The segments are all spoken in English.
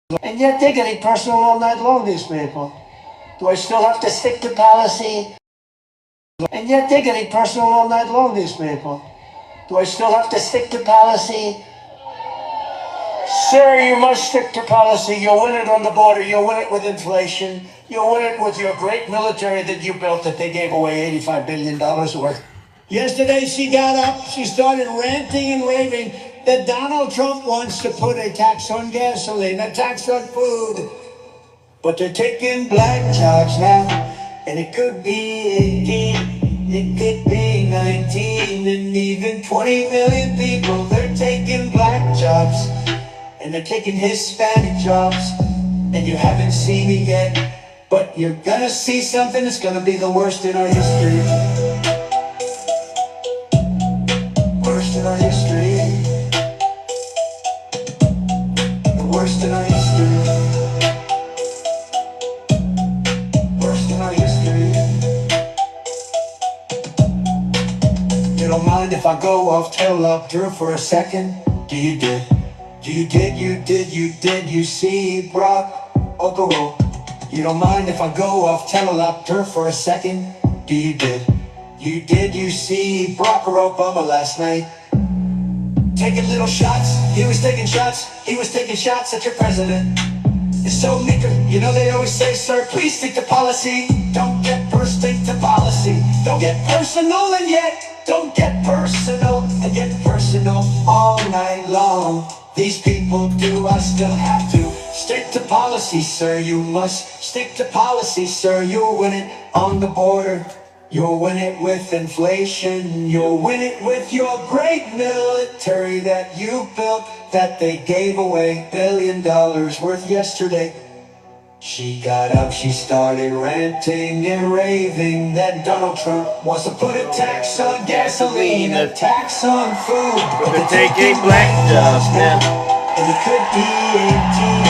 And yet they're getting personal all night long, these people. Do I still have to stick to policy? And yet they're getting personal all night long, these people. Do I still have to stick to policy? Sir, you must stick to policy. You'll win it on the border. You'll win it with inflation. You'll win it with your great military that you built that they gave away $85 billion worth. Yesterday she got up, she started ranting and raving that Donald Trump wants to put a tax on gasoline, a tax on food. But they're taking black jobs now, and it could be 18, it could be 19, and even 20 million people. They're taking black jobs, and they're taking Hispanic jobs, and you haven't seen it yet, but you're gonna see something that's gonna be the worst in our history. Worst in our history. The worst in our history. Worst in our history. You don't mind if I go off teleprompter for a second? Do you did? You see Brock Okoro? You don't mind if I go off teleprompter for a second? Do you did? You see Barack Obama last night? Taking little shots, he was taking shots at your president. It's so nigger, you know they always say, sir, please stick to policy. Don't get stick to policy. Don't get personal and yet, don't get personal and get personal all night long. These people do, I still have to stick to policy, sir. You must stick to policy, sir. You'll win it on the border. You'll win it with inflation. You'll win it with your great military that you built, that they gave away $1 billion worth yesterday. She got up, she started ranting and raving that Donald Trump wants to put a tax on gasoline, a tax on food. But they're taking black jobs now. And it could be 18,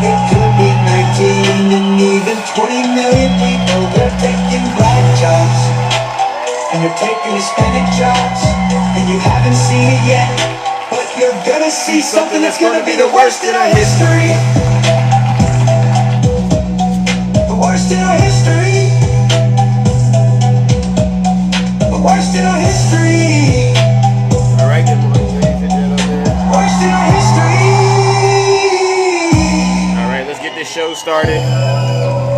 it could be 19, and even 20 million people. They're taking black jobs, and they're taking Hispanic jobs, and you haven't seen it yet, but you're gonna see something that's gonna be the worst in our history. The worst in our history. The worst in our history. Alright, good morning, ladies and gentlemen. Worst in our history. Alright, let's get this show started.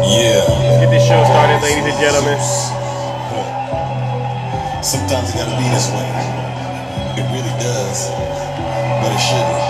Yeah. Let's get this show started, ladies and gentlemen. Sometimes it gotta be this way. It really does. But it shouldn't.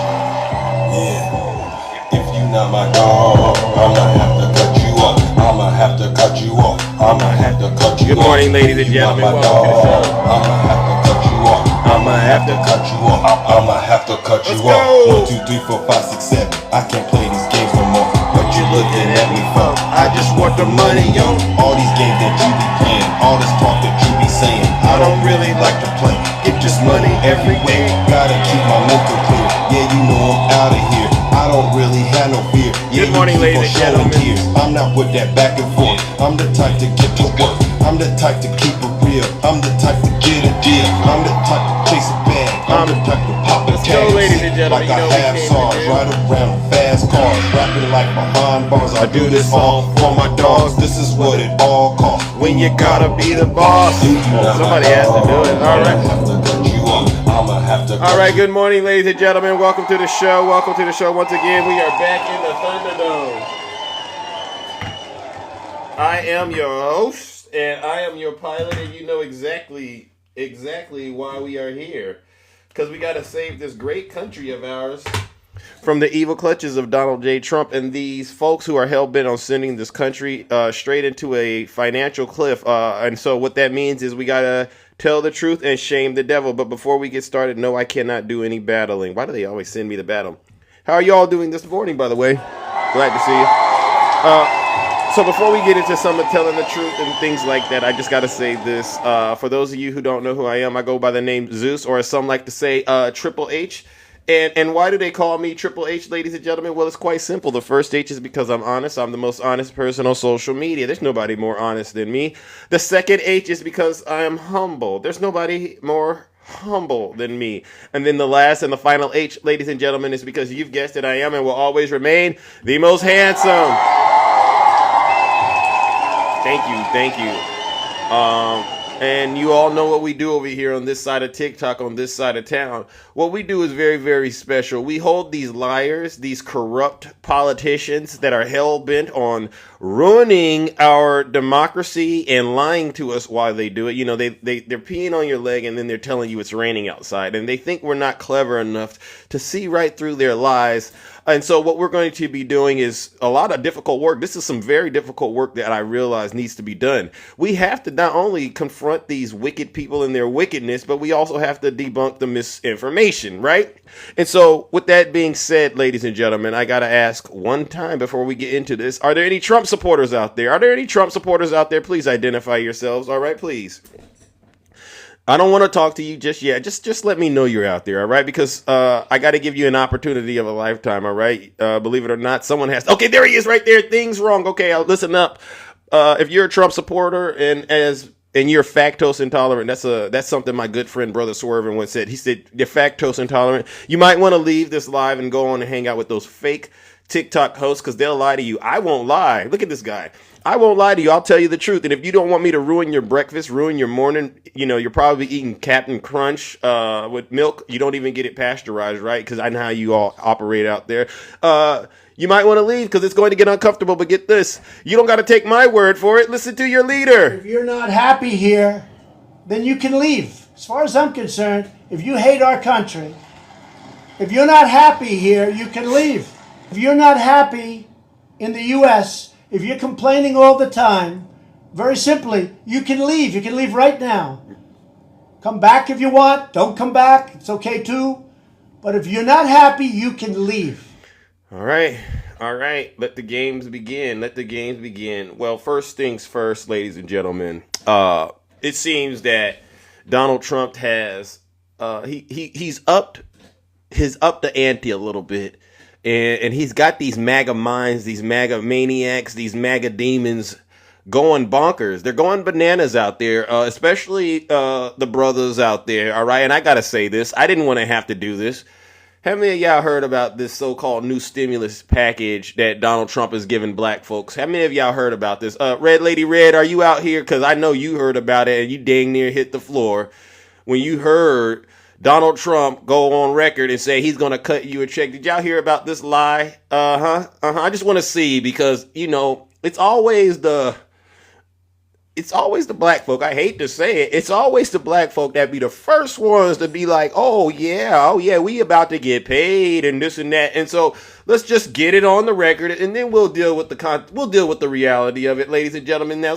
Yeah. If you not my dog, I'ma have to cut you off. I'ma have to cut you off. I'ma have to cut you off. Good morning, ladies and gentlemen. Welcome to the show. I'ma have to cut you off. I'ma have to cut you off. I'ma have to cut you off. 1, 2, 3, 4, 5, 6, 7. I can't play these games no more. What you looking at me for? I just want the money, yo. All these games that you be playing, all this talk that you be saying, I don't really like to play. Get this money everywhere. Gotta keep my mental clear. Yeah, you know I'm out of here. I don't really have no fear. Yeah, Good morning, you keep ladies on and showing gentlemen. tears. I'm not with that back and forth. I'm the type to get to work. I'm the type to keep it real. I'm the type to get a deal. I'm the type to chase a bag. I'm the type to pop a Let's go, ladies and gentlemen. like You know I we have came SARS. to do. Right around fast cars. Rapping like behind bars. I do this all for my dogs. This is what it all costs. When you gotta be the boss. Somebody has to do it. Alright. I'ma have to Alright, good morning, ladies and gentlemen. Welcome to the show. Welcome to the show once again. We are back in the Thunderdome. I am your host, and I am your pilot, and you know exactly why we are here. Because we got to save this great country of ours from the evil clutches of Donald J. Trump and these folks who are hell-bent on sending this country straight into a financial cliff. And so what that means is we got to tell the truth and shame the devil. But before we get started, no, I cannot do any battling. Why do they always send me to battle? How are y'all doing this morning, by the way? Glad to see you. So before we get into some of telling the truth and things like that, I just got to say this. For those of you who don't know who I am, I go by the name Zeus, or as some like to say, Triple H. And why do they call me Triple H, ladies and gentlemen? Well, it's quite simple. The first H is because I'm honest. I'm the most honest person on social media. There's nobody more honest than me. The second H is because I am humble. There's nobody more humble than me. And then the last and the final H, ladies and gentlemen, is because you've guessed it, I am and will always remain the most handsome. Thank you. And you all know what we do over here on this side of TikTok, on this side of town. What we do is very, very special. We hold these liars, these corrupt politicians that are hell-bent on ruining our democracy and lying to us while they do it. You know, they're peeing on your leg and then they're telling you it's raining outside. And they think we're not clever enough to see right through their lies. And so what we're going to be doing is a lot of difficult work. This is some very difficult work that I realize needs to be done. We have to not only confront these wicked people and their wickedness, but we also have to debunk the misinformation, right? And so with that being said, ladies and gentlemen, I got to ask one time before we get into this, are there any Trump supporters out there? Are there any Trump supporters out there? Please identify yourselves. All right, please. I don't want to talk to you just yet. Just let me know you're out there, all right? Because I got to give you an opportunity of a lifetime, all right? Believe it or not, someone has. Okay, there he is, right there. Things wrong. Okay, I'll listen up. If you're a Trump supporter and you're lactose intolerant, that's something my good friend Brother Swervin once said. He said you're lactose intolerant. You might want to leave this live and go on and hang out with those fake TikTok hosts because they'll lie to you. I won't lie. Look at this guy. I won't lie to you. I'll tell you the truth. And if you don't want me to ruin your breakfast, ruin your morning, you know, you're probably eating Captain Crunch with milk. You don't even get it pasteurized, right? Because I know how you all operate out there. You might want to leave because it's going to get uncomfortable. But get this. You don't got to take my word for it. Listen to your leader. If you're not happy here, then you can leave. As far as I'm concerned, if you hate our country, if you're not happy here, you can leave. If you're not happy in the U.S., if you're complaining all the time, very simply, you can leave. You can leave right now. Come back if you want. Don't come back. It's okay too. But if you're not happy, you can leave. All right. Let the games begin. Well, first things first, ladies and gentlemen. It seems that Donald Trump has he's upped the ante a little bit. And he's got these MAGA minds, these MAGA maniacs, these MAGA demons going bonkers. They're going bananas out there, especially the brothers out there, all right? And I got to say this. I didn't want to have to do this. How many of y'all heard about this so-called new stimulus package that Donald Trump is giving black folks? How many of y'all heard about this? Red Lady Red, are you out here? Because I know you heard about it and you dang near hit the floor when you heard Donald Trump go on record and say he's going to cut you a check. Did y'all hear about this lie? I just want to see because, you know, it's always the black folk. I hate to say it. It's always the black folk that be the first ones to be like, oh yeah, we about to get paid and this and that. And so let's just get it on the record and then we'll deal with the reality of it, ladies and gentlemen. Now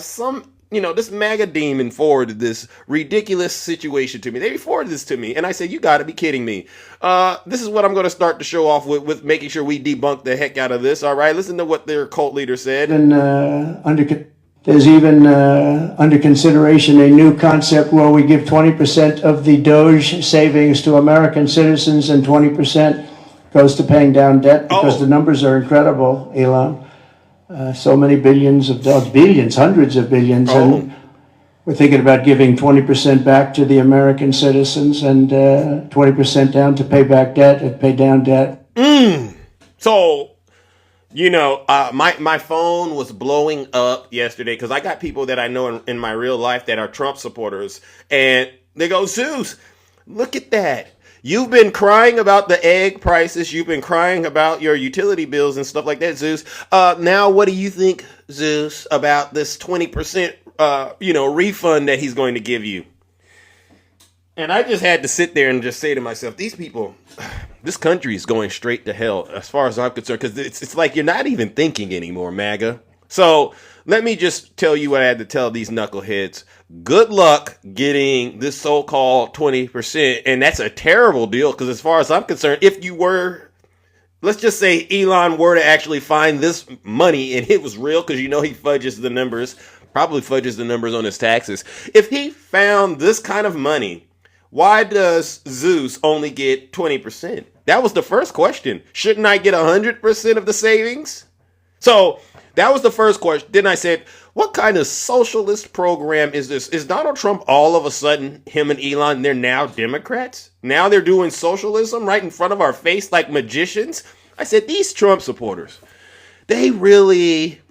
this MAGA demon forwarded this ridiculous situation to me. They forwarded this to me, and I said, you got to be kidding me. This is what I'm going to start to show off with making sure we debunk the heck out of this, all right? Listen to what their cult leader said. There's even under consideration a new concept where we give 20% of the Doge savings to American citizens and 20% goes to paying down debt because the numbers are incredible, Elon. So many billions of dollars, hundreds of billions, and we're thinking about giving 20% back to the American citizens and 20% down to pay back debt and pay down debt. So, my phone was blowing up yesterday because I got people that I know in my real life that are Trump supporters, and they go, Zeus, look at that. You've been crying about the egg prices. You've been crying about your utility bills and stuff like that, Zeus. Now, what do you think, Zeus, about this 20%, refund that he's going to give you? And I just had to sit there and just say to myself, these people, this country is going straight to hell as far as I'm concerned, because it's like you're not even thinking anymore, MAGA. So let me just tell you what I had to tell these knuckleheads. Good luck getting this so-called 20%. And that's a terrible deal because as far as I'm concerned, if you were, let's just say Elon were to actually find this money and it was real because he fudges the numbers, probably fudges the numbers on his taxes. If he found this kind of money, why does Zeus only get 20%? That was the first question. Shouldn't I get 100% of the savings? So That was the first question. Then I said, what kind of socialist program is this? Is Donald Trump all of a sudden, him and Elon, they're now Democrats? Now they're doing socialism right in front of our face like magicians? I said, these Trump supporters, they really...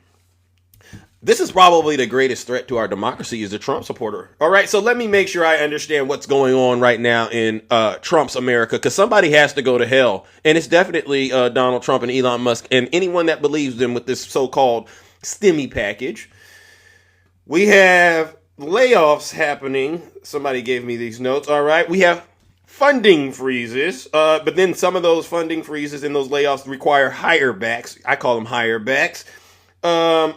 This is probably the greatest threat to our democracy is the Trump supporter. All right, so let me make sure I understand what's going on right now in Trump's America, because somebody has to go to hell. And it's definitely Donald Trump and Elon Musk and anyone that believes them with this so-called STEMI package. We have layoffs happening. Somebody gave me these notes. All right, we have funding freezes, but then some of those funding freezes and those layoffs require higher backs. I call them higher backs.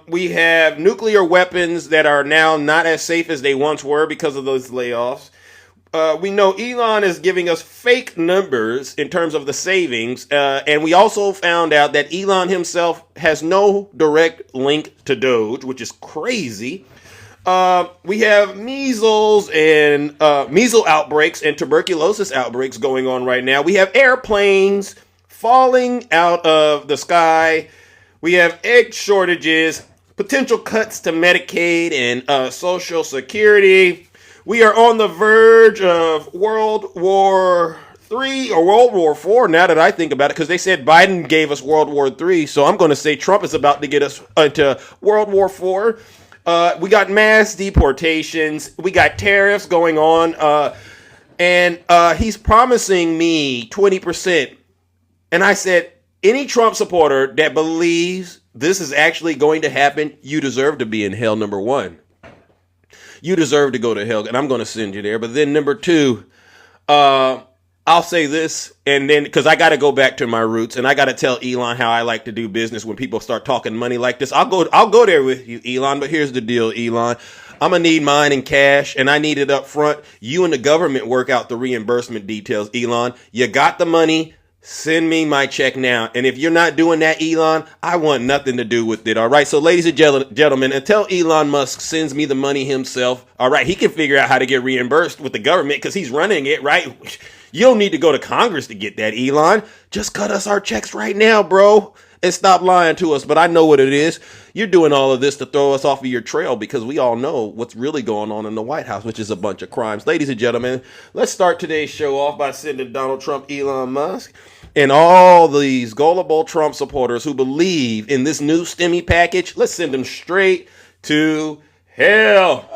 We have nuclear weapons that are now not as safe as they once were because of those layoffs. We know Elon is giving us fake numbers in terms of the savings. And we also found out that Elon himself has no direct link to Doge, which is crazy. We have measles and measles outbreaks and tuberculosis outbreaks going on right now. We have airplanes falling out of the sky. We have egg shortages, potential cuts to Medicaid and Social Security. We are on the verge of World War III or World War IV, now that I think about it, because they said Biden gave us World War III, so I'm going to say Trump is about to get us into World War IV. We got mass deportations. We got tariffs going on. And he's promising me 20%. And I said, any Trump supporter that believes this is actually going to happen, you deserve to be in hell, number one. You deserve to go to hell, and I'm going to send you there. But then number two, I'll say this, and then because I got to go back to my roots, and I got to tell Elon how I like to do business when people start talking money like this. I'll go there with you, Elon. But here's the deal, Elon. I'm gonna need mine in cash, and I need it up front. You and the government work out the reimbursement details, Elon. You got the money. Send me my check now. And if you're not doing that, Elon, I want nothing to do with it. All right. So ladies and gentlemen, until Elon Musk sends me the money himself, all right, he can figure out how to get reimbursed with the government because he's running it, right? You don't need to go to Congress to get that, Elon. Just cut us our checks right now, bro. And stop lying to us. But I know what it is. You're doing all of this to throw us off of your trail because we all know what's really going on in the White House, which is a bunch of crimes. Ladies and gentlemen, let's start today's show off by sending Donald Trump, Elon Musk, and all these gullible Trump supporters who believe in this new STEMI package. Let's send them straight to hell.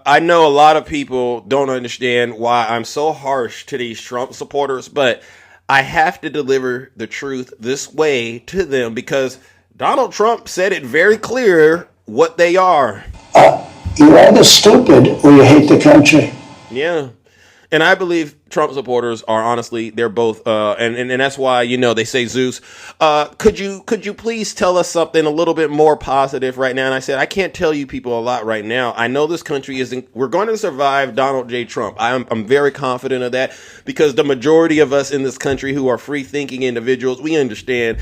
I know a lot of people don't understand why I'm so harsh to these Trump supporters, but I have to deliver the truth this way to them because Donald Trump said it very clear what they are. You're either stupid or you hate the country. Yeah. And I believe Trump supporters are honestly, they're both, and that's why, you know, they say Zeus. Could you please tell us something a little bit more positive right now? And I said, I can't tell you people a lot right now. I know this country we're going to survive Donald J. Trump. I'm very confident of that because the majority of us in this country who are free thinking individuals, we understand,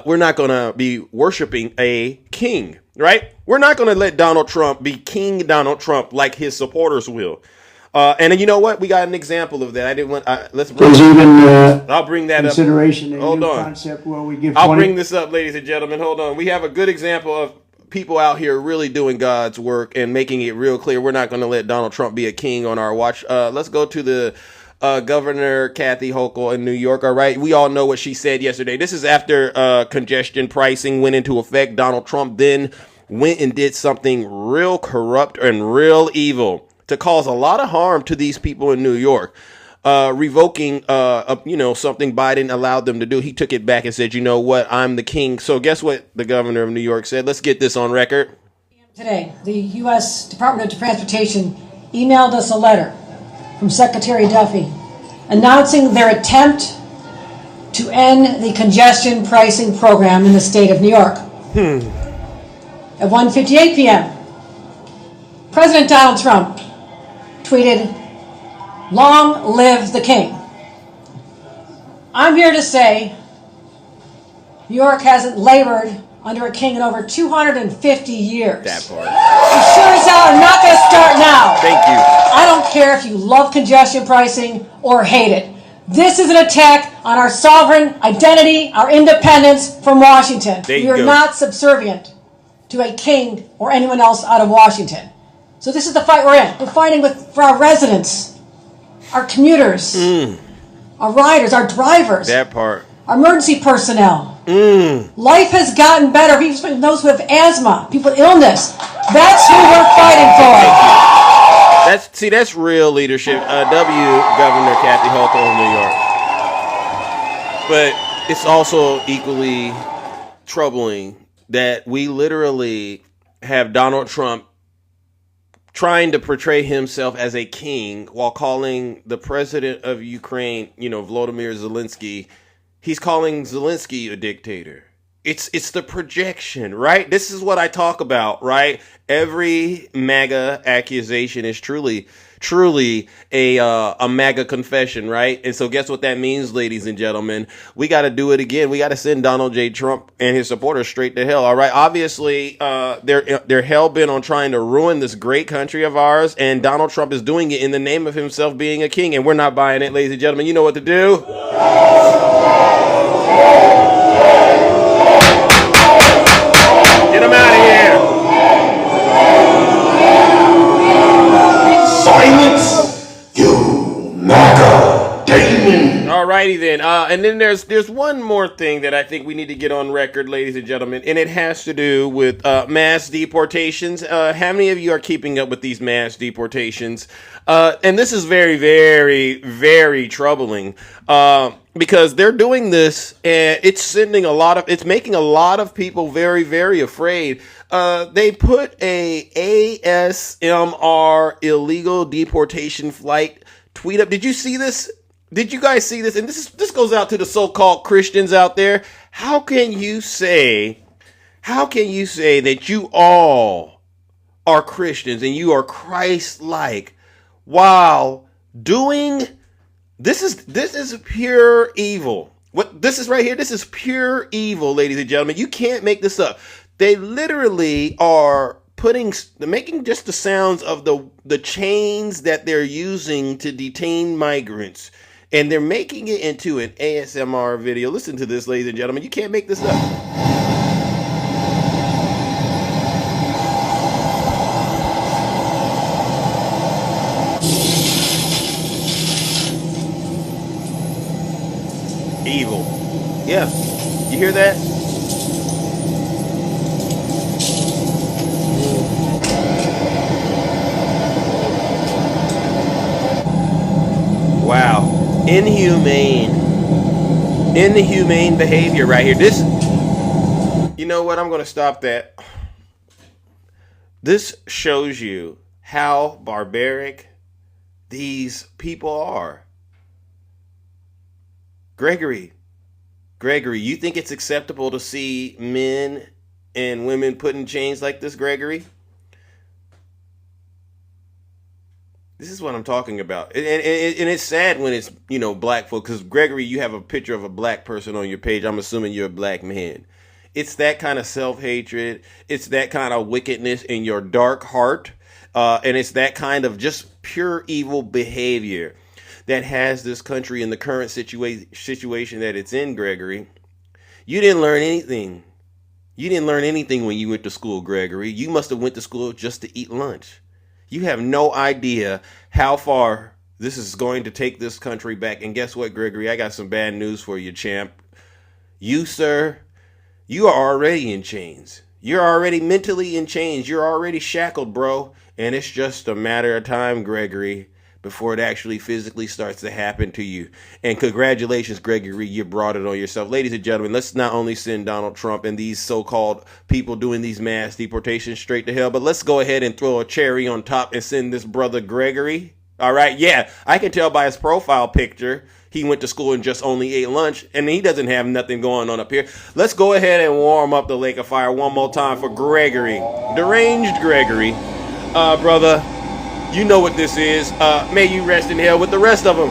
we're not going to be worshiping a king, right? We're not going to let Donald Trump be King Donald Trump like his supporters will. And you know what? We got an example of that. Let's bring. There's even I'll bring that consideration up. a Hold new on. concept where we give. I'll bring this up, ladies and gentlemen. Hold on. We have a good example of people out here really doing God's work and making it real clear. We're not going to let Donald Trump be a king on our watch. Let's go to the Governor Kathy Hochul in New York. All right. We all know what she said yesterday. This is after congestion pricing went into effect. Donald Trump then went and did something real corrupt and real evil to cause a lot of harm to these people in New York, revoking, something Biden allowed them to do. He took it back and said, you know what, I'm the king. So guess what the governor of New York said? Let's get this on record. Today, the U.S. Department of Transportation emailed us a letter from Secretary Duffy announcing their attempt to end the congestion pricing program in the state of New York. At 1:58 p.m., President Donald Trump tweeted, "Long live the king." I'm here to say New York hasn't labored under a king in over 250 years. That part. You sure as hell are not going to start now. Thank you. I don't care if you love congestion pricing or hate it. This is an attack on our sovereign identity, our independence from Washington. There you We are go. not subservient to a king or anyone else out of Washington. So this is the fight we're in. We're fighting for our residents, our commuters, our riders, our drivers, That part. our emergency personnel. Life has gotten better. Even those who have asthma, people with illness. That's who we're fighting for. That's real leadership. Governor Kathy Hochul of New York. But it's also equally troubling that we literally have Donald Trump trying to portray himself as a king while calling the president of Ukraine, Volodymyr Zelensky, he's calling Zelensky a dictator. It's the projection, right? This is what I talk about, right? Every MAGA accusation is truly a MAGA confession, right? And so guess what that means, ladies and gentlemen? We got to do it again. We got to send Donald J. Trump and his supporters straight to hell, all right? Obviously, they're hell-bent on trying to ruin this great country of ours, and Donald Trump is doing it in the name of himself being a king, and we're not buying it, ladies and gentlemen. You know what to do. Get him out of here. Silence, you MAGA demon. Alrighty then. And then there's one more thing that I think we need to get on record, ladies and gentlemen, and it has to do with mass deportations. How many of you are keeping up with these mass deportations? And this is very, very, very troubling. Because they're doing this and it's making a lot of people very, very afraid. They put a ASMR illegal deportation flight tweet up. Did you see this? Did you guys see this? And this goes out to the so-called Christians out there. How can you say that you all are Christians and you are Christ-like while doing this is pure evil. What this is right here, this is pure evil, ladies and gentlemen. You can't make this up. They literally are making just the sounds of the chains that they're using to detain migrants. And they're making it into an ASMR video. Listen to this, ladies and gentlemen. You can't make this up. Evil. Yeah. You hear that? Wow. Inhumane behavior right here. You know what? I'm going to stop that. This shows you how barbaric these people are. Gregory, you think it's acceptable to see men and women put in chains like this, Gregory? This is what I'm talking about. And it's sad when it's, black folk. Because, Gregory, you have a picture of a black person on your page. I'm assuming you're a black man. It's that kind of self-hatred. It's that kind of wickedness in your dark heart. And it's that kind of just pure evil behavior that has this country in the current situation that it's in, Gregory. You didn't learn anything. You didn't learn anything when you went to school, Gregory. You must have went to school just to eat lunch. You have no idea how far this is going to take this country back. And guess what, Gregory? I got some bad news for you, champ. You, sir, you are already in chains. You're already mentally in chains. You're already shackled, bro. And it's just a matter of time, Gregory, before it actually physically starts to happen to you. And congratulations, Gregory, you brought it on yourself. Ladies and gentlemen, let's not only send Donald Trump and these so-called people doing these mass deportations straight to hell, but let's go ahead and throw a cherry on top and send this brother Gregory. All right, yeah, I can tell by his profile picture he went to school and just only ate lunch, and he doesn't have nothing going on up here. Let's go ahead and warm up the lake of fire one more time for Gregory. Deranged Gregory. Brother, you know what this is. May you rest in hell with the rest of them.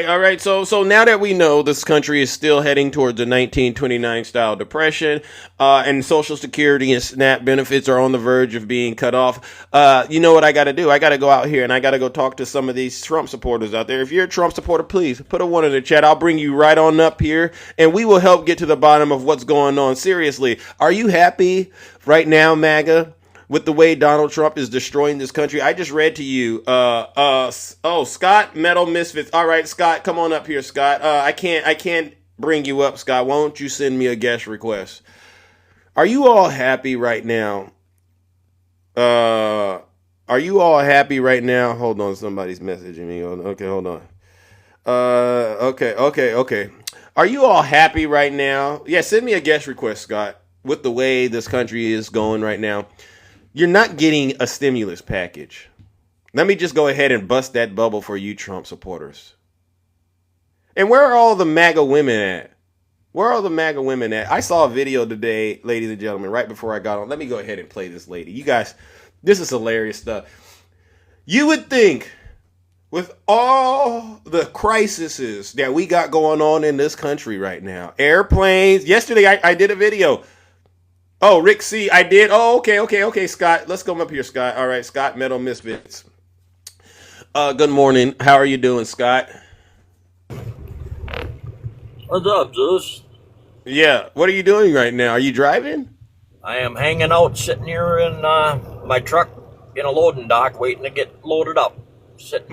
All right. So now that we know this country is still heading towards the 1929 style depression, and Social Security and SNAP benefits are on the verge of being cut off, you know what I got to do? I got to go out here and I got to go talk to some of these Trump supporters out there. If you're a Trump supporter, please put a one in the chat. I'll bring you right on up here, and we will help get to the bottom of what's going on. Seriously, are you happy right now, MAGA, with the way Donald Trump is destroying this country? I just read to you. Scott, Metal Misfits. All right, Scott, come on up here, Scott. I can't bring you up, Scott. Why don't you send me a guest request? Are you all happy right now? Are you all happy right now? Hold on, somebody's messaging me. Okay, hold on. Okay. Are you all happy right now? Yeah, send me a guest request, Scott, with the way this country is going right now. You're not getting a stimulus package. Let me just go ahead and bust that bubble for you Trump supporters. And where are all the MAGA women at? Where are all the MAGA women at? I saw a video today, ladies and gentlemen, right before I got on. Let me go ahead and play this lady. You guys, this is hilarious stuff. You would think with all the crises that we got going on in this country right now, airplanes, yesterday I did a video. Oh, Rick C, I did. Oh, okay, Scott. Let's come up here, Scott. All right, Scott, Metal Misfits. Good morning. How are you doing, Scott? What's up, Zeus? Yeah, what are you doing right now? Are you driving? I am hanging out, sitting here in my truck in a loading dock, waiting to get loaded up.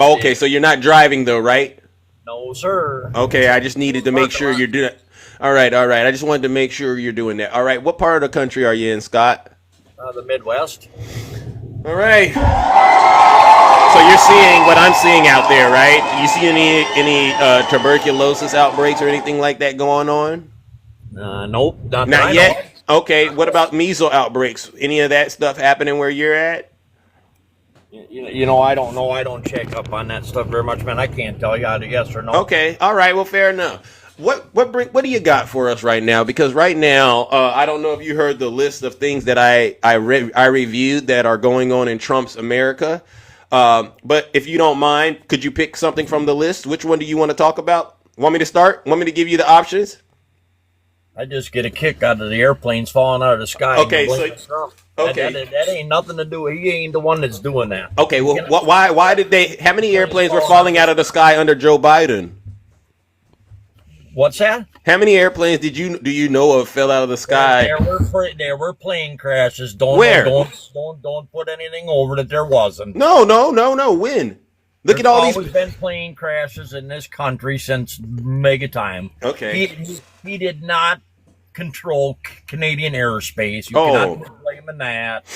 Okay, so you're not driving though, right? No, sir. Okay, I just needed to make sure you're doing. All right. I just wanted to make sure you're doing that. All right, what part of the country are you in, Scott? The Midwest. All right. So you're seeing what I'm seeing out there, right? You see any tuberculosis outbreaks or anything like that going on? Nope. Not yet? Okay, what about measles outbreaks? Any of that stuff happening where you're at? You know, I don't know. I don't check up on that stuff very much, man. I can't tell you either yes or no. Okay, all right, well, fair enough. What do you got for us right now? Because right now, I don't know if you heard the list of things that I reviewed that are going on in Trump's America. But if you don't mind, could you pick something from the list? Which one do you want to talk about? Want me to start? Want me to give you the options? I just get a kick out of the airplanes falling out of the sky. Okay, so Trump. okay, that ain't nothing to do. He ain't the one that's doing that. Okay, well, why did they? How many airplanes were falling out of the sky under Joe Biden? What's that? How many airplanes do you know of fell out of the sky? There were plane crashes. Don't put anything over that there wasn't. No. When? Look at all these. There's always been plane crashes in this country since mega time. Okay. He did not control Canadian airspace. You cannot put blame in that.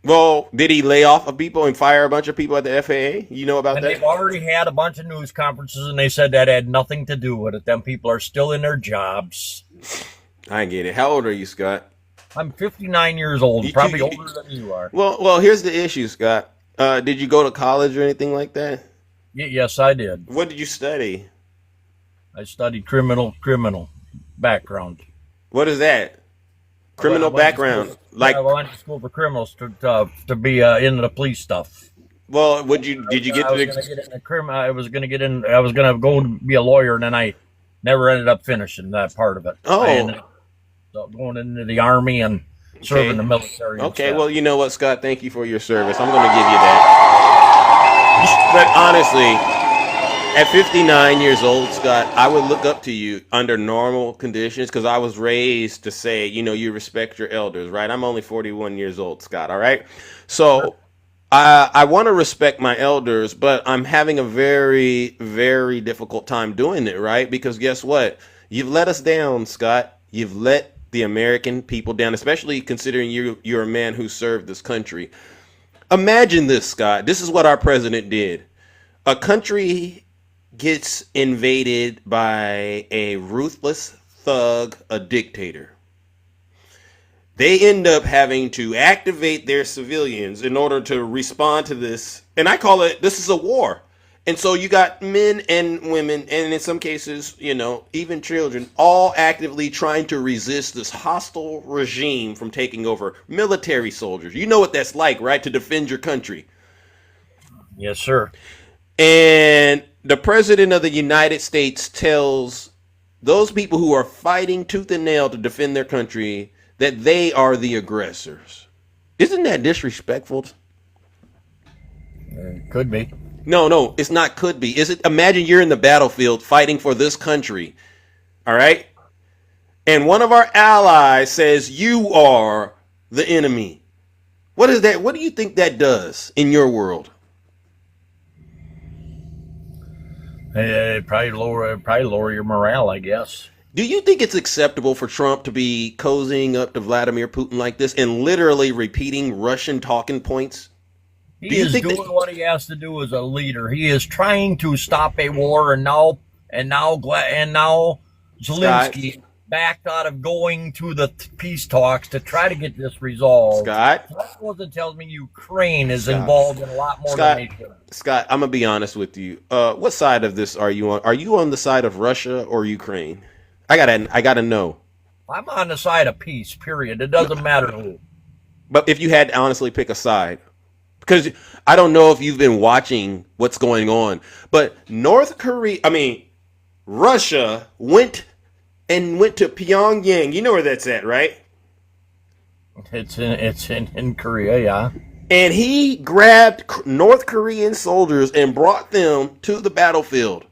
Well, did he lay off people and fire a bunch of people at the FAA? You know about that? They've already had a bunch of news conferences, and they said that had nothing to do with it. Them people are still in their jobs. I get it. How old are you, Scott? I'm 59 years old, probably older than you are. Well, here's the issue, Scott. Did you go to college or anything like that? Yes, I did. What did you study? I studied criminal background. What is that? Criminal background, I went to school for criminals to be into the police stuff. Well, did you get to I was going to go be a lawyer, and then I never ended up finishing that part of it. Oh, I ended up going into the army and serving the military. Okay, well, you know what, Scott? Thank you for your service. I'm going to give you that. But honestly, at 59 years old, Scott, I would look up to you under normal conditions because I was raised to say, you respect your elders, right? I'm only 41 years old, Scott, all right? So I want to respect my elders, but I'm having a very, very difficult time doing it, right? Because guess what? You've let us down, Scott. You've let the American people down, especially considering you're a man who served this country. Imagine this, Scott. This is what our president did. A country gets invaded by a ruthless thug, a dictator. They end up having to activate their civilians in order to respond to this. And I call it, this is a war. And so you got men and women, and in some cases, even children, all actively trying to resist this hostile regime from taking over. Military soldiers. You know what that's like, right? To defend your country. Yes, sir. And the president of the United States tells those people who are fighting tooth and nail to defend their country that they are the aggressors. Isn't that disrespectful? Could be. No, it's not could be. Is it? Imagine you're in the battlefield fighting for this country. All right? And one of our allies says you are the enemy. What is that? What do you think that does in your world? Probably lower your morale, I guess. Do you think it's acceptable for Trump to be cozying up to Vladimir Putin like this and literally repeating Russian talking points? He is doing what he has to do as a leader. He is trying to stop a war, and now Zelensky backed out of going to the peace talks to try to get this resolved. Scott? That wasn't tells me Ukraine is involved in a lot more than they should. Scott, I'm going to be honest with you. What side of this are you on? Are you on the side of Russia or Ukraine? I gotta know. I'm on the side of peace, period. It doesn't matter who. But if you had to honestly pick a side, because I don't know if you've been watching what's going on, but Russia went to Pyongyang. You know where that's at, right? It's in Korea, yeah. And he grabbed North Korean soldiers and brought them to the battlefield.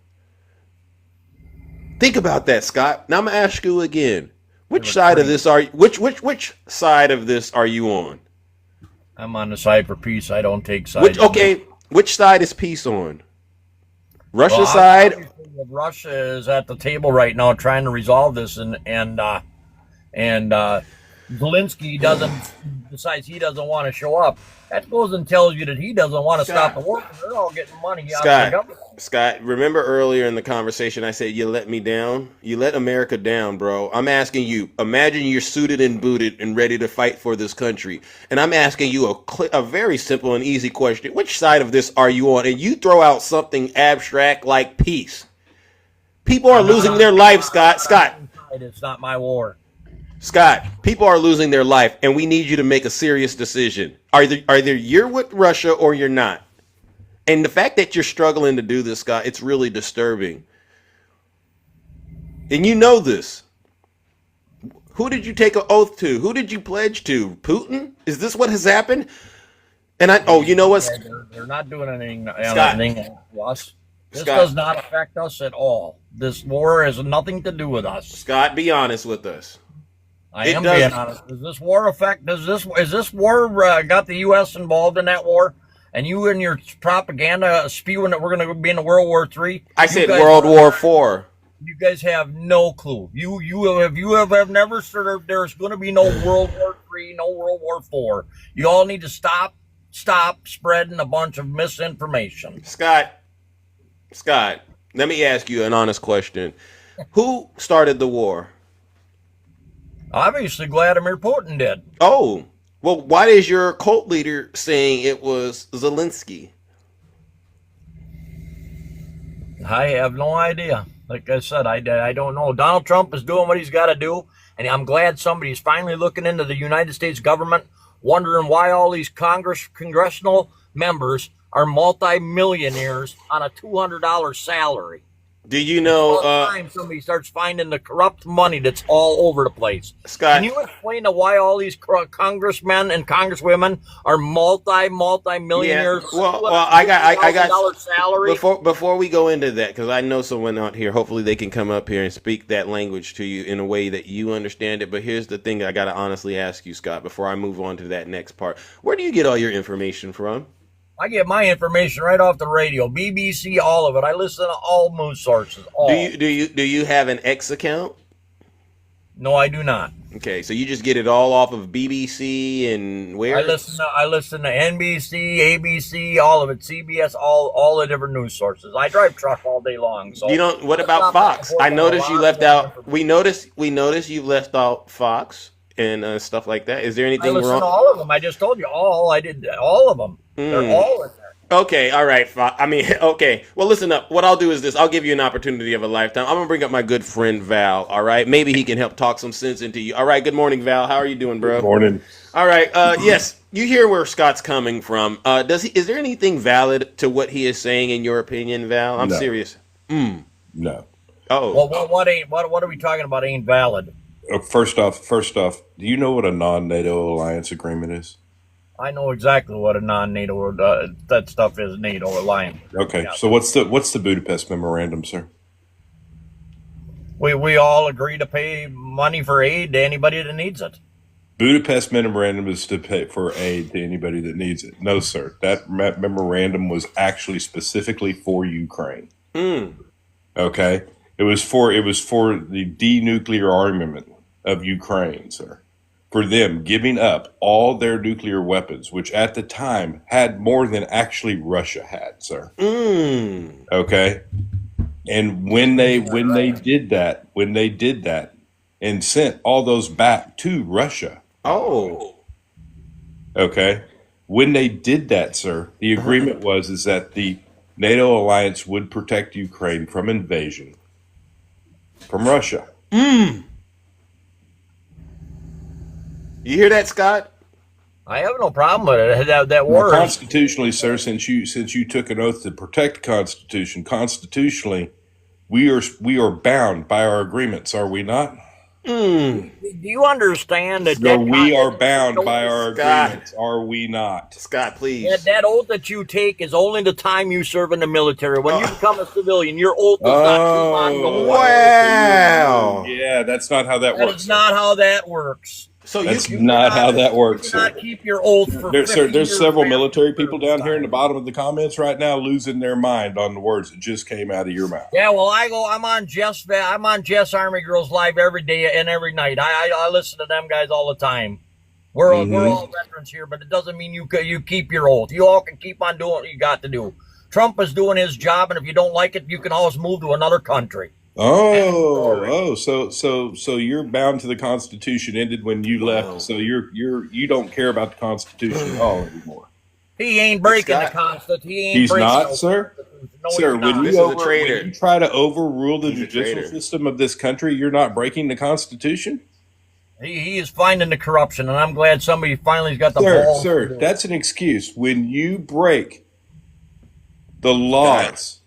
Think about that, Scott. Now I'm gonna ask you again. Which side of this which side of this are you on? I'm on the side for peace. I don't take sides. Which side is peace on? Russia's side? Russia is at the table right now trying to resolve this, and Zelensky decides he doesn't want to show up. That goes and tells you that he doesn't want to stop the war. They're all getting money out of the government. Scott, remember earlier in the conversation I said you let me down? You let America down, bro. I'm asking you, imagine you're suited and booted and ready to fight for this country. And I'm asking you a very simple and easy question. Which side of this are you on? And you throw out something abstract like peace. People are losing their life, Scott. It's not my war. Scott, people are losing their life, and we need you to make a serious decision. Either you're with Russia or you're not. And the fact that you're struggling to do this, Scott, it's really disturbing. And you know this. Who did you take an oath to? Who did you pledge to? Putin? Is this what has happened? And you know what? They're not doing anything Scott, to us. This Scott, does not affect us at all. This war has nothing to do with us. Scott, be honest with us. I am being honest. Does this war is this war got the U.S. involved in that war? And you and your propaganda spewing that we're going to be in World War III? I said World War IV. You guys have no clue. You have never served. There's going to be no World War III, no World War IV. You all need to stop spreading a bunch of misinformation. Scott, let me ask you an honest question. Who started the war? Obviously, Vladimir Putin did. Oh, well, why is your cult leader saying it was Zelensky? I have no idea. Like I said, I don't know. Donald Trump is doing what he's got to do, and I'm glad somebody's finally looking into the United States government, wondering why all these congressional members are multi-millionaires on a $200 salary. Do you know? Time somebody starts finding the corrupt money that's all over the place. Scott, can you explain to why all these congressmen and congresswomen are multi-millionaires? Yeah. Well, I got salary. Before we go into that, because I know someone out here. Hopefully, they can come up here and speak that language to you in a way that you understand it. But here's the thing: I got to honestly ask you, Scott, before I move on to that next part. Where do you get all your information from? I get my information right off the radio, BBC, all of it. I listen to all news sources. All. Do you have an X account? No, I do not. Okay, so you just get it all off of BBC and where? I listen to NBC, ABC, all of it, CBS, all the different news sources. I drive truck all day long. So what about Fox? I noticed you left out. We noticed you left out Fox and stuff like that. Is there anything wrong? I listen to all of them. I just told you all. I did all of them. They're all in there. Okay, all right. I mean, okay. Well, listen up. What I'll do is this. I'll give you an opportunity of a lifetime. I'm gonna bring up my good friend Val. All right. Maybe he can help talk some sense into you. All right. Good morning, Val. How are you doing, bro? Morning. All right. Yes. You hear where Scott's coming from. Is there anything valid to what he is saying in your opinion, Val? I'm No. serious. No. Oh. Well, what are we talking about? Ain't valid. First off, do you know what a non-NATO alliance agreement is? I know exactly what a non-NATO that stuff is. NATO alliance. Okay, Yeah. so what's the Budapest Memorandum, sir? We all agree to pay money for aid to anybody that needs it. Budapest Memorandum is to pay for aid to anybody that needs it. No, sir. That memorandum was actually specifically for Ukraine. Okay, it was for the denuclear armament of Ukraine, sir. For them giving up all their nuclear weapons, which at the time had more than actually Russia had, sir. Okay, and when they did that and sent all those back to Russia. Oh. Okay, when they did that, sir, the agreement is that the NATO alliance would protect Ukraine from invasion from Russia. You hear that, Scott? I have no problem with it. That Well, word. constitutionally, sir, since you took an oath to protect the Constitution, constitutionally, we are bound by our agreements, are we not? Do you understand that? So we are bound by our Scott. agreements, are we not? Scott, please. That oath that you take is only the time you serve in the military. When you become a civilian, your oath does not keep on going. Wow. Yeah, that's not how that That works. is not how that works. So That's you not how that works, You sir. cannot keep your oath for 50 There's years several after military your people service down here in the time. bottom of the comments right now losing their mind on the words that just came out of your mouth. Yeah, well, I'm on Jess Army Girls Live every day and every night. I listen to them guys all the time. We're all veterans here, but it doesn't mean you keep your oath. You all can keep on doing what you got to do. Trump is doing his job, and if you don't like it, you can always move to another country. So you're bound to the Constitution ended when you left. So you don't care about the Constitution at all anymore. He ain't breaking the Scott. Constitution. He ain't He's breaking not, no sir. Constitution. No, Sir, he's when not. This is a traitor. when you try to overrule the He's a judicial traitor. system of this country, you're not breaking the Constitution? He is finding the corruption, and I'm glad somebody finally's got the balls. Sir, to do it. that's an excuse. When you break the laws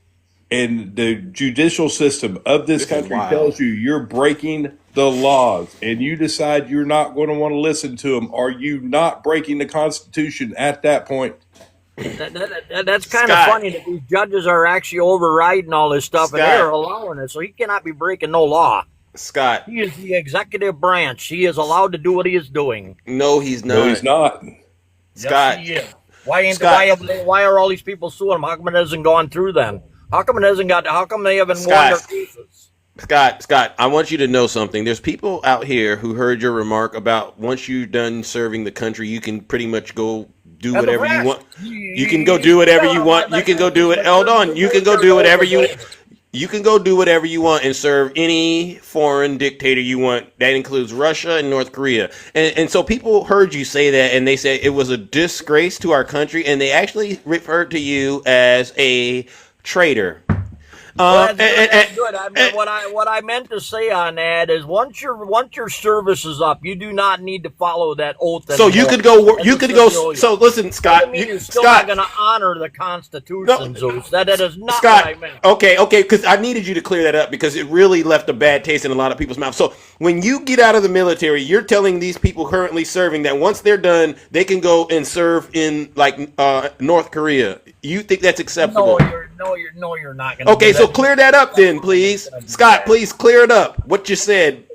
and the judicial system of this This is country wild. tells you you're breaking the laws and you decide you're not going to want to listen to them, are you not breaking the Constitution at that point? That's kind Scott. of funny that these judges are actually overriding all this stuff, and Scott. they're allowing it, so he cannot be breaking no law. Scott. He is the executive branch. He is allowed to do what he is doing. No, he's not. No, he's not. Scott. Yes, he is. Why Scott. why are all these people suing him? How come it hasn't gone through then? How come they haven't won Scott. their cases? Scott, I want you to know something. There's people out here who heard your remark about once you're done serving the country, you can pretty much go do That's a whatever you fact. want. You can go do whatever you want. You can go do it. Hold on. You can go do whatever you. You can go do whatever you want and serve any foreign dictator you want. That includes Russia and North Korea. And so people heard you say that, and they said it was a disgrace to our country, and they actually referred to you as a traitor. Well, that's good. I mean, what I meant to say on that is once your service is up, you do not need to follow that oath. So you anymore could go. as You a could go. civilian. So listen, Scott. I mean, you're still Scott. not going to honor the Constitution, No. Zeus. That is not Scott, what I meant. okay, because I needed you to clear that up because it really left a bad taste in a lot of people's mouths. So when you get out of the military, you're telling these people currently serving that once they're done, they can go and serve in like North Korea. You think that's acceptable? No, you're not going to. Okay, so clear that up then, please. Scott, please clear it up. What you said.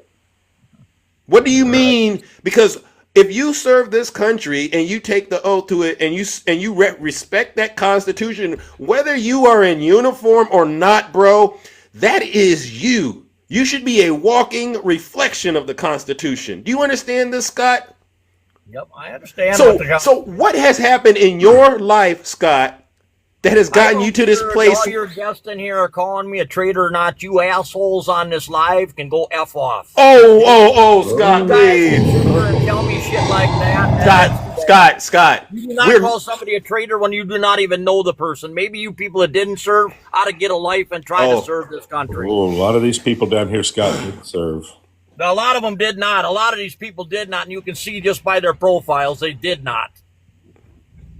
What do you mean? Because if you serve this country and you take the oath to it and you respect that Constitution, whether you are in uniform or not, bro, that is you. You should be a walking reflection of the Constitution. Do you understand this, Scott? Yep, I understand. So what has happened in your life, Scott, that has gotten you to this place? All your guests in here are calling me a traitor or not. You assholes on this live can go F off. Oh, Scott, You guys please. sit here and tell me shit like that. Scott, Scott, You do not we're call somebody a traitor when you do not even know the person. Maybe you people that didn't serve ought to get a life and try to serve this country. Oh, a lot of these people down here, Scott, didn't serve. Now, a lot of them did not. A lot of these people did not, and you can see just by their profiles they did not.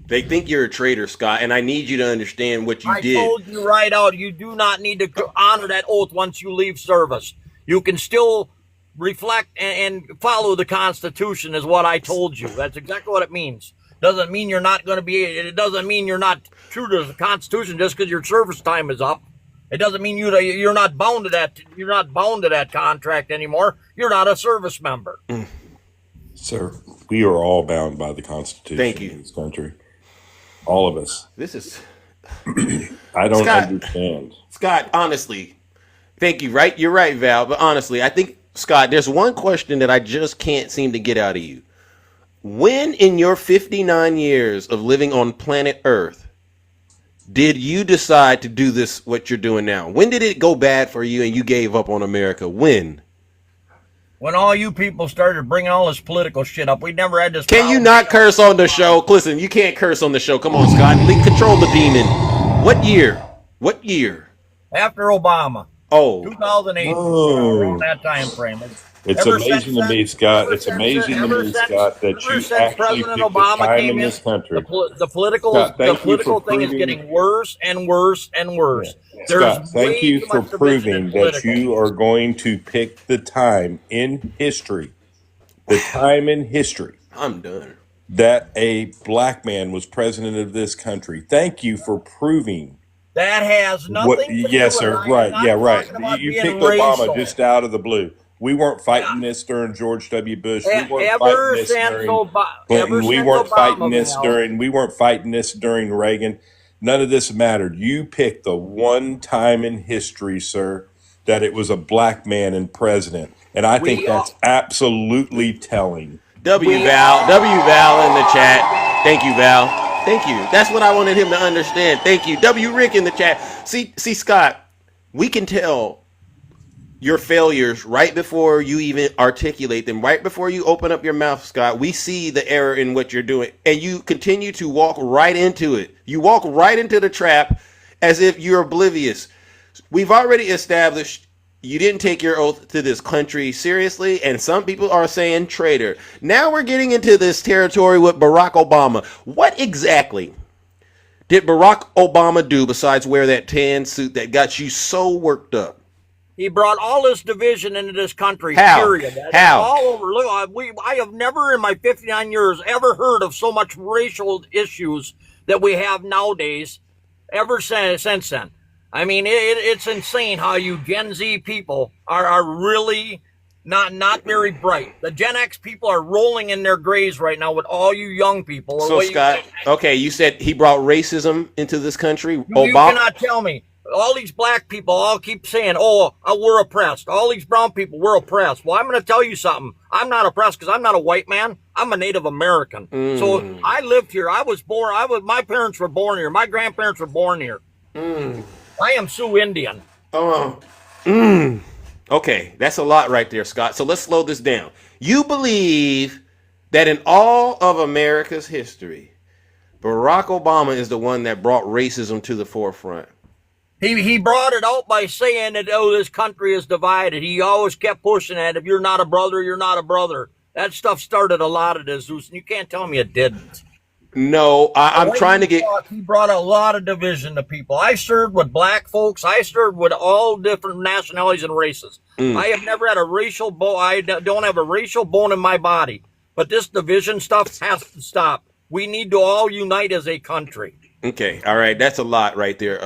They think you're a traitor, Scott, and I need you to understand what you did. I told you right out, you do not need to honor that oath once you leave service. You can still reflect and follow the Constitution is what I told you. That's exactly what it means. Doesn't mean you're not going to be, it doesn't mean you're not true to the Constitution just because your service time is up. It doesn't mean you're not bound to that contract anymore. You're not a service member. Sir, we are all bound by the Constitution Thank you. in this country. All of us. This is I don't Scott. understand. Scott, honestly, thank you, right? You're right, Val, but honestly, I think, Scott, there's one question that I just can't seem to get out of you. When in your 59 years of living on planet Earth did you decide to do this, what you're doing now? When did it go bad for you and you gave up on America? When? When all you people started bringing all this political shit up, we never had this Can problem. you not curse on the show? Listen, you can't curse on the show. Come on, Scott. Control the demon. What year? What year? After Obama. Oh. 2008, Oh. around that time frame. It's Ever amazing since to then- me, Scott. ever It's since amazing then- to ever me, since- Scott, that ever you since actually President picked the Obama time came in in, this country. the political Scott, thank you for thing is proving- getting worse and worse and worse. Scott, thank way you too for much division proving in that political. you are going to pick the time in history, I'm done. that a black man was president of this country. Thank you for proving That has nothing what. to do Yes, with sir. it. I'm Right. not Yeah. Right. talking about You being picked Obama racial. just out of the blue. We weren't fighting this during George W. Bush. We weren't Ever fighting this since during Obama, Clinton. We weren't fighting this Val, during. We weren't fighting this during Reagan. None of this mattered. You picked the one time in history, sir, that it was a black man in president, and I think We that's absolutely telling. W Val in the chat. Thank you, Val. Thank you. That's what I wanted him to understand. Thank you. W Rick in the chat. See, Scott, we can tell your failures right before you even articulate them, right before you open up your mouth, Scott. We see the error in what you're doing, and you continue to walk right into it. You walk right into the trap as if you're oblivious. We've already established you didn't take your oath to this country seriously, and some people are saying traitor. Now we're getting into this territory with Barack Obama. What exactly did Barack Obama do besides wear that tan suit that got you so worked up? he brought all this division into this country. How? Period. That's How? all over. Look, I have never in my 59 years ever heard of so much racial issues that we have nowadays. Ever since then. I mean, it's insane how you Gen Z people are really not very bright. The Gen X people are rolling in their graves right now with all you young people. So, Scott, okay, you said he brought racism into this country. You Obama. cannot tell me. All these black people all keep saying, we're oppressed. All these brown people, we're oppressed. Well, I'm going to tell you something. I'm not oppressed because I'm not a white man. I'm a Native American. So I lived here. I was born. My parents were born here. My grandparents were born here. I am Sioux Indian. Okay, that's a lot right there, Scott. So let's slow this down. You believe that in all of America's history, Barack Obama is the one that brought racism to the forefront. He brought it out by saying that, this country is divided. He always kept pushing that. If you're not a brother, you're not a brother. That stuff started a lot of this, and you can't tell me it didn't. No, I'm trying to get... He brought a lot of division to people. I served with black folks. I served with all different nationalities and races. I have never had a racial bone. I don't have a racial bone in my body. But this division stuff has to stop. We need to all unite as a country. Okay, all right, that's a lot right there,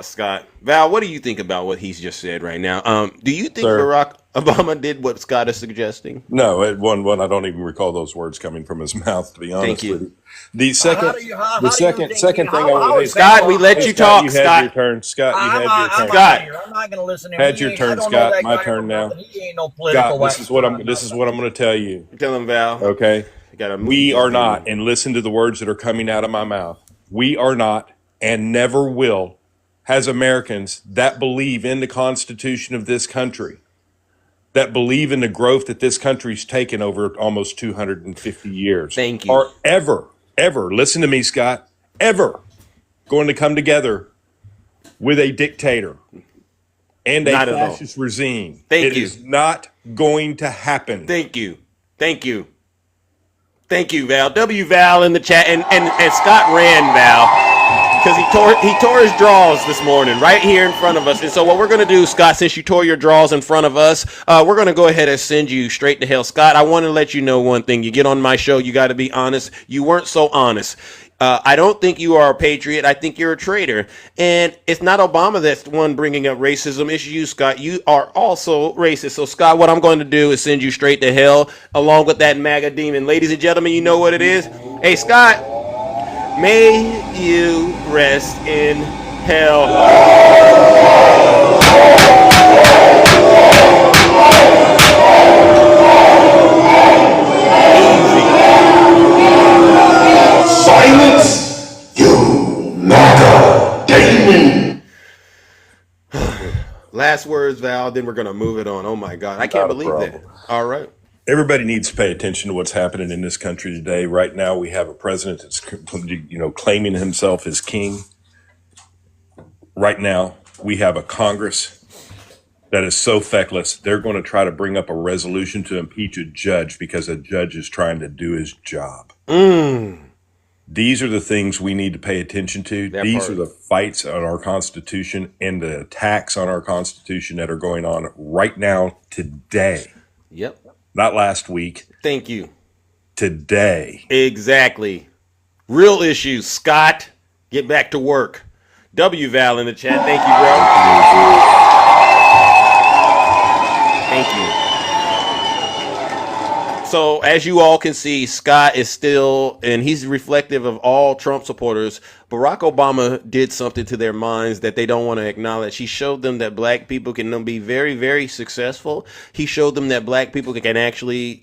Scott. Val, what do you think about what he's just said right now? Do you think Sir. Barack Obama did what Scott is suggesting? No, one, I don't even recall those words coming from his mouth. To be honest Thank you. with you, the second, How do you second think- thing I how want to is say, Scott, we let Hey, you Scott, talk, you had Scott. your turn. Scott, you had your I'm turn. Scott. I'm not going to listen to him. Had your turn, I don't know Scott. that My guy turn from now. nothing. He ain't no political Scott, this is what I'm. expert. This is what I'm going to tell you. Tell him, Val. Okay, Gotta move we this are dude. not, and listen to the words that are coming out of my mouth. We are not, and never will, as Americans that believe in the Constitution of this country, that believe in the growth that this country's taken over almost 250 years Thank you. are ever, listen to me, Scott, ever going to come together with a dictator and a Not at all. fascist regime. Thank It you. is not going to happen. Thank you. Thank you. Thank you, Val. W Val in the chat, and Scott ran, Val, because he tore his drawers this morning right here in front of us. And so what we're gonna do, Scott, since you tore your drawers in front of us, we're gonna go ahead and send you straight to hell. Scott, I want to let you know one thing. You get on my show, you got to be honest. You weren't so honest. I don't think you are a patriot. I think you're a traitor. And it's not Obama that's the one bringing up racism. It's you, Scott. You are also racist. So, Scott, what I'm going to do is send you straight to hell along with that MAGA demon. Ladies and gentlemen, you know what it is. Hey, Scott, may you rest in hell. Silence, you MAGA demon. Last words, Val, then we're going to move it on. Oh, my God. I can't Not a believe that. problem. All right. Everybody needs to pay attention to what's happening in this country today. Right now, we have a president that's, claiming himself as king. Right now, we have a Congress that is so feckless. They're going to try to bring up a resolution to impeach a judge because a judge is trying to do his job. These are the things we need to pay attention to. That These part. are the fights on our Constitution and the attacks on our Constitution that are going on right now, today. Yep. Not last week, Thank you. today. Exactly. Real issues. Scott, get back to work. W Val in the chat. Thank you, bro. Thank you. So, as you all can see, Scott is still, and he's reflective of all Trump supporters. Barack Obama did something to their minds that they don't want to acknowledge. He showed them that black people can be very, very successful. He showed them that black people can actually,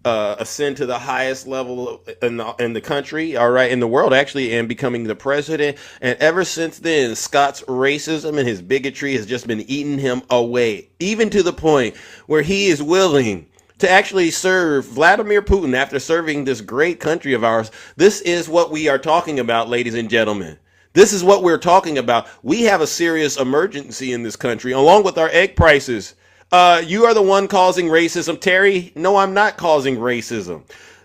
ascend to the highest level in the country, all right, in the world, actually, and becoming the president. And ever since then, Scott's racism and his bigotry has just been eating him away, even to the point where he is willing to actually serve Vladimir Putin after serving this great country of ours. This is what we are talking about, ladies and gentlemen. This is what we're talking about. We have a serious emergency in this country, along with our egg prices. You are the one causing racism. Terry, no, I'm not causing racism.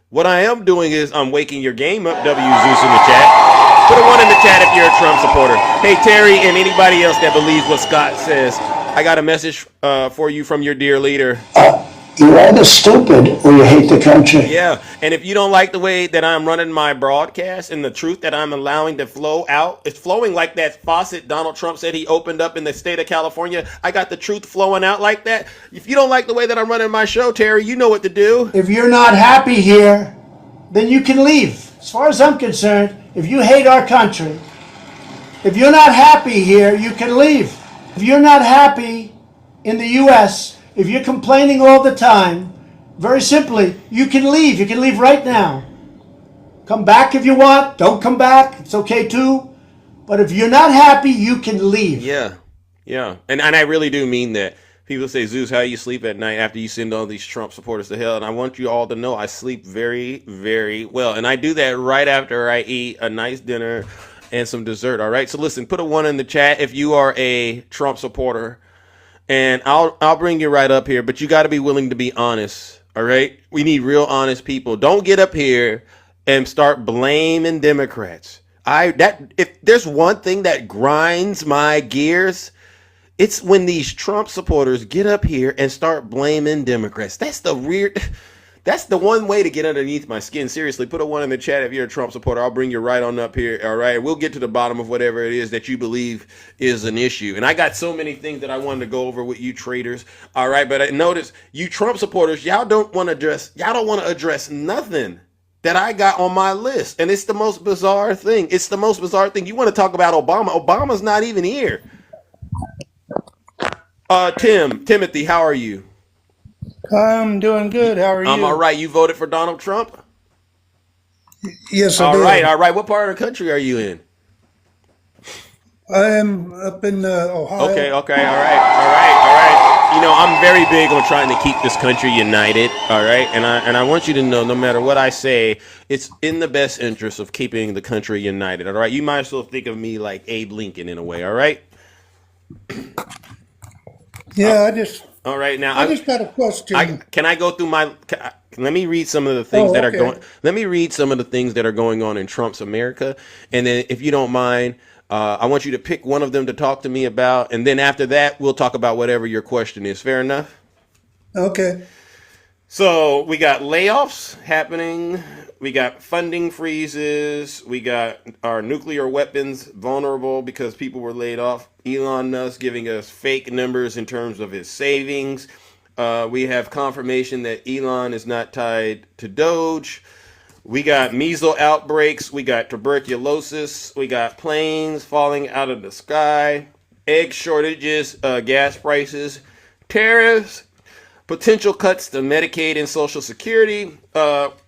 What I am doing is I'm waking your game up, W Zeus in the chat. Put a 1 in the chat if you're a Trump supporter. Hey, Terry, and anybody else that believes what Scott says, I got a message for you from your dear leader. You're either stupid or you hate the country. Yeah, and if you don't like the way that I'm running my broadcast and the truth that I'm allowing to flow out, it's flowing like that faucet Donald Trump said he opened up in the state of California. I got the truth flowing out like that. If you don't like the way that I'm running my show, Terry, you know what to do. If you're not happy here, then you can leave. As far as I'm concerned, if you hate our country, if you're not happy here, you can leave. If you're not happy in the U.S., if you're complaining all the time, very simply, you can leave. You can leave right now. Come back if you want. Don't come back. It's okay too. But if you're not happy, you can leave. Yeah. And I really do mean that. People say, Zeus, how you sleep at night after you send all these Trump supporters to hell? And I want you all to know I sleep very, very well. And I do that right after I eat a nice dinner and some dessert. All right. So listen, put a 1 in the chat if you are a Trump supporter. And I'll bring you right up here, but you got to be willing to be honest, all right? We need real honest people. Don't get up here and start blaming Democrats. If there's one thing that grinds my gears, it's when these Trump supporters get up here and start blaming Democrats. That's the one way to get underneath my skin. Seriously, put a 1 in the chat if you're a Trump supporter. I'll bring you right on up here, all right? We'll get to the bottom of whatever it is that you believe is an issue. And I got so many things that I wanted to go over with you traitors, all right? But I notice you Trump supporters, y'all don't want to address nothing that I got on my list. And it's the most bizarre thing. You want to talk about Obama. Obama's not even here. Timothy, how are you? I'm doing good. How are you? I'm all right. You voted for Donald Trump? Yes, I All did. right. What part of the country are you in? I am up in Ohio. Okay. All right. I'm very big on trying to keep this country united, all right? And I want you to know, no matter what I say, it's in the best interest of keeping the country united, all right? You might as well think of me like Abe Lincoln in a way, all right? Yeah, All right, now I just got a question. can I go through let me read some of the things that are okay. going. Let me read some of the things that are going on in Trump's America, and then if you don't mind, I want you to pick one of them to talk to me about, and then after that, we'll talk about whatever your question is. Fair enough? Okay. So we got layoffs happening. We got funding freezes. We got our nuclear weapons vulnerable because people were laid off. Elon Musk giving us fake numbers in terms of his savings. We have confirmation that Elon is not tied to Doge. We got measles outbreaks. We got tuberculosis. We got planes falling out of the sky. Egg shortages, gas prices, tariffs, potential cuts to Medicaid and Social Security,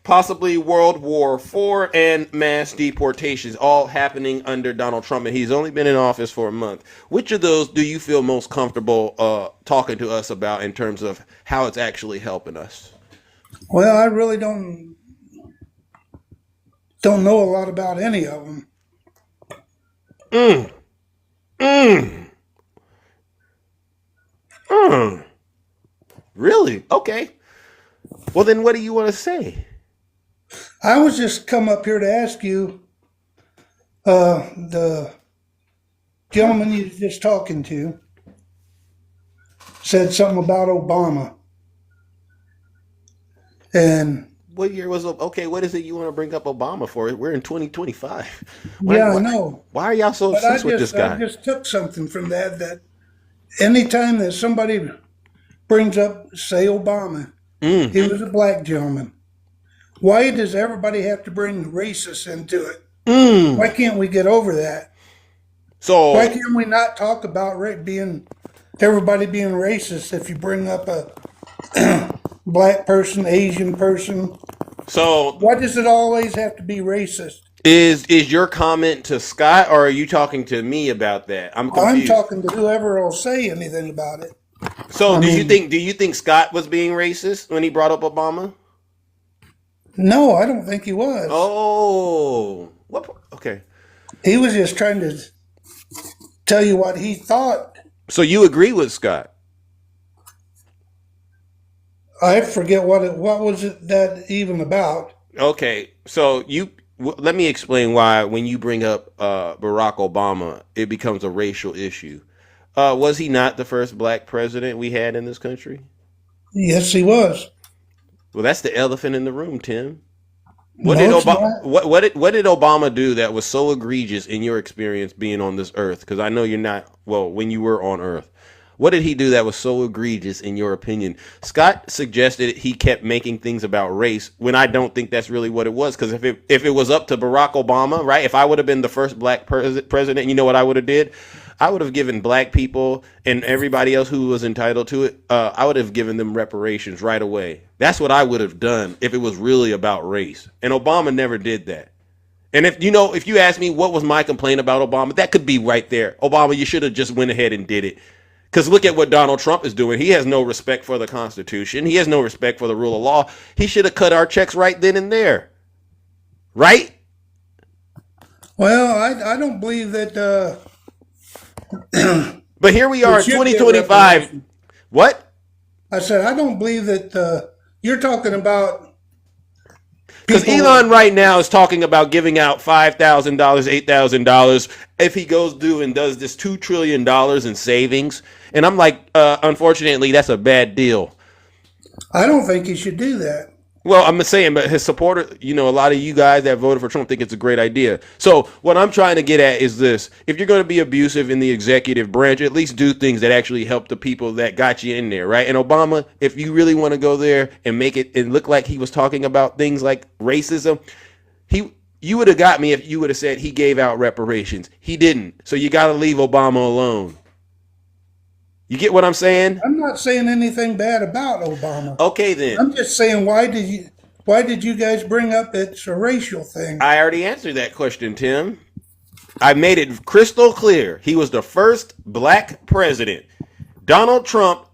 possibly World War IV, and mass deportations, all happening under Donald Trump. And he's only been in office for a month. Which of those do you feel most comfortable talking to us about in terms of how it's actually helping us? Well, I really don't know a lot about any of them. Really? Okay. Well, then what do you want to say? I was just come up here to ask you, the gentleman you was just talking to said something about Obama. And What year was okay? What is it you want to bring up Obama for? We're in 2025. yeah, I know. Why are y'all so But obsessed with this guy? I just took something from that anytime that somebody brings up, say, Obama, he was a black gentleman. Why does everybody have to bring racist into it? Why can't we get over that? So Why can't we not talk about everybody being racist if you bring up a black person, Asian person? So Why does it always have to be racist? is your comment to Scott, or are you talking to me about that? I'm I'm confused. talking to whoever will say anything about it. So I do you mean- think Scott was being racist when he brought up Obama? No, I don't think he was. Oh, what? Okay. He was just trying to tell you what he thought. So you agree with Scott? I forget what was it that even about. Okay. So let me explain why when you bring up Barack Obama, it becomes a racial issue. Was he not the first black president we had in this country? Yes, he was. Well, that's the elephant in the room, Tim. No, it's not. What did Obama do that was so egregious in your experience being on this earth? Because I know you're not, well, when you were on earth. What did he do that was so egregious in your opinion? Scott suggested he kept making things about race when I don't think that's really what it was. Because if it was up to Barack Obama, right? If I would have been the first black president, you know what I would have did? I would have given black people and everybody else who was entitled to it, I would have given them reparations right away. That's what I would have done if it was really about race. And Obama never did that. And if you ask me what was my complaint about Obama, that could be right there. Obama, you should have just went ahead and did it. Because look at what Donald Trump is doing. He has no respect for the Constitution. He has no respect for the rule of law. He should have cut our checks right then and there. Right? Well, I don't believe that. But here we are in It should be a 2025. reparation. What? I said I don't believe that. You're talking about Because people- Elon right now is talking about giving out $5,000, $8,000 if he goes through and does this $2 trillion in savings. And I'm like, unfortunately, that's a bad deal. I don't think he should do that. Well, I'm saying, but his supporters, a lot of you guys that voted for Trump think it's a great idea. So what I'm trying to get at is this. If you're going to be abusive in the executive branch, at least do things that actually help the people that got you in there, right? And Obama, if you really want to go there and make it look like he was talking about things like racism, you would have got me if you would have said he gave out reparations. He didn't. So you got to leave Obama alone. You get what I'm saying? I'm not saying anything bad about Obama. Okay, then. I'm just saying why did you guys bring up it's a racial thing? I already answered that question, Tim. I made it crystal clear. He was the first black president. Donald Trump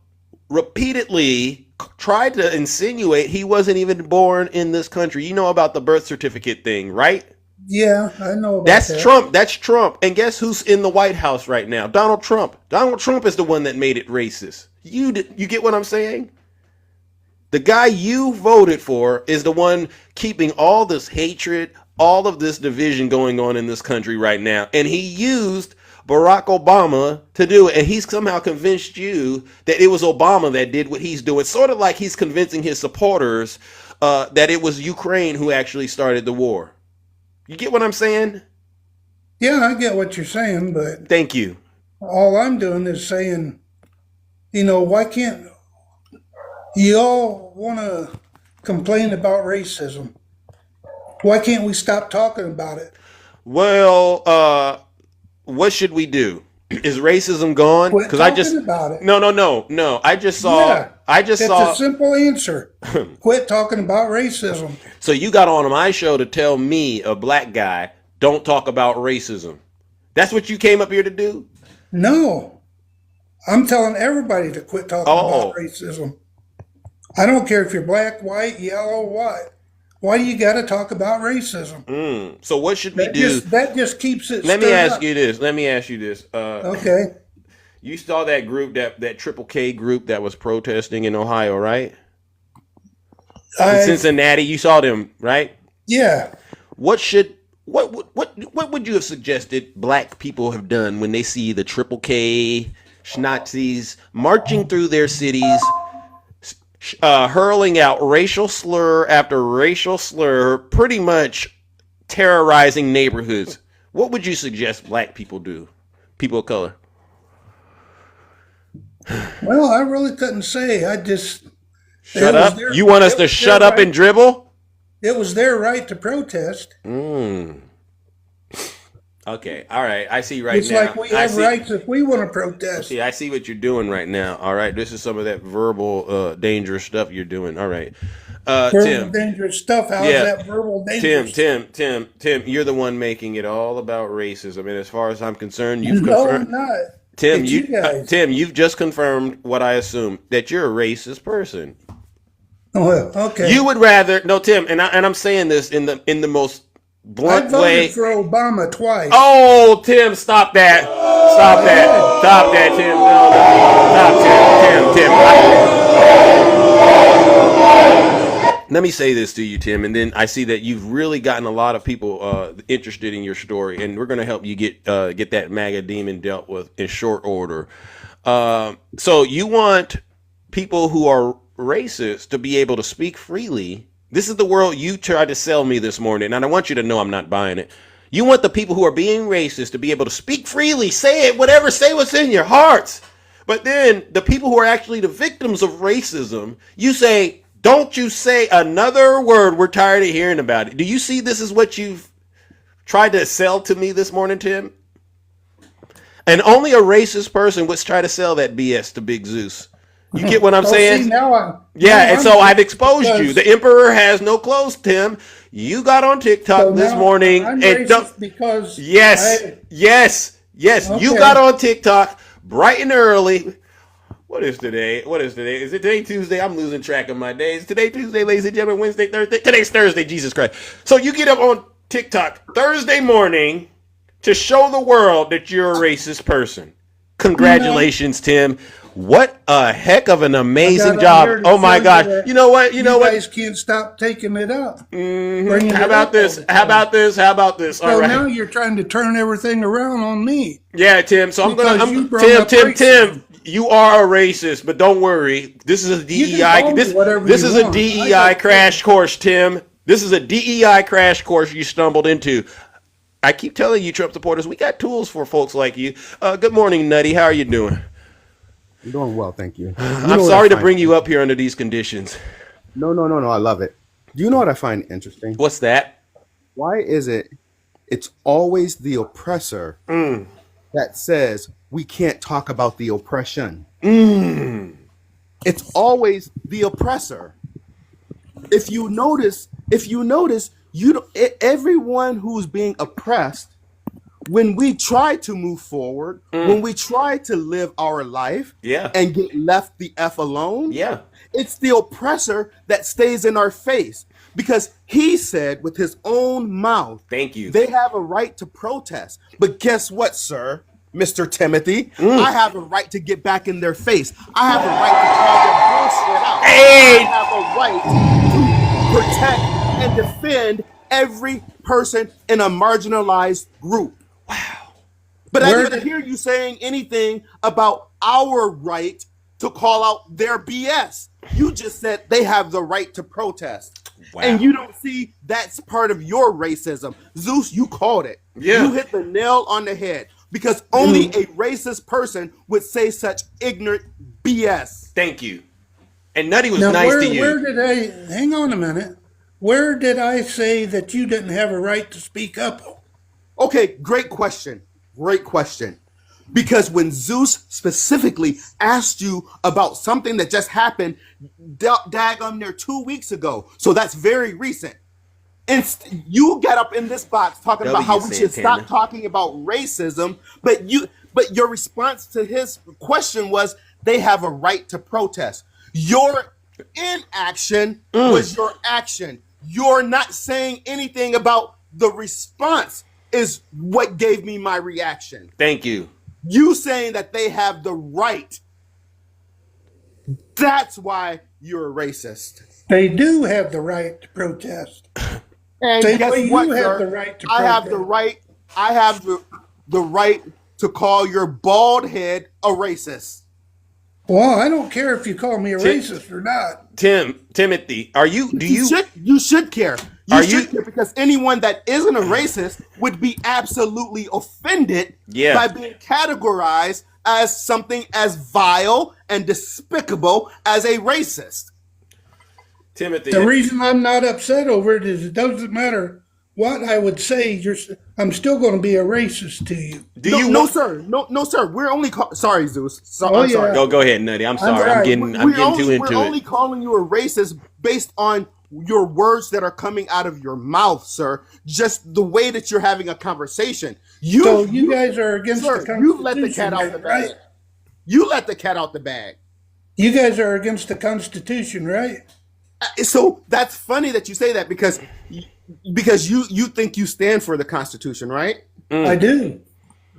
repeatedly tried to insinuate he wasn't even born in this country. You know about the birth certificate thing, right? Yeah, I know about That's that. Trump. That's Trump. And guess who's in the White House right now? Donald Trump. Donald Trump is the one that made it racist. You get what I'm saying? The guy you voted for is the one keeping all this hatred, all of this division going on in this country right now. And he used Barack Obama to do it. And he's somehow convinced you that it was Obama that did what he's doing. Sort of like he's convincing his supporters that it was Ukraine who actually started the war. You get what I'm saying? Yeah, I get what you're saying, but Thank you. all I'm doing is saying, why can't you all want to complain about racism? Why can't we stop talking about it? Well, what should we do? Is racism gone? Quit talking about it. No. I just saw. It's a simple answer. Quit talking about racism. So you got on my show to tell me, a black guy, don't talk about racism. That's what you came up here to do? No, I'm telling everybody to quit talking about racism. I don't care if you're black, white, yellow, what. Why do you got to talk about racism? So what should we do? That just keeps it. Let me stirred ask up. you this. Okay. You saw that group, that Triple K group that was protesting in Ohio, right? In Cincinnati, you saw them, right? Yeah. What would you have suggested black people have done when they see the Triple K Nazis marching through their cities, hurling out racial slur after racial slur, pretty much terrorizing neighborhoods? What would you suggest black people do? People of color. Well, I really couldn't say. I just Shut up. You want us to shut up and dribble? It was their right to protest. Okay. All right. I see right It's now. like we have rights if we want to protest. See, I see what you're doing right now. All right. This is some of that verbal dangerous stuff you're doing. All right. Verbal Tim. dangerous stuff. How is that verbal dangerous? Tim, you're the one making it all about racism. And as far as I'm concerned, you've No, confirmed. I'm not. Tim, It's you guys. Tim, you've just confirmed what I assume, that you're a racist person. Well, okay. You would rather Tim, and I'm saying this in the most I blunt voted way. for Obama twice. Oh, Tim, stop that! Stop that, Tim! No, stop, Tim. Let me say this to you, Tim, and then I see that you've really gotten a lot of people interested in your story, and we're going to help you get that MAGA demon dealt with in short order. So you want people who are racist to be able to speak freely. This is the world you tried to sell me this morning, and I want you to know I'm not buying it. You want the people who are being racist to be able to speak freely, say it, whatever, say what's in your hearts. But then the people who are actually the victims of racism, you say, don't you say another word. We're tired of hearing about it. Do you see this is what you've tried to sell to me this morning, Tim? And only a racist person would try to sell that BS to Big Zeus. You get what I'm saying? See, now I've exposed you. The emperor has no clothes, Tim. You got on TikTok this morning I'm and racist because yes. You got on TikTok bright and early. What is today? Is it today Tuesday? I'm losing track of my days. Today Tuesday, ladies and gentlemen. Wednesday, Thursday. Today's Thursday. Jesus Christ. So you get up on TikTok Thursday morning to show the world that you're a racist person. Congratulations, Tim. What a heck of an amazing job. Oh my gosh. You know what? You guys can't stop taking it up. How about this? So now you're trying to turn everything around on me. Yeah, Tim. So Tim, you are a racist, but don't worry. This is a DEI. This is a DEI crash course, Tim. This is a DEI crash course you stumbled into. I keep telling you, Trump supporters, we got tools for folks like you. Good morning, Nutty. How are you doing? I'm doing well, thank you. I'm sorry to bring you up here under these conditions. No. I love it. Do you know what I find interesting? What's that? Why is it's always the oppressor that says we can't talk about the oppression? It's always the oppressor. If you notice, everyone who's being oppressed when we try to move forward, when we try to live our life Yeah. and get left the F alone, Yeah. it's the oppressor that stays in our face. Because he said with his own mouth, Thank you. they have a right to protest. But guess what, sir? Mr. Timothy, I have a right to get back in their face. I have a right to call their bullshit out. Hey! I have a right to protect and defend every person in a marginalized group. Wow. But I didn't hear you saying anything about our right to call out their BS. You just said they have the right to protest. Wow. And you don't see that's part of your racism. Zeus, you called it. Yeah. You hit the nail on the head. Because only a racist person would say such ignorant BS. Thank you. And Nutty was Now, nice where, to you. where did I, hang on a minute, where did I say that you didn't have a right to speak up? Okay, great question. Great question. Because when Zeus specifically asked you about something that just happened, daggum near 2 weeks ago. So that's very recent. And you get up in this box talking about how we should stop talking about racism, but your response to his question was they have a right to protest. Your inaction was your action. You're not saying anything about the response is what gave me my reaction. Thank you. You saying that they have the right. That's why you're a racist. They do have the right to protest. And Same guess way what, you have sir? the right to I have the protest. right. I have the right to call your bald head a racist. Well, I don't care if you call me a racist or not. Timothy, are you? Do you? You should care. Are You you- should care because anyone that isn't a racist would be absolutely offended Yeah. by being categorized as something as vile and despicable as a racist. Timothy. The reason I'm not upset over it is it doesn't matter what I would say. I'm still going to be a racist to you. Do no, you? no, want- sir. No, sir. We're only sorry, Zeus. So, Oh, I'm sorry. yeah. Go ahead, Nutty. I'm sorry. sorry. I'm getting too into We're only it. calling you a racist based on your words that are coming out of your mouth, sir. Just the way that you're having a conversation. So you guys are against sir, the Constitution, you let the cat out the bag. right? You let the cat out the bag. You guys are against the Constitution, right? So that's funny that you say that because you think you stand for the Constitution, right? I do.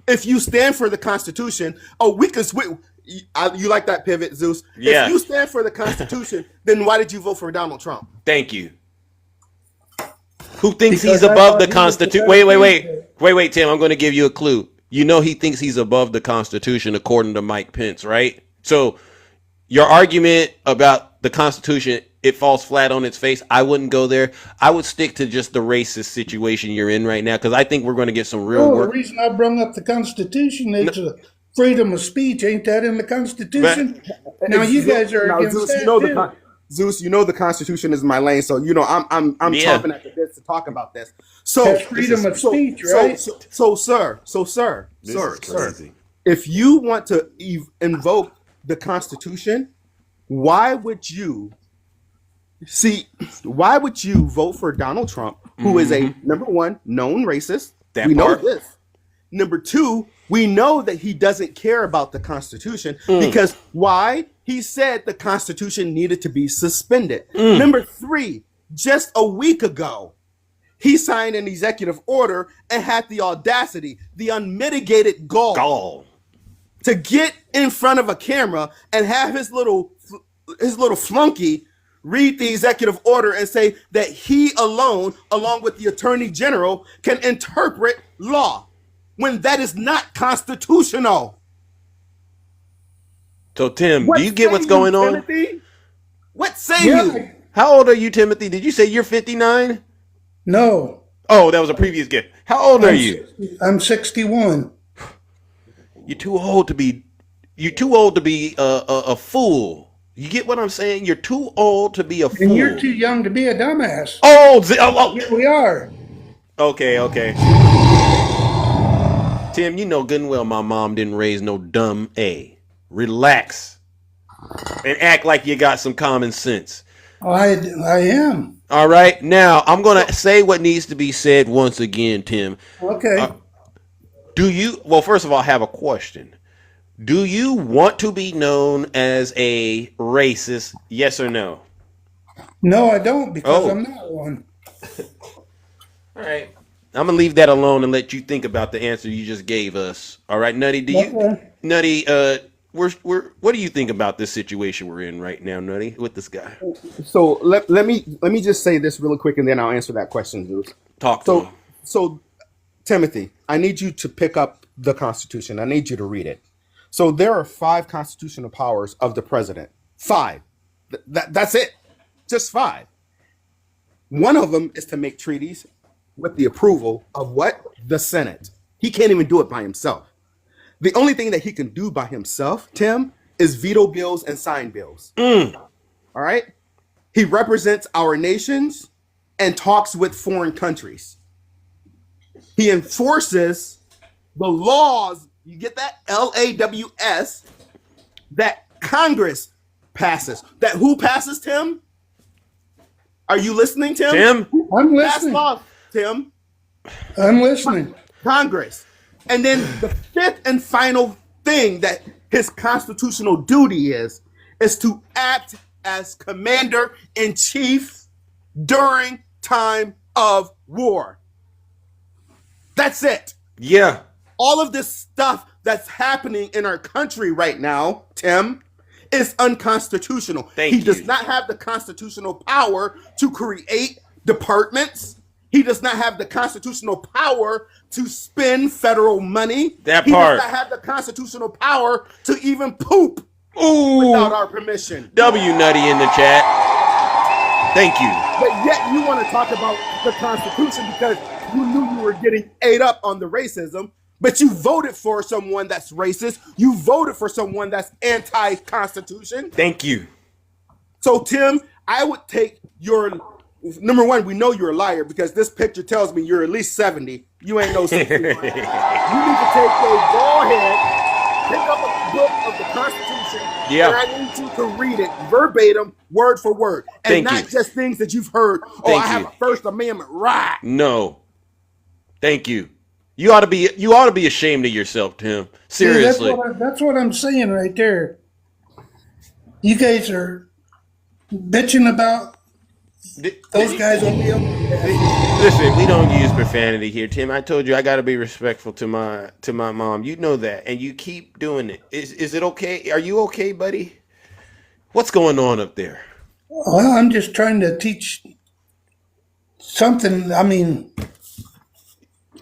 If you stand for the Constitution, you like that pivot, Zeus? Yeah. If you stand for the Constitution, then why did you vote for Donald Trump? Thank you. Who thinks Because he's I above thought the he was the Constitution? best Wait, Tim. I'm going to give you a clue. You know he thinks he's above the Constitution, according to Mike Pence, right? So your argument about the Constitution, it falls flat on its face. I wouldn't go there. I would stick to just the racist situation you're in right now, because I think we're going to get some real Oh, the work. reason I brung up the Constitution is freedom of speech. Ain't that in the Constitution? Now you guys are against Zeus, that you know too. Zeus, you know the Constitution is my lane, so you know I'm Yeah. chomping at the bit to talk about this. So That's freedom of speech, right? So, sir, This is crazy. if you want to invoke the Constitution, why would you vote for Donald Trump, who is a number one known racist? That we part. know this. Number two, we know that he doesn't care about the Constitution because why? He said the Constitution needed to be suspended. Number three, just a week ago, he signed an executive order and had the audacity, the unmitigated gall to get in front of a camera and have his little flunky read the executive order and say that he alone, along with the attorney general, can interpret law when that is not constitutional. So, Tim, What do you get say what's going on? Timothy? What say Yeah. you? How old are you, Timothy? Did you say you're 59? No, Oh, that was a previous gift. How old are you? I'm 61. You're too old to be. You're too old to be a fool. You get what I'm saying? You're too old to be a fool. And you're too young to be a dumbass. Oh, Here we are. okay. Tim, you know good and well my mom didn't raise no dumb A. Relax and act like you got some common sense. I am. All right, now I'm gonna say what needs to be said once again, Tim. Okay. Do you? Well, first of all, I have a question. Do you want to be known as a racist? Yes or no? No, I don't, because Oh. I'm not one. All right. I'm gonna leave that alone and let you think about the answer you just gave us. All right, Nutty. Okay. Nutty? What do you think about this situation we're in right now, Nutty, with this guy? So let me just say this really quick, and then I'll answer that question, Zeus. Talk to him. So Timothy, I need you to pick up the Constitution. I need you to read it. So there are 5 constitutional powers of the president. 5. That's it. Just 5. One of them is to make treaties with the approval of what? The Senate. He can't even do it by himself. The only thing that he can do by himself, Tim, is veto bills and sign bills. All right? He represents our nations and talks with foreign countries. He enforces the laws, you get that? LAWS, that Congress passes. That who passes, Tim? Are you listening, Tim? Tim? I'm Pass listening. laws, Tim. I'm listening. Congress. And then the 5th and final thing that his constitutional duty is to act as commander-in-chief during time of war. That's it. Yeah. All of this stuff that's happening in our country right now, Tim, is unconstitutional. Thank He you. does not have the constitutional power to create departments. He does not have the constitutional power to spend federal money. That He part. does not have the constitutional power to even poop Ooh. without our permission. W Nutty in the chat. Thank you. But yet you want to talk about the Constitution because you knew you were getting ate up on the racism, but you voted for someone that's racist. You voted for someone that's anti-Constitution. Thank you. So, Tim, I would take your... Number one, we know you're a liar because this picture tells me you're at least 70. You ain't no 61. You need to take go ahead, pick up a book of the Constitution, Yeah. and I need you to read it verbatim, word for word, and Thank not you. just things that you've heard. Oh, Thank I have you. a First Amendment right. No. Thank you. You ought to be ashamed of yourself, Tim. Seriously. See, that's what I'm saying right there. You guys are bitching about those guys on the other. Listen, we don't use profanity here, Tim. I told you I got to be respectful to my mom. You know that, and you keep doing it. Is it okay? Are you okay, buddy? What's going on up there? Well, I'm just trying to teach something. I mean,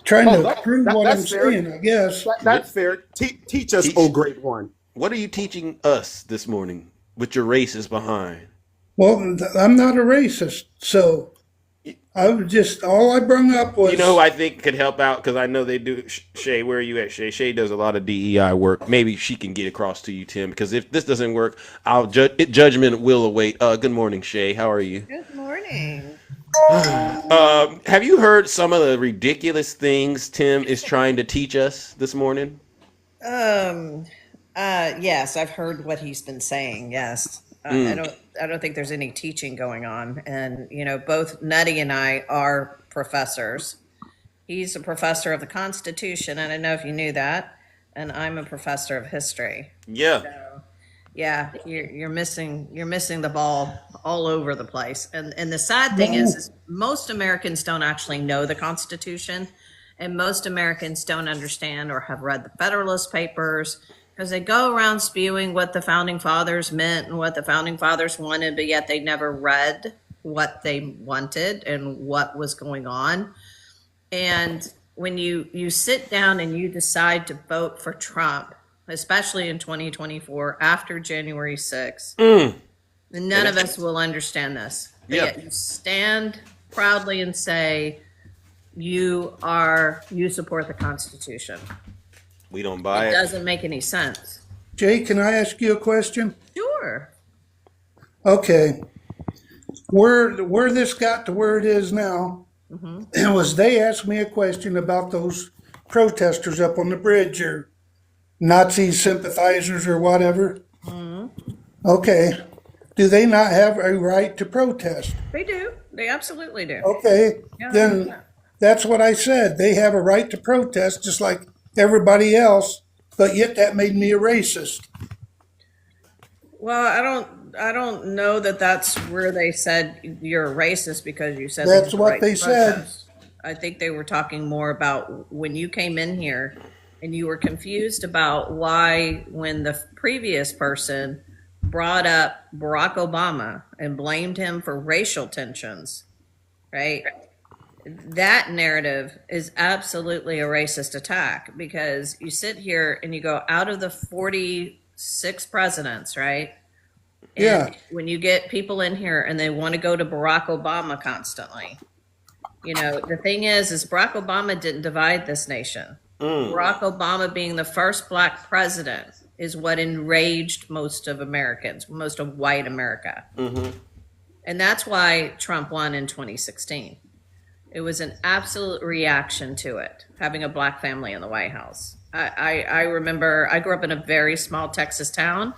trying to prove what I'm that's fair. saying, I guess. That's fair. Teach us, oh great one. What are you teaching us this morning with your racist behind? Well, I'm not a racist, so I was just, all I brung up was... You know who I think could help out? Because I know they do. Shay, where are you at, Shay? Shay does a lot of DEI work. Maybe she can get across to you, Tim. Because if this doesn't work, judgment will await. Good morning, Shay. How are you? Good morning. Have you heard some of the ridiculous things Tim is trying to teach us this morning? Yes, I've heard what he's been saying. Yes. I don't think there's any teaching going on. And, you know, both Nutty and I are professors. He's a professor of the Constitution. I don't know if you knew that. And I'm a professor of history. Yeah. Yeah, you're missing the ball all over the place. And the sad thing is most Americans don't actually know the Constitution, and most Americans don't understand or have read the Federalist Papers, because they go around spewing what the founding fathers meant and what the founding fathers wanted, but yet they never read what they wanted and what was going on. And when you sit down and you decide to vote for Trump, especially in 2024 after January 6th, none of us will understand this. But yet you stand proudly and say you support the Constitution. We don't buy It it. doesn't make any sense. Jay, can I ask you a question? Sure. Okay. Where this got to where it is now, it was they asked me a question about those protesters up on the bridge, or Nazi sympathizers or whatever. Okay. Do they not have a right to protest? They do. They absolutely do. Okay. Yeah. Then that's what I said. They have a right to protest just like everybody else, but yet that made me a racist. Well, I don't know that that's where they said you're a racist because you said That's the what right they to said. protest. I think they were talking more about when you came in here and you were confused about why when the previous person brought up Barack Obama and blamed him for racial tensions, right? That narrative is absolutely a racist attack because you sit here and you go out of the 46 presidents, right? And Yeah. when you get people in here and they want to go to Barack Obama constantly, you know, the thing is Barack Obama didn't divide this nation. Barack Obama being the first black president is what enraged most of Americans, most of white America. And that's why Trump won in 2016. It was an absolute reaction to it, having a black family in the White House. I remember I grew up in a very small Texas town,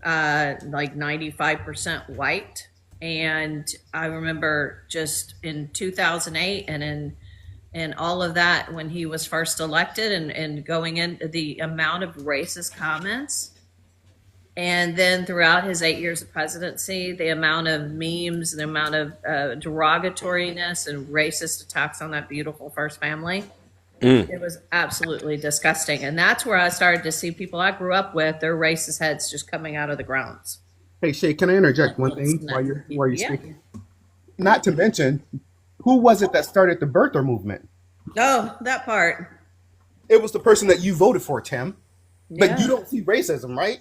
like 95% white. And I remember just in 2008 and in all of that, when he was first elected and going into the amount of racist comments. And then throughout his 8 years of presidency, the amount of memes, the amount of derogatoriness and racist attacks on that beautiful first family, it was absolutely disgusting. And that's where I started to see people I grew up with, their racist heads just coming out of the grounds. Hey Shay, can I interject one thing while you're Yeah. speaking? Not to mention, who was it that started the birther movement? Oh, that part. It was the person that you voted for, Tim. But Yeah. you don't see racism, right?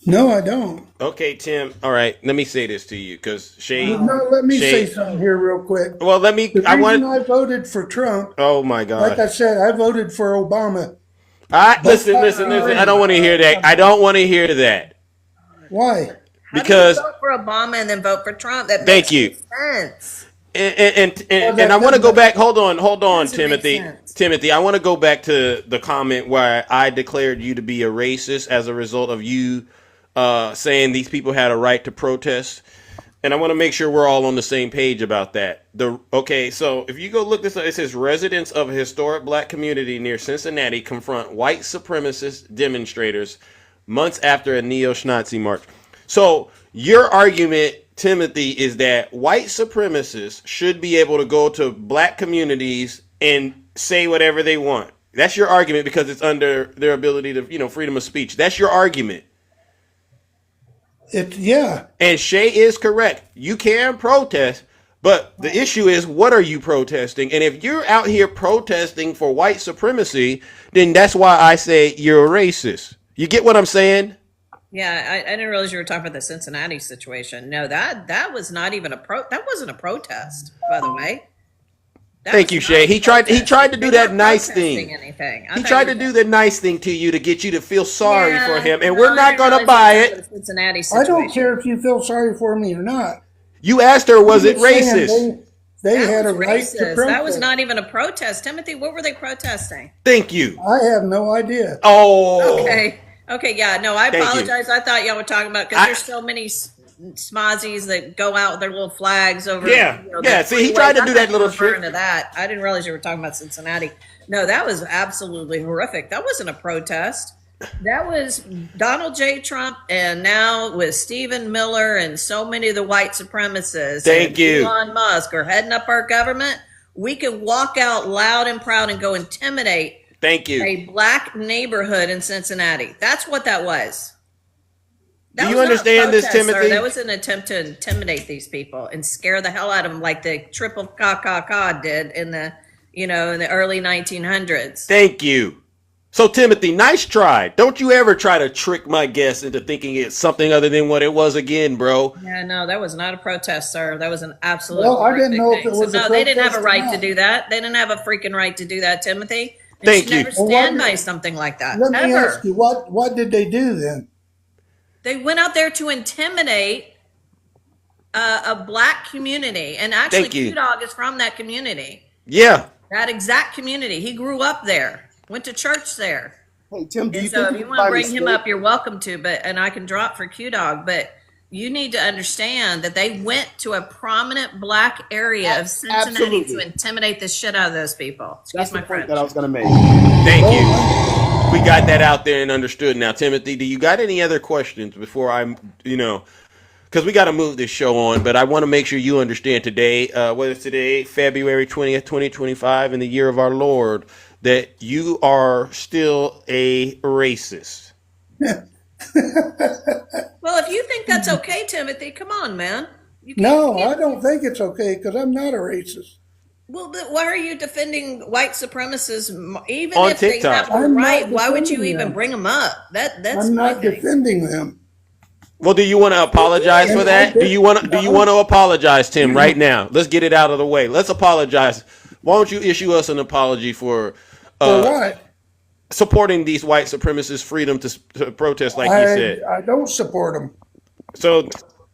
No, I don't. Okay, Tim. All right, let me say this to you because Shay. No, let me Shay- say something here real quick. Well, let me. The I reason want. I voted for Trump, Oh my like God. I said, I voted for Obama. Listen. I don't want to hear that. I don't want to hear that Why? How because. do you vote for Obama and then vote for Trump? That Thank makes you. no sense. And I want to go back. Hold on, Doesn't make Timothy. sense. Timothy, I want to go back to the comment where I declared you to be a racist as a result of you saying these people had a right to protest. And I want to make sure we're all on the same page about that. Okay, so if you go look this up, it says residents of a historic black community near Cincinnati confront white supremacist demonstrators months after a neo-Nazi march. So your argument, Timothy, is that white supremacists should be able to go to black communities and say whatever they want. That's your argument because it's under their ability to, freedom of speech. That's your argument. Yeah. And Shay is correct. You can protest, but the issue is, what are you protesting? And if you're out here protesting for white supremacy, then that's why I say you're a racist. You get what I'm saying? Yeah, I didn't realize you were talking about the Cincinnati situation. No, that was not even that wasn't a protest, by the way. That Thank was you, not Shay. a He tried to protest. do They that weren't nice protesting thing. anything. I He thought tried you to were- do the nice thing to you to get you to feel sorry Yeah, for him, and no, we're I not didn't going to realize buy you were talking it. about the Cincinnati I situation. don't care if you feel sorry for me or not. You asked her, was it I'm just saying racist? They That had a was right racist. to protest. That was not even a protest. Timothy, what were they protesting? Thank you. I have no idea. Oh. Okay, yeah, no, I Thank you. apologize. I thought y'all were talking about, because there's so many smozies that go out with their little flags over. Yeah, the yeah. See, he tried to do that little trick. To that. I didn't realize you were talking about Cincinnati. No, that was absolutely horrific. That wasn't a protest. That was Donald J. Trump, and now with Stephen Miller and so many of the white supremacists. Thank and you. Elon Musk are heading up our government. We can walk out loud and proud and go intimidate Thank you. a black neighborhood in Cincinnati. That's what that was. That Do you was not a understand this, protest, sir. Timothy? That was an attempt to intimidate these people and scare the hell out of them, like the triple KKK did in the early 1900s. Thank you. So, Timothy, nice try. Don't you ever try to trick my guests into thinking it's something other than what it was again, bro. Yeah, no, that was not a protest, sir. That was an absolute. Well, I didn't know if horrific it was thing. a So, no, they didn't have a protest or right to not. do that. They didn't have a freaking right to do that, Timothy. And Thank should you. never Well, stand what- by something like that. Let me ever. ask you, what did they do then? They went out there to intimidate a black community, and actually, Thank you. Q-Dog is from that community, Yeah. that exact community. He grew up there, went to church there. Hey Tim, do you And so, think if it you was want to by bring him mistake? up, you're welcome to. And I can drop for Q-Dog. But you need to understand that they went to a prominent black area of Cincinnati Absolutely. to intimidate the shit out of those people. Excuse That's my the point French. that I was going to make. Thank you. We got that out there and understood. Now, Timothy, do you got any other questions before because we got to move this show on, but I want to make sure you understand today, what is today, February 20th, 2025, in the year of our Lord, that you are still a racist. Well, if you think that's okay, Timothy, come on, man. You can't- No, I don't think it's okay because I'm not a racist. Well, but why are you defending white supremacists? Even On if TikTok. they have the I'm not right, why would you defending even them. bring them up? That's I'm my not thing. defending them. Well, do you want to apologize for that? Do you want to apologize, Tim, right now? Let's get it out of the way. Let's apologize. Why don't you issue us an apology for For what? supporting these white supremacists' freedom to protest, like you said? I don't support them. So,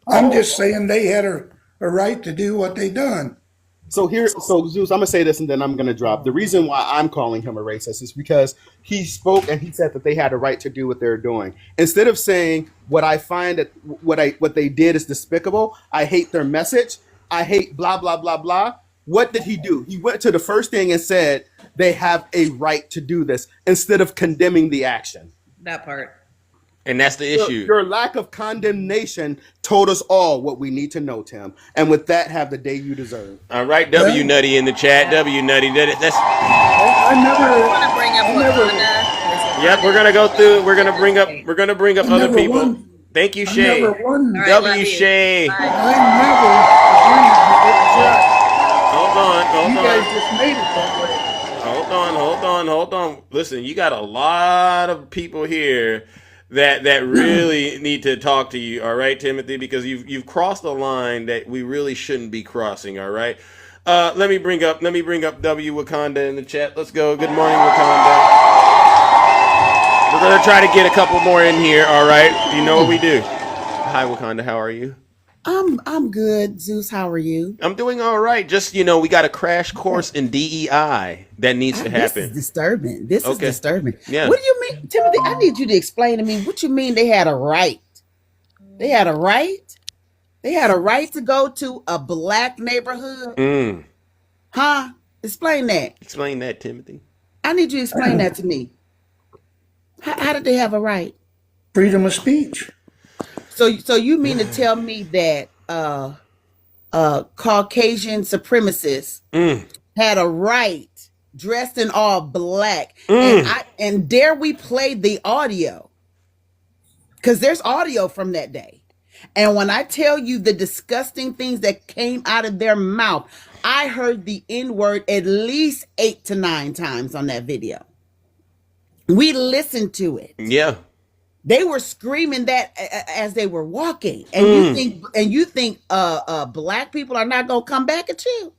I'm just saying they had a right to do what they done. So Zeus, I'm gonna say this and then I'm gonna drop. The reason why I'm calling him a racist is because he spoke and he said that they had a right to do what they're doing. Instead of saying what I find that what they did is despicable, I hate their message, I hate blah blah blah blah. What did he do? He went to the first thing and said they have a right to do this instead of condemning the action. That part. and that's the issue. Your lack of condemnation told us all what we need to know, Tim. And with that, have the day you deserve. All right, W Nutty in the chat. W Nutty. That's I never want to bring up I never- Wakanda. Yep, we're gonna go through. We're gonna bring up other never people. won. Thank you, I Shay. never won. All right, love W you. Shay. Bye. I never agreed with it was right. Hold You on. guys just made it that way. Hold on. Listen, you got a lot of people here that really need to talk to you. All right, Timothy, because you've crossed a line that we really shouldn't be crossing. All right. Let me bring up W Wakanda in the chat. Let's go. Good morning, Wakanda. We're gonna try to get a couple more in here. All right. You know what we do. Hi, Wakanda. How are you? I'm good, Zeus. How are you? I'm doing all right. Just we got a crash course in DEI that needs to This is happen. disturbing. This is Okay. disturbing. Yeah. What do you mean, Timothy? I need you to explain to me what you mean they had a right. They had a right? They had a right to go to a black neighborhood? Huh? Explain that. Explain that, Timothy. I need you to explain that to me. How did they have a right? Freedom of speech. So you mean to tell me that Caucasian supremacists had a right dressed in all black, and dare we play the audio? Because there's audio from that day. And when I tell you the disgusting things that came out of their mouth, I heard the N-word at least 8 to 9 times on that video. We listened to it. Yeah. They were screaming that as they were walking, and you think black people are not gonna come back at you?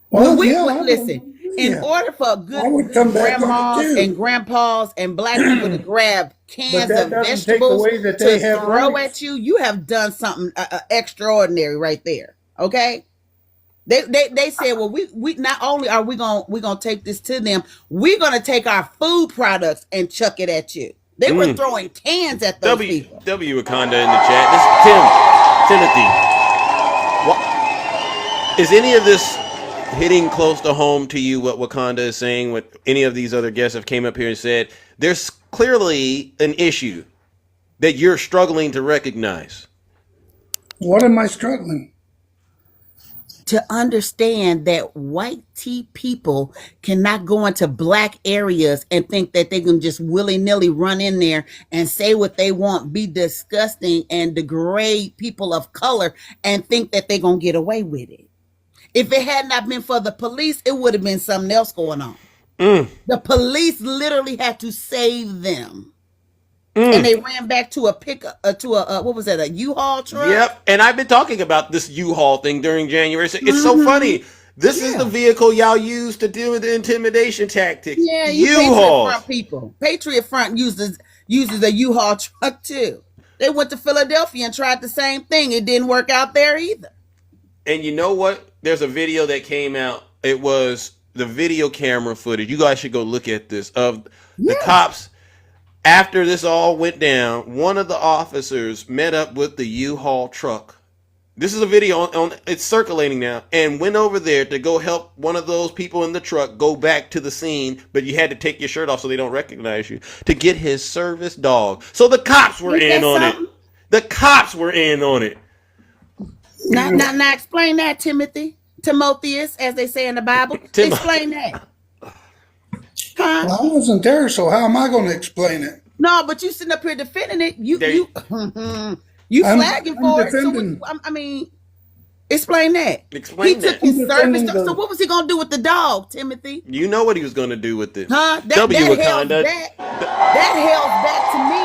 Well, we yeah, would listen. In yeah. order for I would good come back on it grandmas too. and grandpas and black people to grab cans that of doesn't take vegetables away that they to have throw rights. at you, you have done something extraordinary right there. Okay. They said, well, we not only are we gonna take this to them, we're gonna take our food products and chuck it at you. They were throwing cans at those people. W Wakanda in the chat. This is Timothy. Is any of this hitting close to home to you? What Wakanda is saying? What any of these other guests have came up here and said? There's clearly an issue that you're struggling to recognize. What am I struggling? To understand that white tea people cannot go into black areas and think that they can just willy-nilly run in there and say what they want, be disgusting and degrade people of color and think that they're going to get away with it. If it had not been for the police, it would have been something else going on. The police literally had to save them. And they ran back to a pickup, what was that, a U-Haul truck? Yep, and I've been talking about this U-Haul thing during January. It's so funny. This is the vehicle y'all use to deal with the intimidation tactics. Yeah, U-Haul. Patriot Front people. Patriot Front uses a U-Haul truck too. They went to Philadelphia and tried the same thing. It didn't work out there either. And you know what? There's a video that came out. It was the video camera footage. You guys should go look at this of the cops After this all went down, one of the officers met up with the U-Haul truck. This is a video on it's circulating now, and went over there to go help one of those people in the truck go back to the scene, but you had to take your shirt off so they don't recognize you, to get his service dog. So the cops were in on it. The cops were in on it. Now explain that, Timotheus, as they say in the Bible. Explain that. Huh? Well, I wasn't there, so how am I going to explain it? No, but you sitting up here defending it. You flagging for it. So I mean, explain that. Explain he took that. his service. So what was he going to do with the dog, Timothy? You know what he was going to do with it. Huh? That held back to me.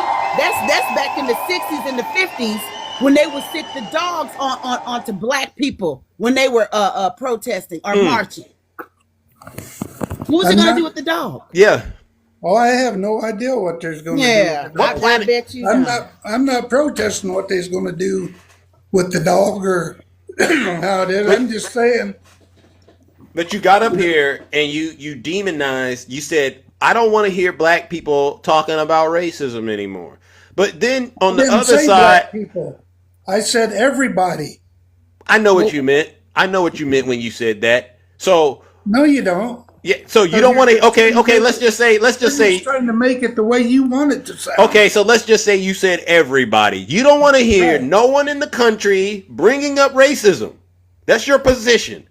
That's back in the 60s and the 50s when they would stick the dogs onto black people when they were protesting or marching. What was he going to do with the dog? Yeah. Oh, I have no idea what there's going to do. Yeah, I bet you. I'm not protesting what they's going to do with the dog or how it is. I'm just saying. But you got up here and you demonized. You said, I don't want to hear black people talking about racism anymore. But then on the other side, people. I said everybody. I know what you meant. I know what you meant when you said that. So no, you don't. Yeah, so you don't want to. Okay. Let's just say. Trying to make it the way you want it to sound. Okay, so let's just say you said everybody. You don't want to hear no one in the country bringing up racism. That's your position.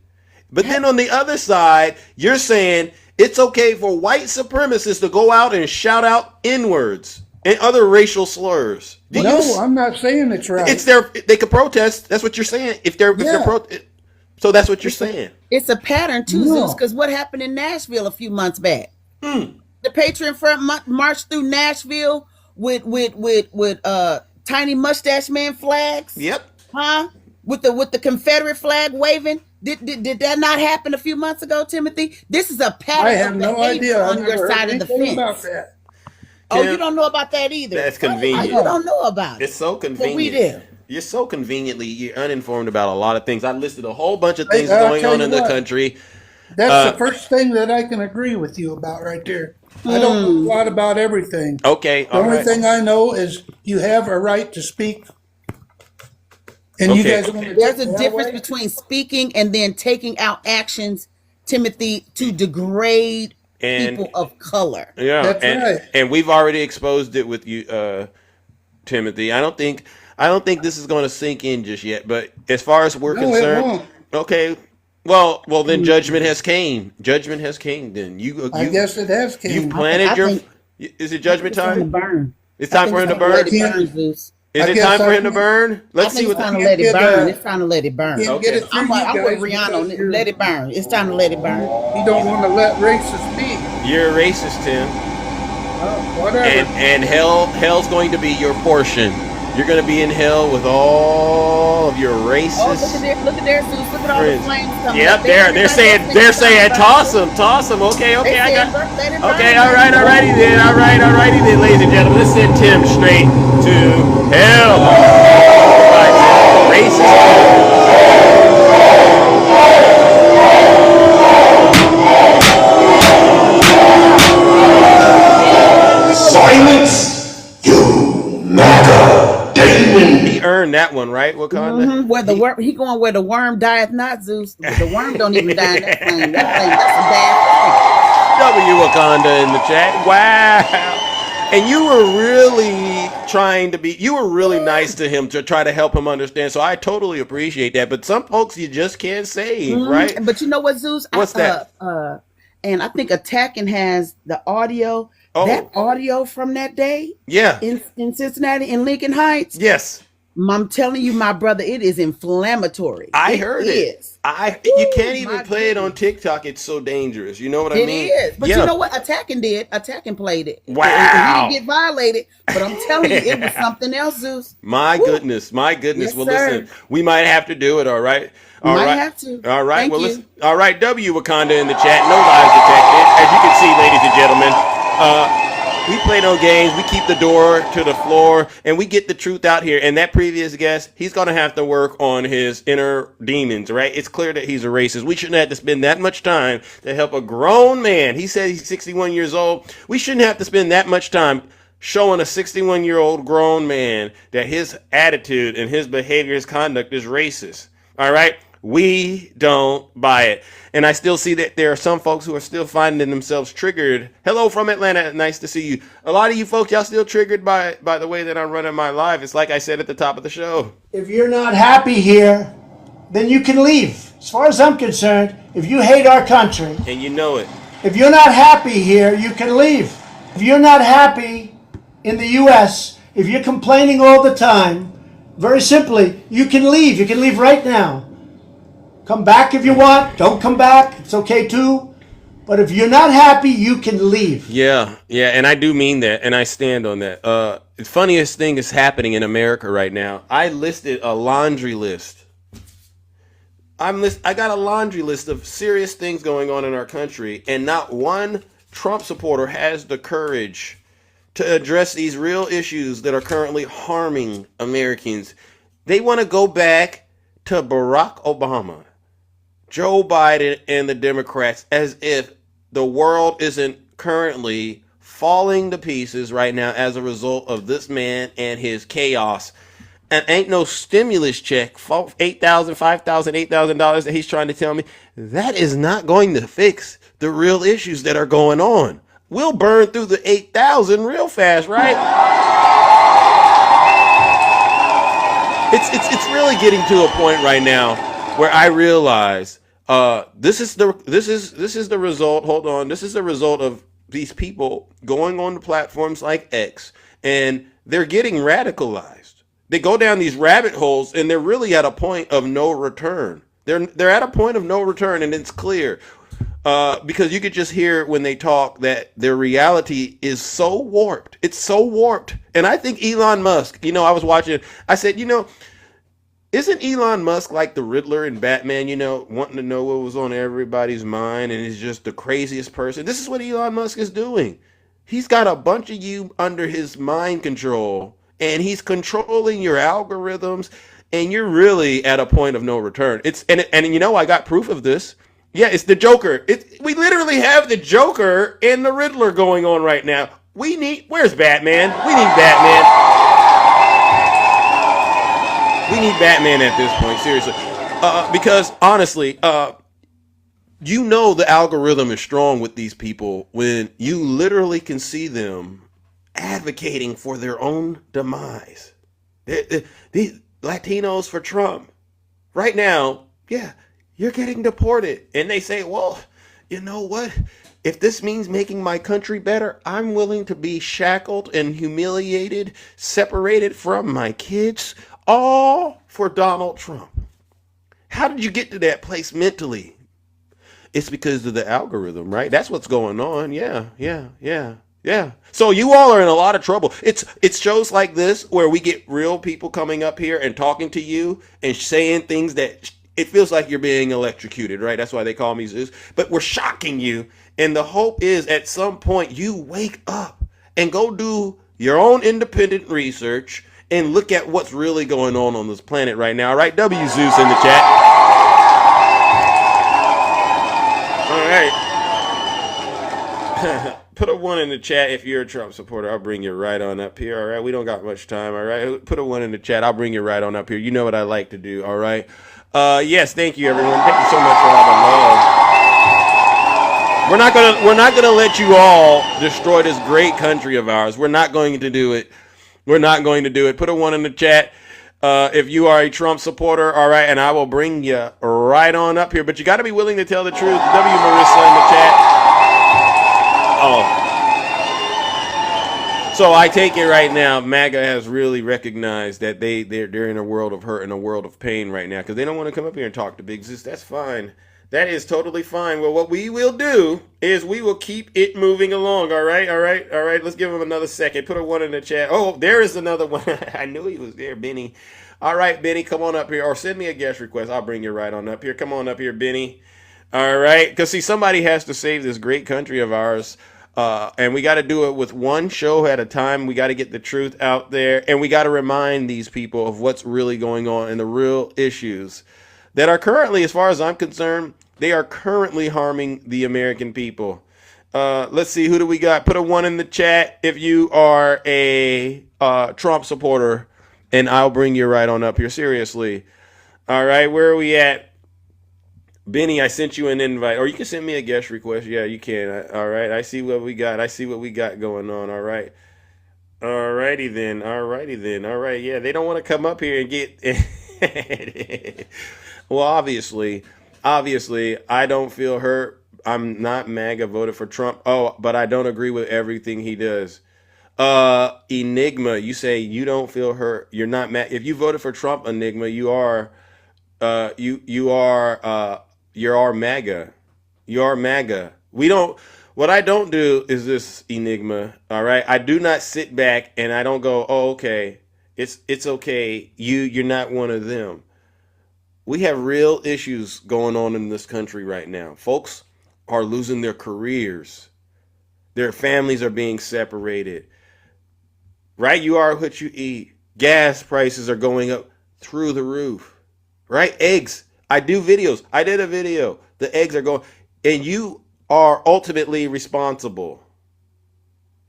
But then on the other side, you're saying it's okay for white supremacists to go out and shout out N-words and other racial slurs. I'm not saying it's right. It's they could protest. That's what you're saying. If they're so that's what you're saying. It's a pattern too, Zeus, because what happened in Nashville a few months back? The Patriot Front marched through Nashville with tiny mustache man flags. Yep. Huh? With the Confederate flag waving. Did that not happen a few months ago, Timothy? This is a pattern. I have no idea on your side of the fence. About that. Oh, you don't know about that either. That's convenient. You don't know about it. It's so convenient. But we do. You're so you're uninformed about a lot of things. I listed a whole bunch of things going on in the country. That's the first thing that I can agree with you about right there. I don't know a lot about everything. Okay. The only thing I know is you have a right to speak. And you guys want to There's a difference between speaking and then taking out actions, Timothy, to degrade people of color. Yeah. That's right. And we've already exposed it with you, Timothy. I don't think this is going to sink in just yet, but as far as we're concerned, okay. Well, then judgment has came. Judgment has came. Then I guess it has came. You planted Is it judgment time? It's time for him to burn. Is it time for him to burn? Let's see what. It's time to let it burn. It's time to let it burn. Okay. I'm with Rihanna on it. Let it burn. It's time to let it burn. You don't want to let racists be. You're a racist, Tim. Whatever. And hell's going to be your portion. You're going to be in hell with all of your racist. Oh, look at their Zeus. Look at all the flames coming. Yep, they're saying toss them. Okay, I got. Okay, alrighty then, ladies and gentlemen. Let's send Tim straight to hell. Racist. Silence, you matter. He earned that one, right? Wakanda? Where the worm, he going where the worm dieth not, Zeus. The worm don't even die in that flame. That's a bad W Wakanda in the chat. Wow. And you were really you were really nice to him to try to help him understand. So I totally appreciate that. But some folks you just can't save, right? But you know what, Zeus? What's that? And I think Attacking has the audio. Oh. That audio from that day. Yeah. In Cincinnati, in Lincoln Heights. Yes. I'm telling you, my brother, it is inflammatory. I heard it. You can't even play it on TikTok. It's so dangerous. You know what I mean? It is. But you know what? Attacking played it. Wow. He didn't get violated. But I'm telling you, it was something else, Zeus. My goodness. Yes, well, sir. listen, we might have to do it. All right. Have to. All right. Thank well, you. listen. All right. W Wakanda in the chat. No lies detected. As you can see, ladies and gentlemen. We play no games. We keep the door to the floor, and we get the truth out here. And that previous guest, he's going to have to work on his inner demons, right? It's clear that he's a racist. We shouldn't have to spend that much time to help a grown man. He said he's 61 years old. We shouldn't have to spend that much time showing a 61-year-old grown man that his attitude and his behavior, his conduct is racist. All right? We don't buy it. And I still see that there are some folks who are still finding themselves triggered. Hello from Atlanta. Nice to see you. A lot of you folks, y'all still triggered by the way that I'm running my live. It's like I said at the top of the show. If you're not happy here, then you can leave. As far as I'm concerned, if you hate our country, And you know it. if you're not happy here, you can leave. If you're not happy in the U.S., if you're complaining all the time, very simply, you can leave. You can leave right now. Come back if you want. Don't come back. It's okay too. But if you're not happy, you can leave. Yeah, and I do mean that, and I stand on that. The funniest thing is happening in America right now. I listed a laundry list. I got a laundry list of serious things going on in our country, and not one Trump supporter has the courage to address these real issues that are currently harming Americans. They want to go back to Barack Obama, Joe Biden, and the Democrats, as if the world isn't currently falling to pieces right now as a result of this man and his chaos. And ain't no stimulus check, $8,000, $5,000, $8,000 that he's trying to tell me, that is not going to fix the real issues that are going on. We'll burn through the 8,000 real fast, right? It's really getting to a point right now where I realize this is the result. Hold on, this is the result of these people going on to platforms like X, and they're getting radicalized. They go down these rabbit holes, and they're really at a point of no return. They're at a point of no return, and it's clear because you could just hear when they talk that their reality is so warped. It's so warped, and I think Elon Musk. I was watching. I said, isn't Elon Musk like the Riddler in Batman, wanting to know what was on everybody's mind, and he's just the craziest person? This is what Elon Musk is doing. He's got a bunch of you under his mind control, and he's controlling your algorithms, and you're really at a point of no return. I got proof of this. Yeah, it's the Joker. We literally have the Joker and the Riddler going on right now. Where's Batman? We need Batman. We need Batman at this point, seriously. Because honestly, the algorithm is strong with these people when you literally can see them advocating for their own demise. These Latinos for Trump. Right now, yeah, you're getting deported. And they say, well, you know what? If this means making my country better, I'm willing to be shackled and humiliated, separated from my kids, all for Donald Trump. How did you get to that place mentally? It's because of the algorithm, right? That's what's going on. Yeah. So you all are in a lot of trouble. It's shows like this where we get real people coming up here and talking to you and saying things that it feels like you're being electrocuted, right? That's why they call me Zeus. But we're shocking you. And the hope is at some point you wake up and go do your own independent research and look at what's really going on this planet right now. All right, W Zeus in the chat. All right. Put a 1 in the chat if you're a Trump supporter. I'll bring you right on up here. All right. We don't got much time. All right. Put a 1 in the chat. I'll bring you right on up here. You know what I like to do. All right. Yes. Thank you, everyone. Thank you so much for all the love. We're not gonna let you all destroy this great country of ours. We're not going to do it. We're not going to do it. Put a 1 in the chat if you are a Trump supporter. All right. And I will bring you right on up here. But you got to be willing to tell the truth. W Marissa in the chat. Oh. So I take it right now, MAGA has really recognized that they're in a world of hurt and a world of pain right now because they don't want to come up here and talk to Big Zeus. That's fine. That is totally fine. Well, what we will do is we will keep it moving along. All right. Let's give him another second. Put a 1 in the chat. Oh, there is another one. I knew he was there, Benny. All right, Benny, come on up here or send me a guest request. I'll bring you right on up here. Come on up here, Benny. All right. Because, see, somebody has to save this great country of ours. And we got to do it with one show at a time. We got to get the truth out there. And we got to remind these people of what's really going on and the real issues that are currently, as far as I'm concerned, they are currently harming the American people. Let's see, who do we got? Put a 1 in the chat if you are a Trump supporter, and I'll bring you right on up here. Seriously. All right, where are we at? Benny, I sent you an invite, or you can send me a guest request. Yeah, you can. All right, I see what we got. I see what we got going on. All right. All righty then. All righty then. All right. Yeah, they don't want to come up here and get. Well, obviously, I don't feel hurt. I'm not MAGA, voted for Trump. Oh, but I don't agree with everything he does. Enigma, you say you don't feel hurt. You're not mad. If you voted for Trump, Enigma, you are you're MAGA. You're MAGA. We don't. What I don't do is this, Enigma. All right. I do not sit back and I don't go, oh, okay. It's okay. You're not one of them. We have real issues going on in this country right now. Folks are losing their careers. Their families are being separated. Right? You are what you eat. Gas prices are going up through the roof. Right? Eggs. I do videos. I did a video. The eggs are going, and you are ultimately responsible.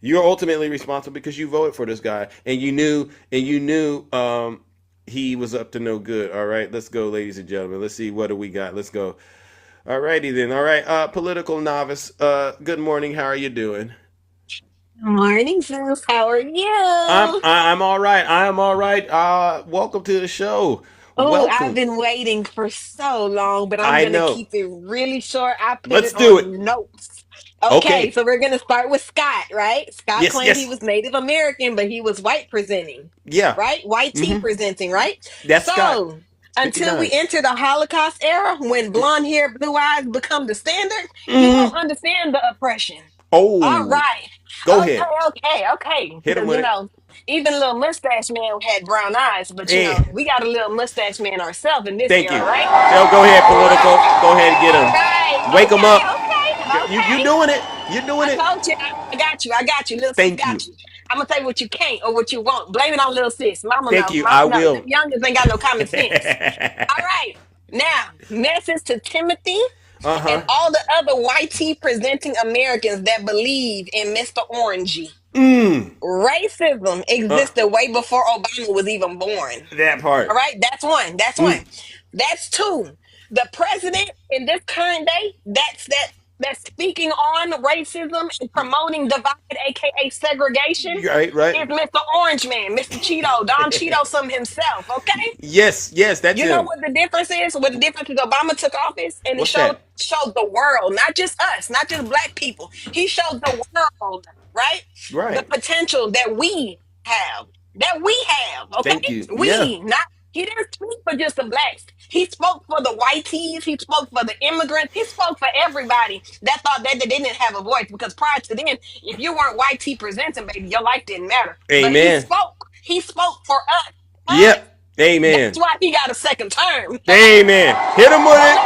You're ultimately responsible because you voted for this guy and you knew he was up to no good. All right, let's go, ladies and gentlemen. Let's see, what do we got? Let's go. All righty then. All right, political novice. Good morning. How are you doing? Morning, Zeus. How are you? I'm all right. I am all right. Welcome to the show. Oh, I've Welcome. been waiting for so long, but I'm I gonna know. keep it really short. I put Let's it do it. on notes. Okay, Okay. so we're gonna start with Scott, right? Scott Yes. claimed he Yes. was Native American, but he was white presenting, Yeah. right? White tea Mm-hmm. presenting, right? That's Scott. So until we 59. enter the Holocaust era, when blonde hair, blue eyes become the standard, you Mm-hmm. won't understand the oppression. All Oh, right. go Okay, ahead. okay. Hit him Because, with it. even little mustache man had brown eyes, but, Hey. we got a little mustache man ourselves in this Thank you. era, right? Go ahead, All right. political. Go ahead and get All right. him. Wake him up. You Okay. doing it. You're doing I it. told you. I got you. Little sis Thank got you. you. I'm going to tell you what you can't or what you won't. Blame it on little sis. Mama Thank know. you. I Mama know. Them will. youngins ain't got no common sense. All right. Now, message to Timothy and Uh-huh. all the other YT presenting Americans that believe in Mr. Orangey. Mm. Racism Uh, existed way before Obama was even born. that All part. right, that's one. That's one. Mm. That's two. The president in this current day, that's speaking on racism and promoting divide, aka segregation, Right. is Mr. Orange Man, Mr. Cheeto, Don Cheeto, some himself. Okay, Yes, that's you know him. what the difference is? What the difference is? Obama took office and he What's showed that? showed the world, not just us, not just black people. He showed the world, right? The Right. potential that we have. That we have, Thank okay? you. Yeah. We, not he didn't speak for just the blacks. He spoke for the whiteys, he spoke for the immigrants, he spoke for everybody that thought that they didn't have a voice. Because prior to then, if you weren't white tea presenting, baby, your life didn't matter. But he Amen. spoke. He spoke for us. Us. Yep. Amen. That's why he got a second term. Amen. Hit him with Don't it. let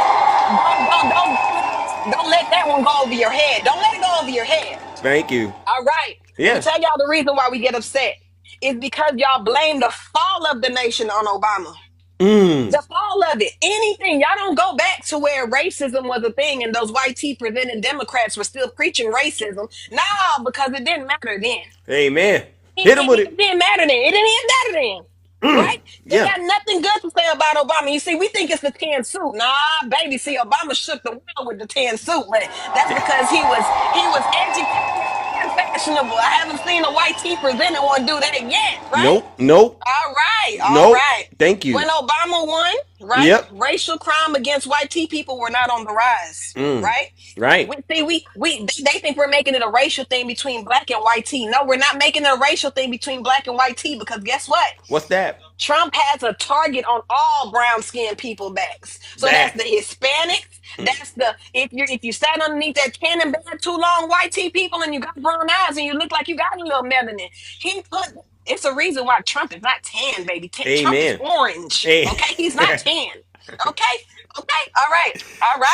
don't let that one go over your head. Don't let it go over your head. Thank you. All right. Let me Yeah. tell y'all the reason why we get upset. It's because y'all blame the fall of the nation on Obama. Mm. The fall of it. Anything. Y'all don't go back to where racism was a thing and those white tea presenting Democrats were still preaching racism. No, because it didn't matter then. Amen. It, Hit him it, with it it. didn't matter then. It didn't even matter then. Right? They Yeah. got nothing good to say about Obama. You see, we think it's the tan suit. Nah, baby. See, Obama shook the world with the tan suit, but that's because he was educated and fashionable. I haven't seen a white tea presenter one do that yet, right? Nope. All Nope. right. Thank When you. Obama won, right? Yep. Racial crime against white tea people were not on the rise, Mm. right? Right. They think we're making it a racial thing between black and white tea. No, we're not making it a racial thing between black and white tea because guess what? What's that? Trump has a target on all brown skinned people backs. So that's the Back. Hispanics. That's the if you sat underneath that tanning bed too long, white tea people, and you got brown eyes and you look like you got a little melanin. He put it's a reason why Trump is not tan, baby. Trump is Amen. orange. Hey. Okay, he's not tan. Okay, okay, all right.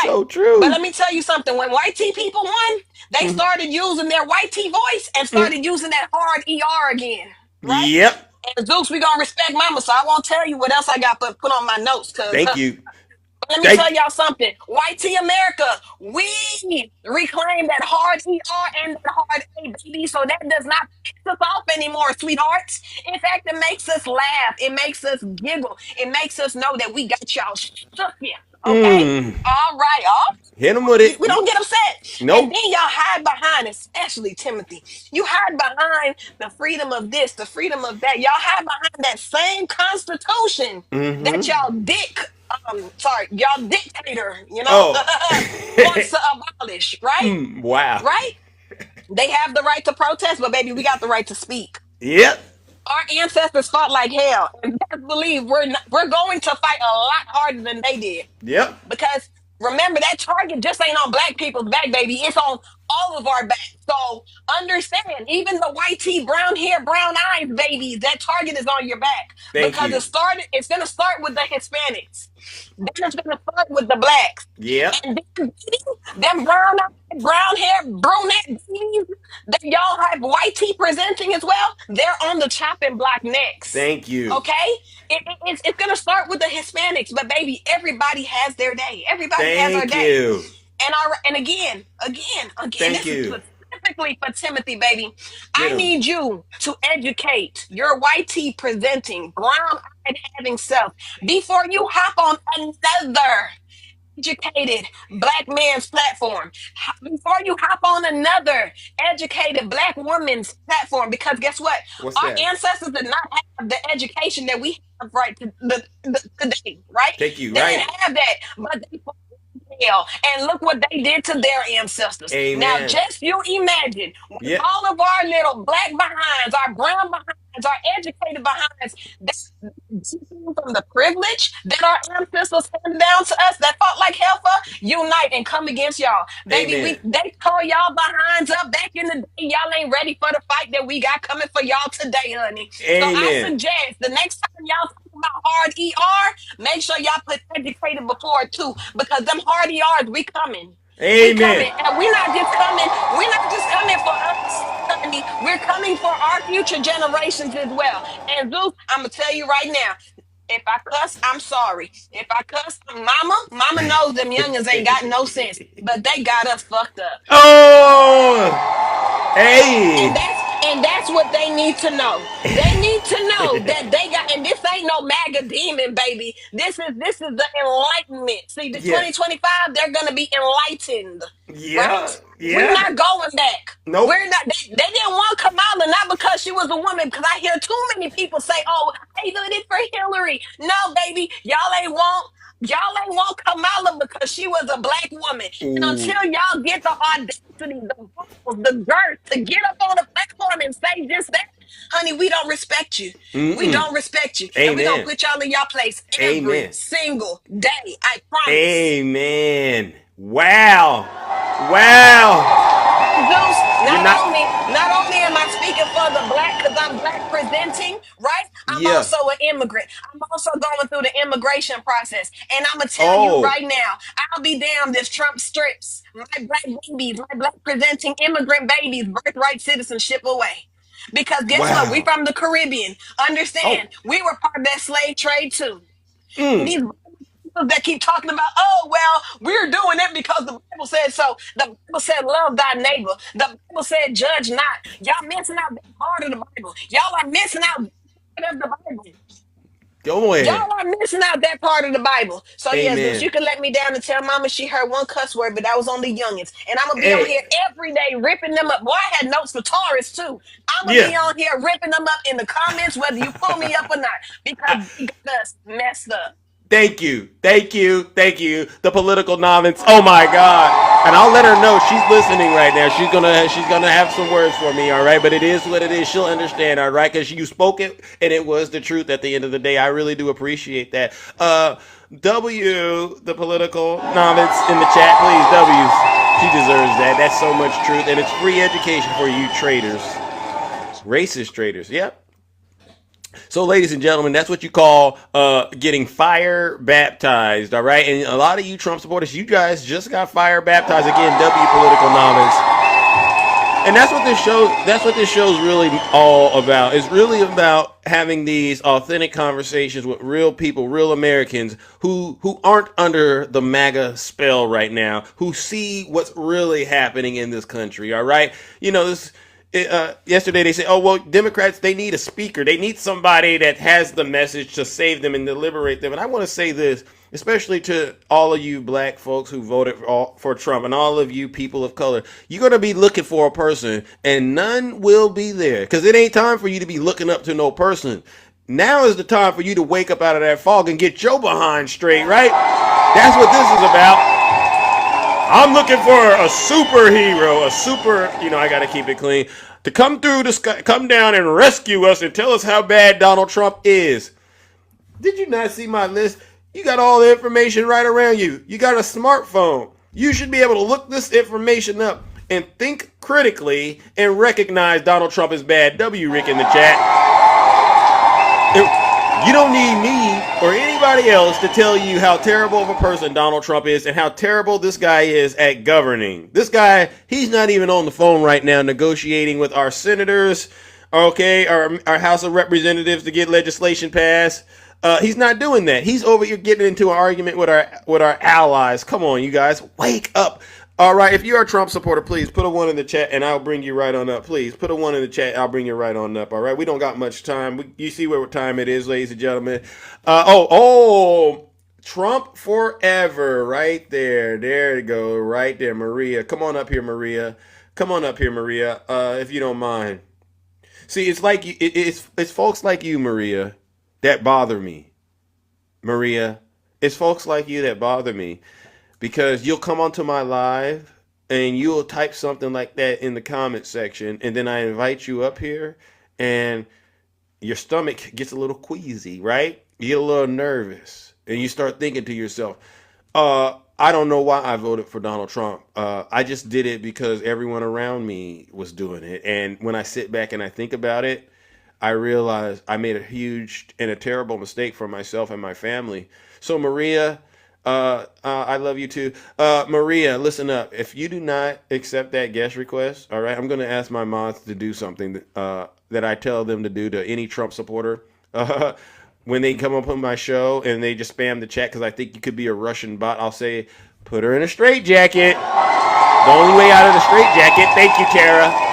So But true. let me tell you something. When white tea people won, they started using their white tea voice and started using that hard ER again. Right? Yep. And Zeus, we gonna respect mama, so I won't tell you what else I got put on my notes, cause Thank you. Let me tell y'all something. White tea America, we reclaim that hard ER and that hard A, baby. So that does not piss us off anymore, sweethearts. In fact, it makes us laugh. It makes us giggle. It makes us know that we got y'all shook here. Okay? All right. Oh, Hit him with it. we don't get upset. And Nope. then y'all hide behind, especially Timothy. You hide behind the freedom of this, the freedom of that. Y'all hide behind that same constitution that y'all y'all dictator, Oh. wants to abolish, right? Wow. Right? They have the right to protest, but baby, we got the right to speak. Yep. Our ancestors fought like hell, and best believe we're going to fight a lot harder than they did. Yep. Because remember, that target just ain't on black people's back, baby. It's on all of our backs. So understand, even the white tea, brown hair, brown eyes, babies, that target is on your back. Thank Because you. it's gonna start with the Hispanics. Then it's gonna start with the blacks. Yep. And then them brown eyes, brown hair, brunette babies that y'all have white tea presenting as well, they're on the chopping block next. Thank you. Okay? It's gonna start with the Hispanics, but baby, everybody has their day. Everybody has our Thank day. you. And again, Thank this is you. specifically for Timothy, baby. Get I him. need you to educate your white tea presenting, brown-eyed having self before you hop on another educated black man's platform. Before you hop on another educated black woman's platform, because guess what? What's Our that? ancestors did not have the education that we have right today, right? Thank you. They Right. didn't have that, but they fought hell, and look what they did to their ancestors. Now, Amen. just you imagine with Yep. all of our little black behinds, our brown behinds, our educated behinds, that's from the privilege that our ancestors handed down to us that fought like hell for, unite and come against y'all. Baby, Amen. they tore y'all behinds up back in the day. Y'all ain't ready for the fight that we got coming for y'all today, honey. So I Amen. suggest the next time y'all talk about hard ER, make sure y'all put educated before it too, because them hard ERs, we coming. We Amen. coming, and we're not just coming for us, honey. We're coming for our future generations as well. And Zeus, I'm gonna tell you right now, if I cuss, I'm sorry. If I cuss, mama knows them youngins ain't got no sense, but they got us fucked up. Oh. Hey. And that's what they need to know. They need to know that they got, and this ain't no MAGA demon, baby. This is the enlightenment. See, the Yeah. 2025, they're gonna be enlightened. Yeah. Right? Yeah. We're not going back. Nope. We're not. They didn't want Kamala not because she was a woman. Because I hear too many people say, "Oh, they did it for Hillary." No, baby, y'all ain't want Kamala because she was a black woman. And Ooh. until y'all get the audacity, the balls, the girth to get up on the platform and say just that, honey, we don't respect you. We don't respect you, and we gonna Amen. put y'all in y'all place every Amen. single day. I promise. Amen. Wow. Wow. Zeus, You're not. not only am I speaking for the black because I'm black presenting, right? I'm Yeah. also an immigrant. I'm also going through the immigration process. And I'm going to tell you Oh. right now, I'll be damned if Trump strips my black babies, my black presenting immigrant babies' birthright citizenship away. Because guess what? We Wow. from the Caribbean. Understand, Oh. we were part of that slave trade too. Mm. These that keep talking about, oh, well, we're doing it because the Bible said so. The Bible said, love thy neighbor. The Bible said, judge not. Y'all missing out that part of the Bible. Y'all are missing out that part of the Bible. Go ahead. Y'all are missing out that part of the Bible. So, yes, Amen. you can let me down and tell mama she heard one cuss word, but that was on the youngins. And I'm going to be on Hey. here every day ripping them up. Boy, I had notes for Taurus, too. I'm going to be Yeah. on here ripping them up in the comments, whether you pull me up or not, because they got us messed up. Thank you. Thank you. Thank you. The political novice. Oh my God. And I'll let her know she's listening right now. She's gonna have some words for me, all right? But it is what it is. She'll understand, all right? Because you spoke it and it was the truth at the end of the day. I really do appreciate that. W, the political novice in the chat, please. W's. She deserves that. That's so much truth. And it's free education for you traders. Racist traders. Yep. So, ladies and gentlemen, that's what you call getting fire baptized, all right? And a lot of you Trump supporters, you guys just got fire baptized. Again, W Political Novice. And that's what this show's really all about. It's really about having these authentic conversations with real people, real Americans who aren't under the MAGA spell right now, who see what's really happening in this country. All right, you know this. Yesterday they said, "Oh well, Democrats they need a speaker. They need somebody that has the message to save them and to liberate them." And I want to say this, especially to all of you black folks who voted for Trump and all of you people of color. You're going to be looking for a person and none will be there because it ain't time for you to be looking up to no person. Now is the time for you to wake up out of that fog and get your behind straight, right? That's what this is about. I'm looking for a superhero, I got to keep it clean, to come through the sky, come down and rescue us and tell us how bad Donald Trump is. Did you not see my list? You got all the information right around you. You got a smartphone. You should be able to look this information up and think critically and recognize Donald Trump is bad. W. Rick in the chat. You don't need me or anybody else to tell you how terrible of a person Donald Trump is and how terrible this guy is at governing. This guy, he's not even on the phone right now negotiating with our senators, okay, our House of Representatives to get legislation passed. He's not doing that. He's over here getting into an argument with our allies. Come on, you guys, wake up. All right, if you're a Trump supporter, please put a 1 in the chat and I'll bring you right on up. Please put a 1 in the chat. I'll bring you right on up. All right, we don't got much time. You see what time it is, ladies and gentlemen. Trump forever, right there. There you go, right there, Maria. Come on up here, Maria. Come on up here, Maria, if you don't mind. See, it's like it's folks like you, Maria, that bother me. Maria, it's folks like you that bother me. Because you'll come onto my live and you'll type something like that in the comment section, and then I invite you up here and your stomach gets a little queasy, right? You get a little nervous and you start thinking to yourself, I don't know why I voted for Donald Trump. I just did it because everyone around me was doing it. And when I sit back and I think about it, I realize I made a huge and a terrible mistake for myself and my family. So Maria, I love you too. Maria, listen up. If you do not accept that guest request, all right, I'm going to ask my mods to do something that I tell them to do to any Trump supporter. When they come up on my show and they just spam the chat because I think you could be a Russian bot, I'll say, put her in a straitjacket. The only way out of the straitjacket, thank you, Tara.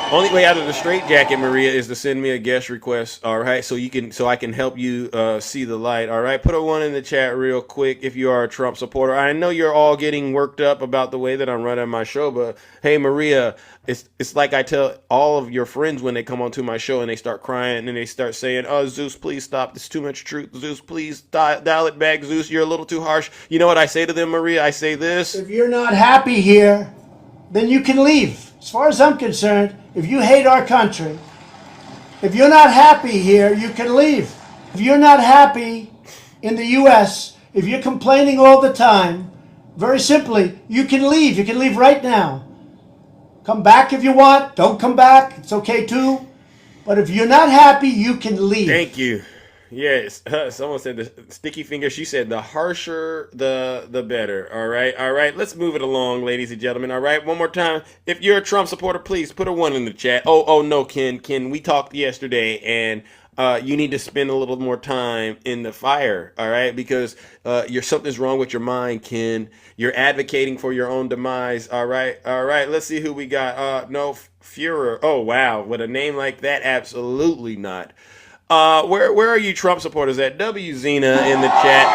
Only way out of the straitjacket, Maria, is to send me a guest request, all right? So I can help you see the light, all right? Put a 1 in the chat real quick if you are a Trump supporter. I know you're all getting worked up about the way that I'm running my show, but hey, Maria, it's like I tell all of your friends when they come onto my show and they start crying and they start saying, "Oh, Zeus, please stop. There's too much truth. Zeus, please dial it back. Zeus, you're a little too harsh." You know what I say to them, Maria? I say this. If you're not happy here, then you can leave. As far as I'm concerned, if you hate our country, if you're not happy here, you can leave. If you're not happy in the U.S., if you're complaining all the time, very simply, you can leave. You can leave right now. Come back if you want. Don't come back. It's okay too. But if you're not happy, you can leave. Thank you. Yes, someone said the sticky finger. She said the harsher, the better. All right. Let's move it along, ladies and gentlemen. All right, one more time. If you're a Trump supporter, please put a 1 in the chat. Oh no, Ken, we talked yesterday, and you need to spend a little more time in the fire. All right, because something's wrong with your mind, Ken. You're advocating for your own demise. All right. Let's see who we got. No, Führer. Oh wow, with a name like that, absolutely not. Where are you Trump supporters at? W Zena in the chat.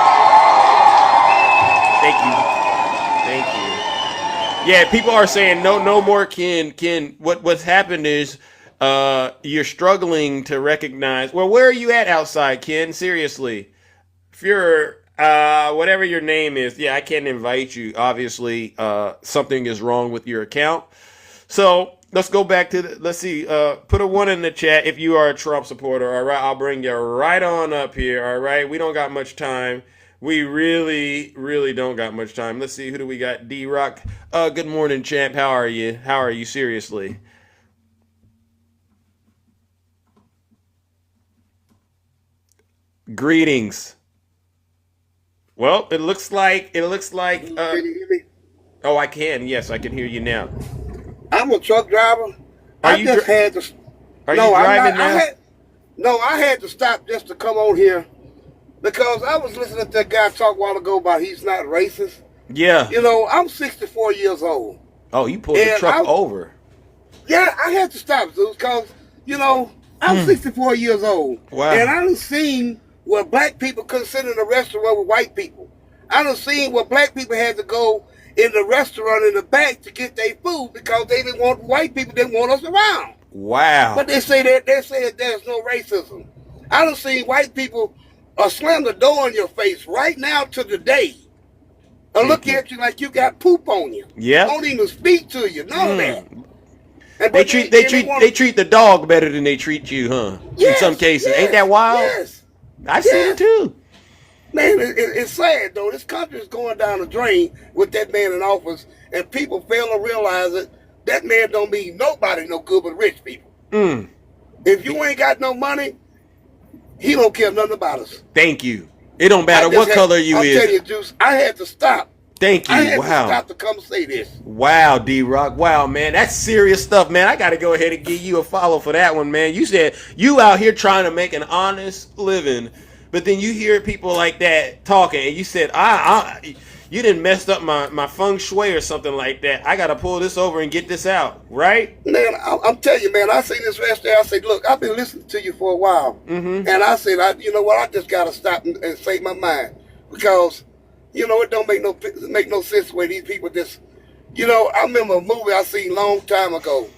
Thank you. Yeah, people are saying no more Ken. What's happened is you're struggling to recognize. Well, where are you at outside, Ken? Seriously. Führer, whatever your name is. Yeah, I can't invite you. Obviously, something is wrong with your account. So let's go back to let's see. Put a 1 in the chat if you are a Trump supporter. All right, I'll bring you right on up here. All right, we don't got much time. We really, really don't got much time. Let's see, who do we got? D-Rock. Good morning, champ. How are you? Seriously? Greetings. Well, it looks like. Can you hear me? Oh, I can. Yes, I can hear you now. I'm a truck driver. Are I you just had to. Are No, you I'm driving not. now? I had to stop just to come on here because I was listening to that guy talk a while ago about he's not racist. Yeah. You know, I'm 64 years old. Oh, you pulled the truck over. Yeah, I had to stop, Zeus, because, you know, I'm 64 years old. Wow. And I done seen what black people couldn't sit in a restaurant with white people. I done seen what black people had to go in the restaurant in the back to get their food because they didn't want white people, didn't want us around. Wow. But they say that there's no racism. I done seen white people slam the door in your face right now to the day. Or look at you like you got poop on you. Yeah. Don't even speak to you. None of that. And They treat the dog better than they treat you, huh? Yes, in some cases. yes, Ain't that wild? Yes. I see it too. Man, it's sad though. This country is going down the drain with that man in office, and people fail to realize it. That man don't mean nobody no good but rich people. If you ain't got no money, he don't care nothing about us. Thank you. It don't matter what color you I'll is. tell you, Juice, I had to stop. Thank you. I had Wow. to stop to come say this. Wow, D-Rock. Wow, man. That's serious stuff, man. I got to go ahead and give you a follow for that one, man. You said you out here trying to make an honest living, but then you hear people like that talking, and you said, you didn't mess up my feng shui or something like that. I got to pull this over and get this out, right? Man, I'm telling you, man, I seen this yesterday. I said, look, I've been listening to you for a while. And I said, you know what, I just got to stop and say my mind. Because, you know, it don't make no sense where these people just, you know, I remember a movie I seen a long time ago.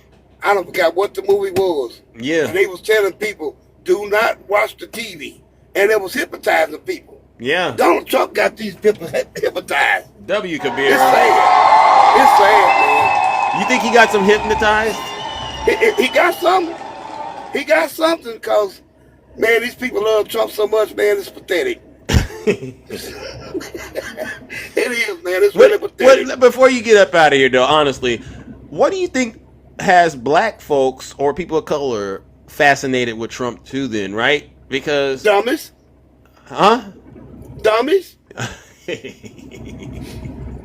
I don't forget what the movie was. Yeah. And they was telling people, do not watch the TV. And it was hypnotizing people. Yeah. Donald Trump got these people hypnotized. W. Kabir. It's sad. It's sad, man. You think he got some hypnotized? He got something. He got something because, man, these people love Trump so much, man, it's pathetic. It is, man. It's really pathetic. Before you get up out of here, though, honestly, what do you think has black folks or people of color fascinated with Trump too then, right? Because... Dummies. Huh? Dummies.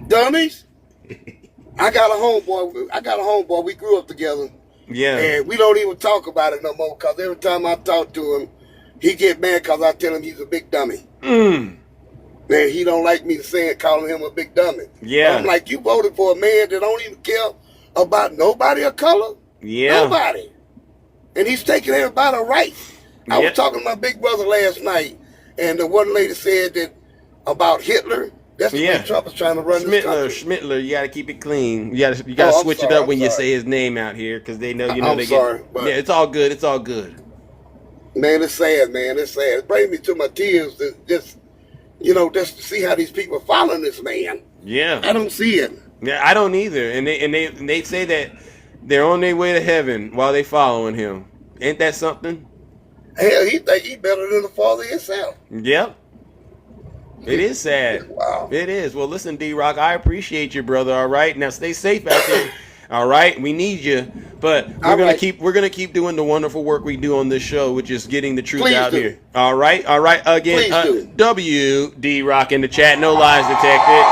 Dummies. I got a homeboy. We grew up together. Yeah. And we don't even talk about it no more because every time I talk to him, he get mad because I tell him he's a big dummy. Man, he don't like me calling him a big dummy. Yeah. I'm like, you voted for a man that don't even care about nobody of color? Yeah. Nobody. And he's taking everybody's rights. I was talking to my big brother last night, and the one lady said that about Hitler. That's the way Trump is trying to run this country. Schmittler, you got to keep it clean. You got to switch it up when you say his name out here because they know but it's all good. It's all good. Man, it's sad, man. It's sad. It brings me to my tears to just to see how these people are following this man. Yeah. I don't see it. Yeah, I don't either. And they say that they're on their way to heaven while they following him. Ain't that something? Hell, he think he better than the Father himself. Yep. It is sad. Wow. It is. Well, listen, D-Rock, I appreciate you, brother. All right. Now stay safe out there. All right. We need you. But we're gonna keep doing the wonderful work we do on this show, which is getting the truth out here. All right. All right. Again, W D-Rock in the chat. No lies detected.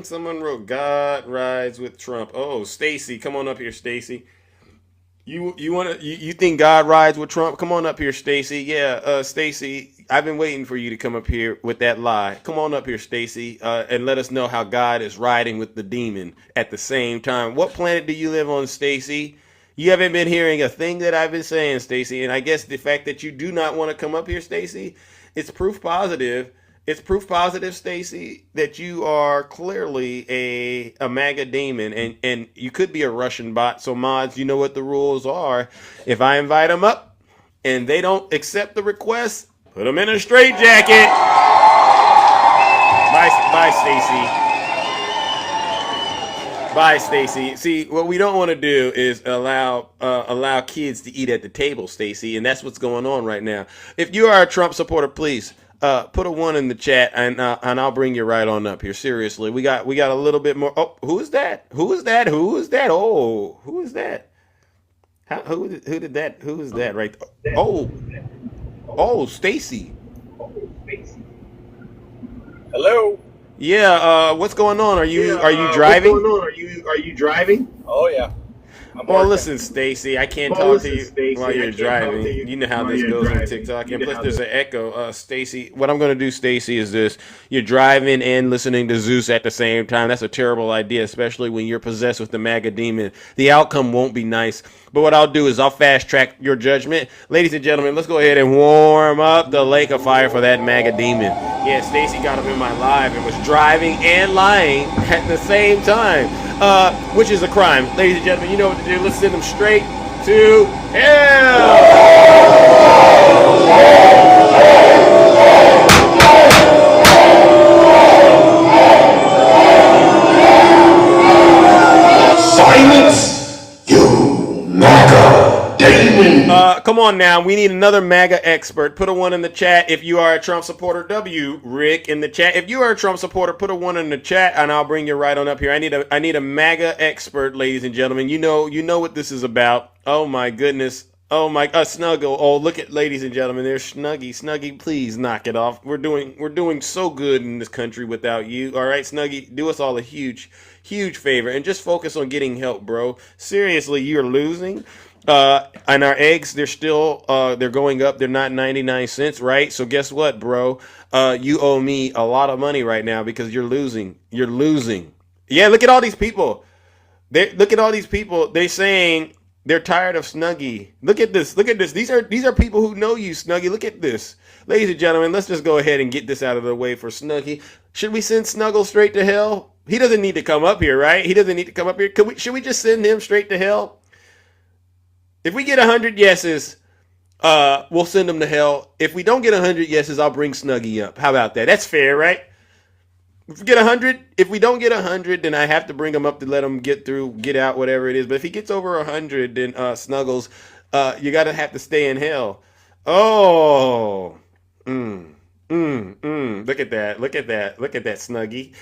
Someone wrote God rides with Trump. Oh, Stacy, come on up here, Stacy. You think God rides with Trump? Come on up here, Stacy. Yeah, Stacy, I've been waiting for you to come up here with that lie. Come on up here, Stacy, and let us know how God is riding with the demon at the same time. What planet do you live on, Stacy? You haven't been hearing a thing that I've been saying, Stacy, and I guess the fact that you do not want to come up here, Stacy, it's proof positive. It's proof positive, Stacy, that you are clearly a MAGA demon, and you could be a Russian bot. So, mods, you know what the rules are. If I invite them up and they don't accept the request, put them in a straitjacket. Bye, Stacy. Bye, Stacy. See, what we don't want to do is allow kids to eat at the table, Stacy, and that's what's going on right now. If you are a Trump supporter, please. Put a 1 in the chat, and I'll bring you right on up here. Seriously, we got a little bit more. Oh, who is that? Who is that? Who is that? Oh, who is that? Who did that? Who is that right there? Oh, Stacy. Hello. Yeah, what's going on? Are you What's driving? going on? Are you driving? Oh yeah, I'm Well, working. listen, Stacy, I can't Well, talk to listen, you while Stacy, I you're can't talk to driving. you You know how while this you're goes on driving. TikTok, You and know plus how there's this. an echo. Stacy, what I'm going to do, Stacy, is this: you're driving and listening to Zeus at the same time. That's a terrible idea, especially when you're possessed with the MAGA demon. The outcome won't be nice. But what I'll do is I'll fast track your judgment, ladies and gentlemen. Let's go ahead and warm up the lake of fire for that MAGA demon. Yeah, Stacy got him in my live and was driving and lying at the same time, which is a crime, ladies and gentlemen. You know what to do. Let's send them straight to hell. Silence, you MAGA demon. Come on now. We need another MAGA expert. Put a one in the chat if you are a Trump supporter. Rick in the chat. If you are a Trump supporter, put a one in the chat, and I'll bring you right on up here. I need a MAGA expert, ladies and gentlemen. You know what this is about. Oh my goodness. Oh my, Snuggle. Oh, look at, ladies and gentlemen. There's Snuggy. Snuggy, please knock it off. We're doing so good in this country without you. All right, Snuggy, do us all a huge favor and just focus on getting help, bro. Seriously, you're losing. And our eggs, they're going up. They're not 99 cents, right? So guess what, bro? You owe me a lot of money right now because you're losing. You're losing. Yeah, look at all these people. Look at all these people. They're saying they're tired of Snuggy. Look at this. Look at this. These are people who know you, Snuggy. Look at this. Ladies and gentlemen, let's just go ahead and get this out of the way for Snuggy. Should we send Snuggle straight to hell? He doesn't need to come up here, right? He doesn't need to come up here. Should we just send him straight to hell? If we get 100 yeses, we'll send him to hell. If we don't get 100 yeses, I'll bring Snuggy up. How about that? That's fair, right? If we get 100, if we don't get 100, then I have to bring him up to let him get out, whatever it is. But if he gets over 100, then Snuggles, you gotta have to stay in hell. Oh, Look at that! Look at that! Look at that, Snuggy.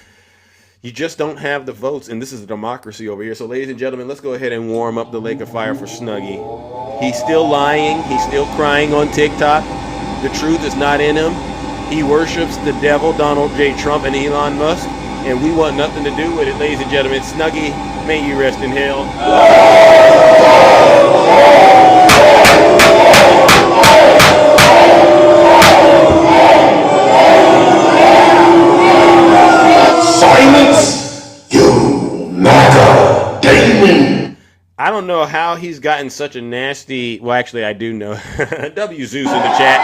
You just don't have the votes, and this is a democracy over here. So, ladies and gentlemen, let's go ahead and warm up the lake of fire for Snuggy. He's still lying. He's still crying on TikTok. The truth is not in him. He worships the devil, Donald J. Trump and Elon Musk, and we want nothing to do with it, ladies and gentlemen. Snuggy, may you rest in hell. Silence, you MAGA demon. I don't know how he's gotten such a nasty. Well, actually, I do know. W Zeus in the chat.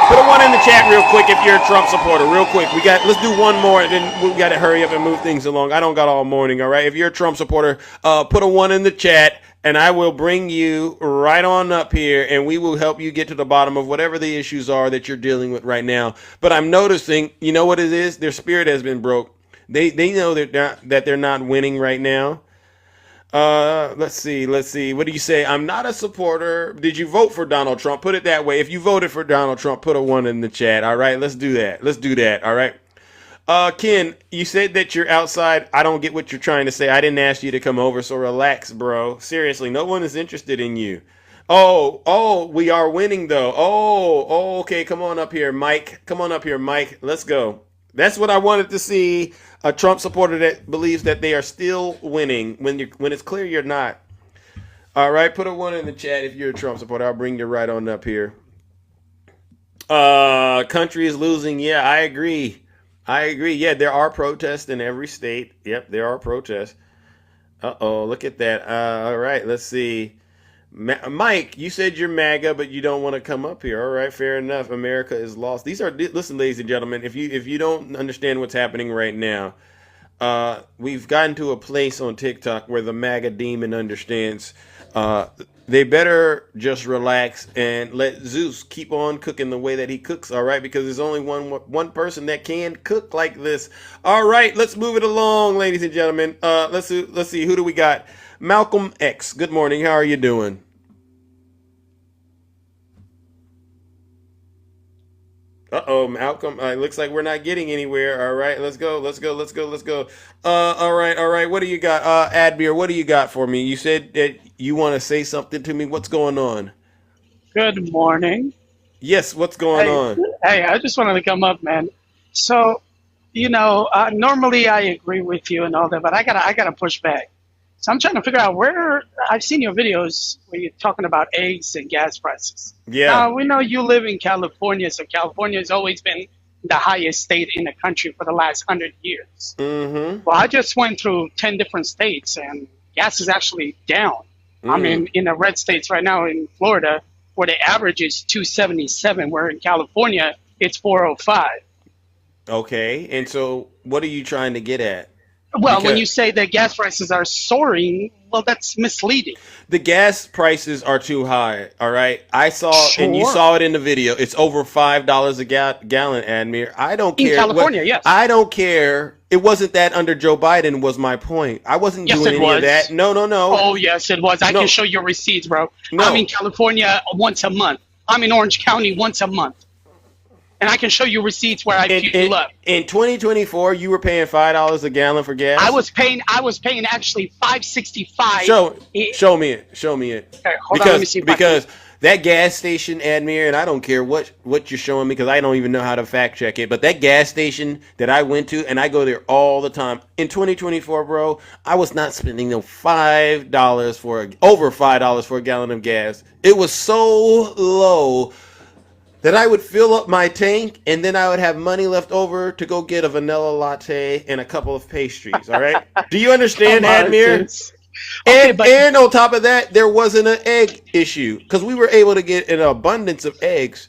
Put a one in the chat real quick if you're a Trump supporter. Real quick. Let's do one more, and then we got to hurry up and move things along. I don't got all morning, all right? If you're a Trump supporter, put a one in the chat, and I will bring you right on up here, and we will help you get to the bottom of whatever the issues are that you're dealing with right now. But I'm noticing, you know what it is? Their spirit has been broke. They know that they're not winning right now. Let's see. What do you say? I'm not a supporter. Did you vote for Donald Trump? Put it that way. If you voted for Donald Trump, put a one in the chat. All right, let's do that. All right. Ken, you said that you're outside. I don't get what you're trying to say. I didn't ask you to come over, so relax, bro. Seriously, no one is interested in you. Oh, we are winning though. Oh, okay. Come on up here, Mike. Let's go. That's what I wanted to see. A Trump supporter that believes that they are still winning when it's clear you're not. All right, put a one in the chat if you're a Trump supporter. I'll bring you right on up here. Country is losing. Yeah, I agree. Yeah, there are protests in every state. Yep, there are protests. Look at that. All right, let's see. Mike, you said you're MAGA, but you don't want to come up here. All right, fair enough. America is lost. Listen, ladies and gentlemen, if you don't understand what's happening right now, we've gotten to a place on TikTok where the MAGA demon understands. They better just relax and let Zeus keep on cooking the way that he cooks. All right, because there's only one person that can cook like this. All right, let's move it along, ladies and gentlemen. Let's see. Who do we got? Malcolm X. Good morning. How are you doing? Malcolm. It looks like we're not getting anywhere. All right, let's go. All right. What do you got? Adbeer, what do you got for me? You said that you want to say something to me. What's going on? Good morning. Yes, what's going on? Hey, I just wanted to come up, man. So Normally I agree with you and all that, but I gotta push back. So I'm trying to figure out where I've seen your videos where you're talking about eggs and gas prices. Yeah. Now we know you live in California, so California has always been the highest state in the country for the last 100 years. Mm-hmm. Well, I just went through 10 different states, and gas is actually down. I'm in the red states right now in Florida, where the average is 277, where in California it's 405. Okay. And so what are you trying to get at? Well, when Because you say that gas prices are soaring, well, that's misleading. the gas prices are too high, all right? I saw, and you Sure. saw it in the video. It's over $5 a gallon, Admir. I don't In care. California, yes. I don't care. It wasn't that under Joe Biden was my point. I wasn't Yes, doing it any was. of that. No, no, no. Oh, yes, it was. I No. can show you receipts, bro. No. I'm in California once a month. I'm in Orange County once a month. And I can show you receipts where I fuel up. In 2024, you were paying $5 a gallon for gas. I was paying actually $5.65. Show me it. Show me it. Okay, hold on, let me see if I can- because that gas station, Admir, and I don't care what you're showing me because I don't even know how to fact check it. But that gas station that I went to, and I go there all the time. In 2024, bro, I was not spending no $5 over $5 for a gallon of gas. It was so low that I would fill up my tank and then I would have money left over to go get a vanilla latte and a couple of pastries. All right. Do you understand, Come on, Admir? sis. Okay, And on top of that, there wasn't an egg issue because we were able to get an abundance of eggs.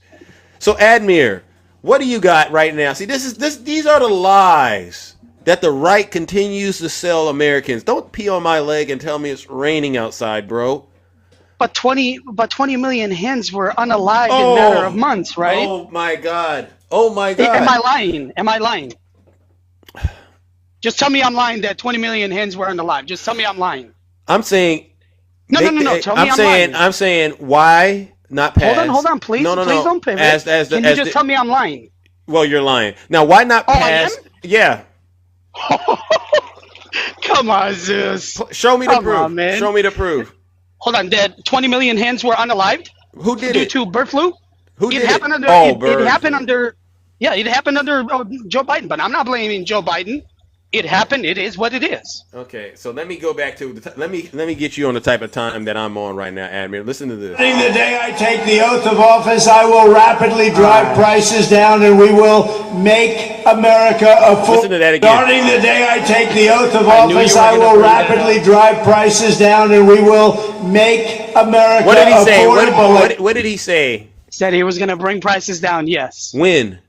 So, Admir, what do you got right now? See, these are the lies that the right continues to sell Americans. Don't pee on my leg and tell me it's raining outside, bro. But 20 million hens were unalived in a matter of months, right? Oh my God. Oh my God. Am I lying? Am I lying? Just tell me I'm lying that 20 million hens were unalive. Just tell me I'm lying. I'm saying No. Tell me I'm lying. I'm saying why not pass? Hold on, please. No. Please don't pivot. Can you just tell me I'm lying? Well, you're lying. Now, why not Oh, I pass? am? Yeah. Come on, Zeus. Show me the Come proof. on, man. Show me the proof. Hold on, that 20 million hens were unalived? Who did due it? to bird flu? Who did it happened it? under Oh, it bird happened flu. under it happened under Joe Biden, but I'm not blaming Joe Biden. It happened. It is what it is. Okay, so let me go back to let me get you on the type of time that I'm on right now, Admiral. Listen to this. Starting the day I take the oath of office, I will rapidly drive prices down and we will make America affordable. Listen to that again. Starting the day I take the oath of I knew you office, were I gonna will bring that rapidly up. drive prices down and we will make America What did he say? affordable. What did he say? Said he was going to bring prices down. Yes, When?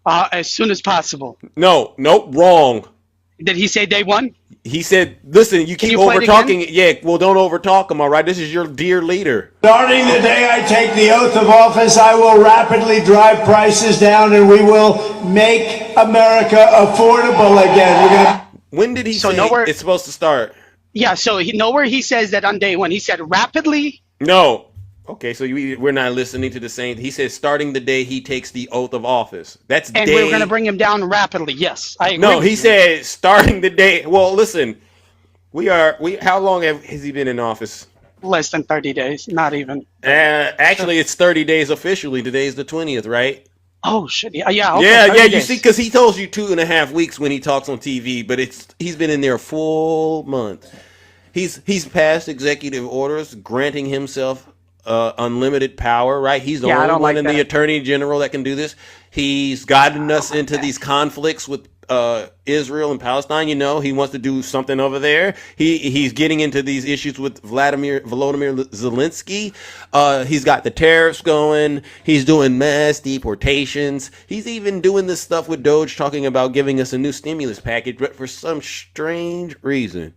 as soon as possible. No, nope, wrong. Did he say day one? He said, "Listen, you Can keep you play it over-talking. Yeah, well, don't over-talk him, all right? This is your dear leader." Starting the day I take the oath of office, I will rapidly drive prices down and we will make America affordable again. We're gonna. When did he So say nowhere- it's supposed to start? Yeah. So nowhere he says that on day one. He said rapidly. No. Okay, so we're not listening to the same. He said starting the day he takes the oath of office. That's And day. we're going to bring him down rapidly. Yes, I agree. No, with he you. said starting the day. Well, listen, we how long has he been in office? less than 30 days. Not even. Actually, it's 30 days officially. Today's the 20th, right? Oh shit! Yeah. Okay, Yeah. 30 You days. see, because he tells you 2.5 weeks when he talks on TV, but he's been in there a full month. He's passed executive orders granting himself unlimited power, right? He's the Yeah, I only don't one like in the that. attorney general that can do this. He's gotten us into these conflicts with Israel and Palestine. You know, he wants to do something over there. He's getting into these issues with Volodymyr Zelensky. He's got the tariffs going. He's doing mass deportations. He's even doing this stuff with Doge, talking about giving us a new stimulus package, but for some strange reason,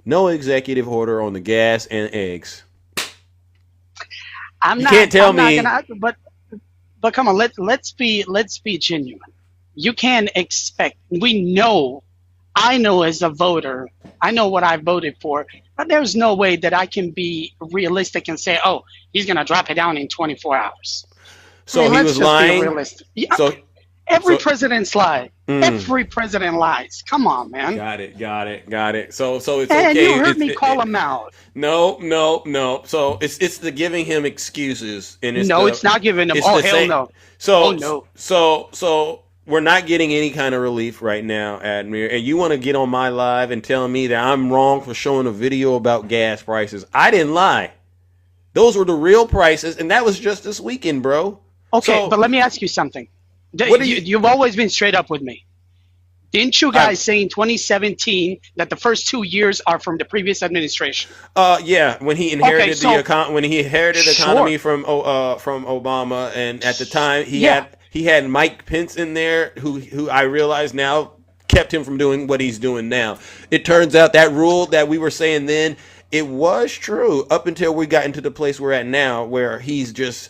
no executive order on the gas and eggs. I'm You not. can't tell I'm not me- gonna, but come on. Let's be genuine. You can't expect. We know. I know as a voter. I know what I voted for. But there's no way that I can be realistic and say, "Oh, he's gonna drop it down in 24 hours." So I mean, he let's was just be lying. realistic. Yeah, So every so- president's lie. Every president lies. Come on, man. got it. So it's And okay. you heard It's- me call him out. No. So it's the giving him excuses, and No, it's not giving him. it's Oh, the hell same- no. So Oh, no. So we're not getting any kind of relief right now, Admir, and you want to get on my live and tell me that I'm wrong for showing a video about gas prices. I didn't lie. Those were the real prices, and that was just this weekend, bro. Okay, So, but let me ask you something. What do you- You've always been straight up with me. Didn't you guys say in 2017 that the first 2 years are from the previous administration? yeah, when he inherited Okay, the economy from Obama, and at the time he had Mike Pence in there, who I realize now kept him from doing what he's doing now. It turns out that rule that we were saying then, it was true up until we got into the place we're at now, where he's just,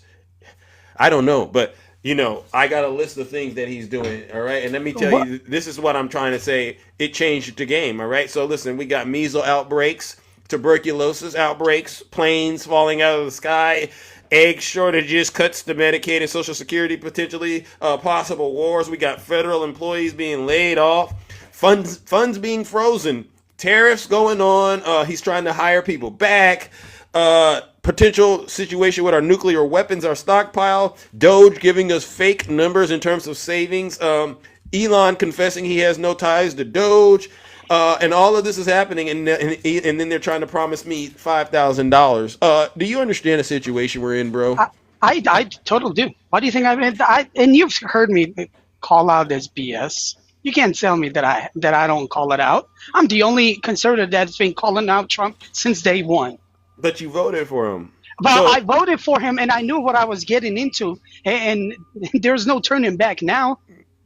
I don't know, but I got a list of things that he's doing, all right? And let me tell you, this is what I'm trying to say. It changed the game, all right? So listen, we got measles outbreaks, tuberculosis outbreaks, planes falling out of the sky, egg shortages, cuts to Medicaid and Social Security potentially, possible wars. We got federal employees being laid off, funds being frozen, tariffs going on. He's trying to hire people back. Potential situation with our nuclear weapons, our stockpile, Doge giving us fake numbers in terms of savings, Elon confessing he has no ties to Doge, and all of this is happening, and then they're trying to promise me $5,000. Do you understand the situation we're in, bro? I totally do. Why do you think and you've heard me call out this BS. You can't tell me that I don't call it out. I'm the only conservative that's been calling out Trump since day one. But you voted for him. But I voted for him, and I knew what I was getting into, and there's no turning back now.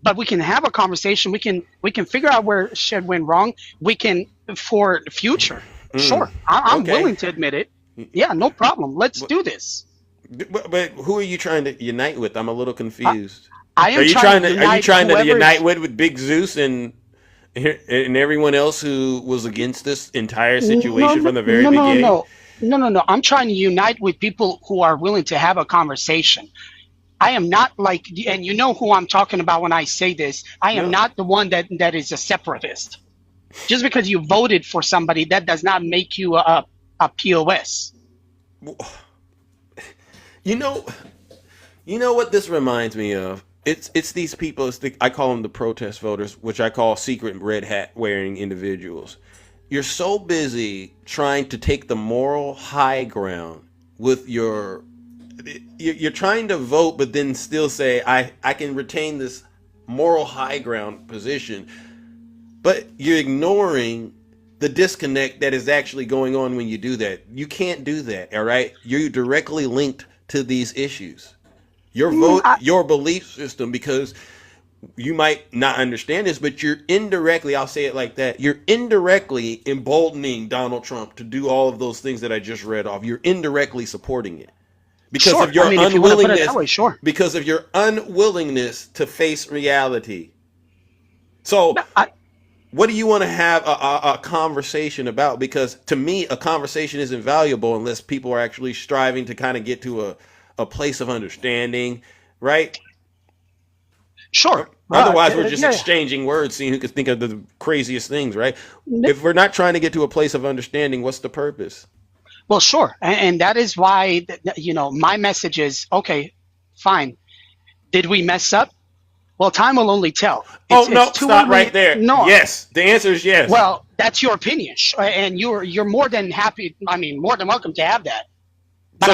But we can have a conversation. We can figure out where shit went wrong. We can, for the future. Sure, I'm willing to admit it. Yeah, no problem. Let's do this. But who are you trying to unite with? I'm a little confused. Are you trying to unite with Big Zeus and everyone else who was against this entire situation from the very beginning? No. I'm trying to unite with people who are willing to have a conversation. I am not like, and you know who I'm talking about when I say this. I am not the one that is a separatist. Just because you voted for somebody, that does not make you a POS. You know what this reminds me of? It's these people. I call them the protest voters, which I call secret red hat wearing individuals. You're so busy trying to take the moral high ground with you're trying to vote, but then still say, I can retain this moral high ground position. But you're ignoring the disconnect that is actually going on when you do that. You can't do that, all right? You're directly linked to these issues. Your vote, your belief system, because you might not understand this, but you're indirectly, I'll say it like that, you're indirectly emboldening Donald Trump to do all of those things that I just read off. You're indirectly supporting it. Because of your unwillingness, because of your unwillingness to face reality. So what do you want to have a conversation about? Because to me, a conversation isn't valuable unless people are actually striving to kind of get to a place of understanding, right? Sure. Otherwise, we're just exchanging words, seeing who could think of the craziest things, right? If we're not trying to get to a place of understanding, what's the purpose? Well, sure. And that is why, my message is, okay, fine. Did we mess up? Well, time will only tell. Stop right there. No. Yes. The answer is yes. Well, that's your opinion. And you're more than happy. More than welcome to have that. But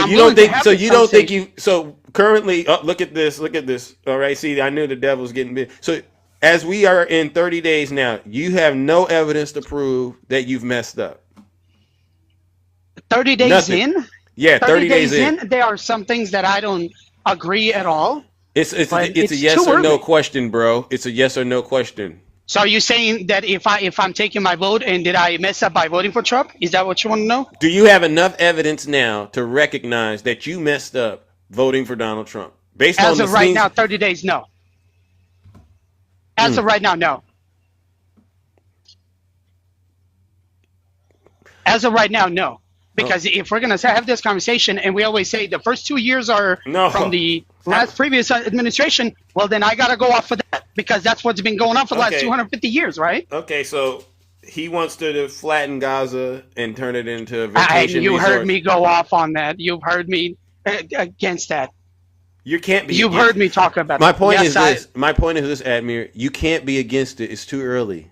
so currently, look at this. All right. See, I knew the devil's getting big. So as we are in 30 days now, you have no evidence to prove that you've messed up. 30 days in? Yeah, 30 days in. There are some things that I don't agree at all. It's a yes or no question, bro. It's a yes or no question. So are you saying that if I'm taking my vote, and did I mess up by voting for Trump? Is that what you want to know? Do you have enough evidence now to recognize that you messed up voting for Donald Trump? As of right now, 30 days, no. As of right now, no. As of right now, no. Because if we're going to have this conversation, and we always say the first 2 years are from the last previous administration, well, then I got to go off of that, because that's what's been going on for the last 250 years, right? Okay, so he wants to flatten Gaza and turn it into a vacation You resort. heard me go off on that. You've heard me against that. You can't be. You've heard me talk about My it. point Yes, is this. My point is this, Admir. You can't be against it. It's too early.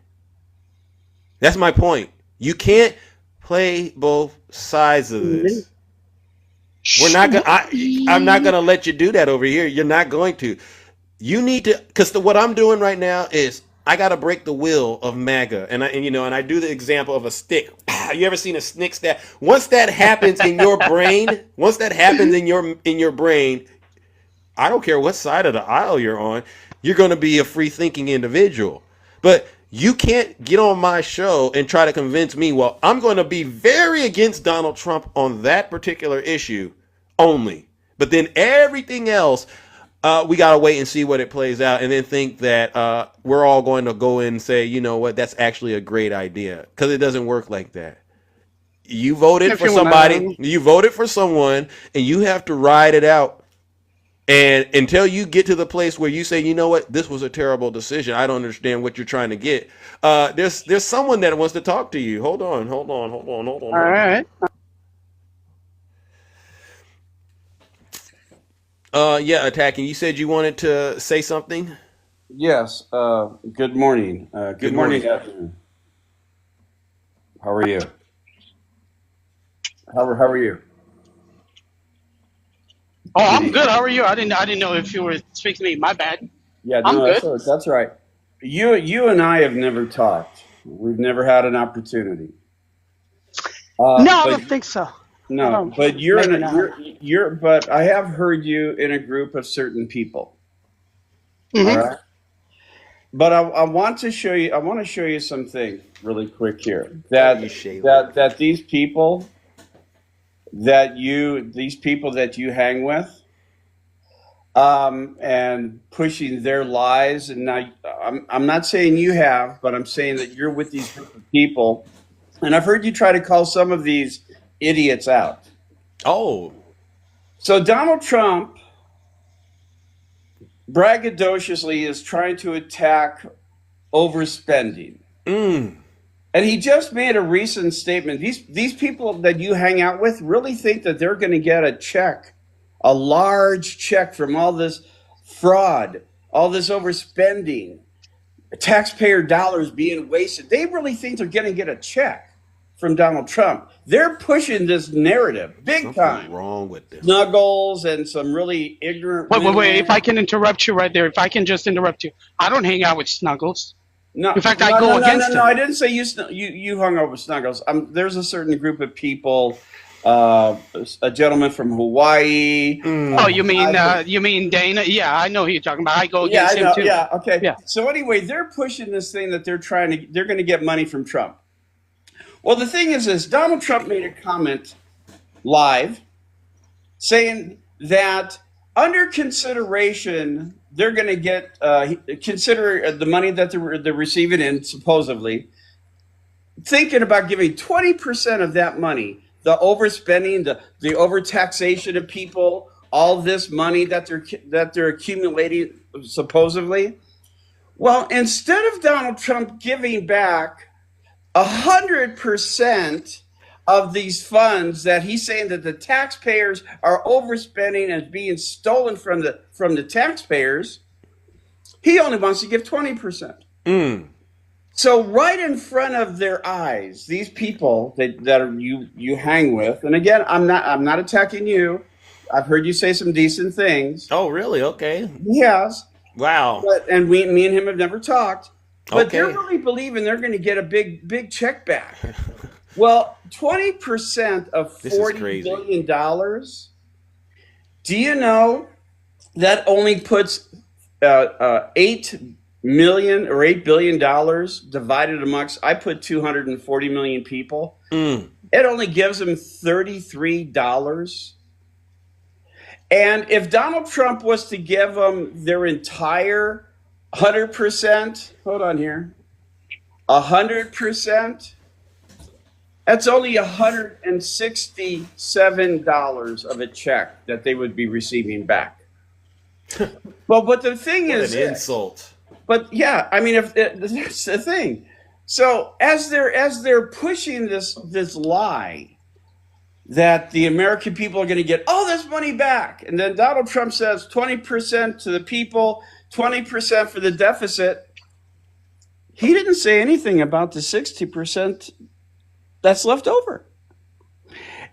That's my point. You can't play both sides of this. We're not gonna. I'm not gonna let you do that over here. You're not going to. You need to, because what I'm doing right now is I got to break the will of MAGA, and I do the example of a stick. You ever seen a snake stab? Once that happens in your brain, I don't care what side of the aisle you're on, you're going to be a free thinking individual. But you can't get on my show and try to convince me, well, I'm going to be very against Donald Trump on that particular issue only. But then everything else, we got to wait and see what it plays out, and then think that we're all going to go in and say, you know what, that's actually a great idea. Because it doesn't work like that. You voted for somebody, you voted for someone, and you have to ride it out. And until you get to the place where you say, you know what, this was a terrible decision. I don't understand what you're trying to get. There's someone that wants to talk to you. Hold on. All right. Yeah, Attacking. You said you wanted to say something? Yes. Good morning. Good morning, afternoon. How are you? How are you? Oh, I'm good. How are you? I didn't know if you were speaking to me. My bad. Yeah, I'm no, good. that's right. You and I have never talked. We've never had an opportunity. No, I don't think so. No, but but I have heard you in a group of certain people. Mhm. All right. But I want to show you. I want to show you something really quick here. That these people that you hang with, and pushing their lies, and I'm not saying you have, but I'm saying that you're with these group of people, and I've heard you try to call some of these idiots out. Oh. So Donald Trump braggadociously is trying to attack overspending. And he just made a recent statement. These people that you hang out with really think that they're going to get a check, a large check from all this fraud, all this overspending, taxpayer dollars being wasted. They really think they're going to get a check from Donald Trump. They're pushing this narrative big time. Wrong with this. Snuggles and some really ignorant. Wait. If I can interrupt you right there. If I can just interrupt you. I don't hang out with Snuggles. No, in fact, I go against No, him. I didn't say you hung over Snuggles. There's a certain group of people, a gentleman from Hawaii. Oh, you mean Dana? Yeah, I know who you're talking about. I go against him too. Yeah, okay. Yeah. So anyway, they're pushing this thing that they're going to get money from Trump. Well, the thing is this, Donald Trump made a comment live saying that under consideration, they're going to get consider the money that they're receiving in, supposedly, thinking about giving 20% of that money, the overspending, the overtaxation of people, all this money that they're accumulating, supposedly. Well, instead of Donald Trump giving back 100% of these funds that he's saying that the taxpayers are overspending and being stolen from the taxpayers, he only wants to give 20%. So right in front of their eyes, these people that are you hang with, and again, I'm not attacking you. I've heard you say some decent things. Oh, really? Okay. He has. Wow. And me and him have never talked. But Okay. they're really believing they're going to get a big check back. Well, 20% of This is $40 crazy. billion dollars. Do you know that only puts $8 million or $8 billion dollars divided amongst? I put 240 million people. It only gives them $33. And if Donald Trump was to give them their entire 100%, hold on here, 100%, that's only $167 of a check that they would be receiving back. Well, but the thing What is, an insult. But yeah, I mean, if that's the thing. So as they're pushing this lie, that the American people are going to get all this money back. And then Donald Trump says 20% to the people, 20% for the deficit. He didn't say anything about the 60% that's left over.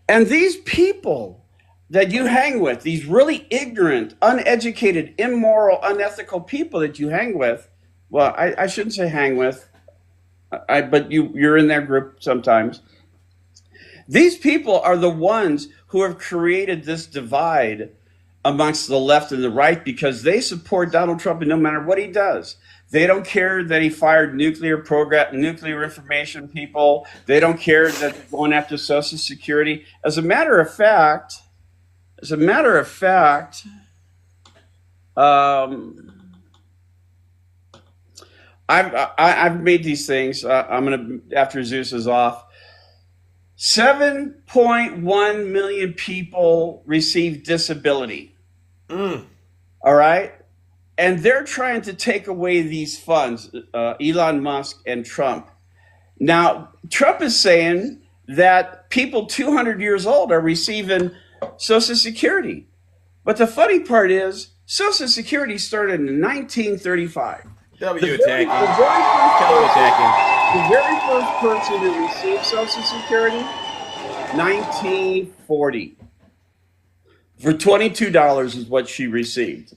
And these people that you hang with, these really ignorant, uneducated, immoral, unethical people that you hang with, well, I shouldn't say hang with, but you're in their group sometimes. These people are the ones who have created this divide amongst the left and the right because they support Donald Trump and no matter what he does. They don't care that he fired nuclear information people. They don't care that they're going after Social Security. As a matter of fact, I've made these things. I'm gonna, after Zeus is off, 7.1 million people receive disability. All right. And they're trying to take away these funds, Elon Musk and Trump. Now, Trump is saying that people 200 years old are receiving Social Security. But the funny part is, Social Security started in 1935. W attacking. The very first person to receive Social Security, 1940. For $22 is what she received.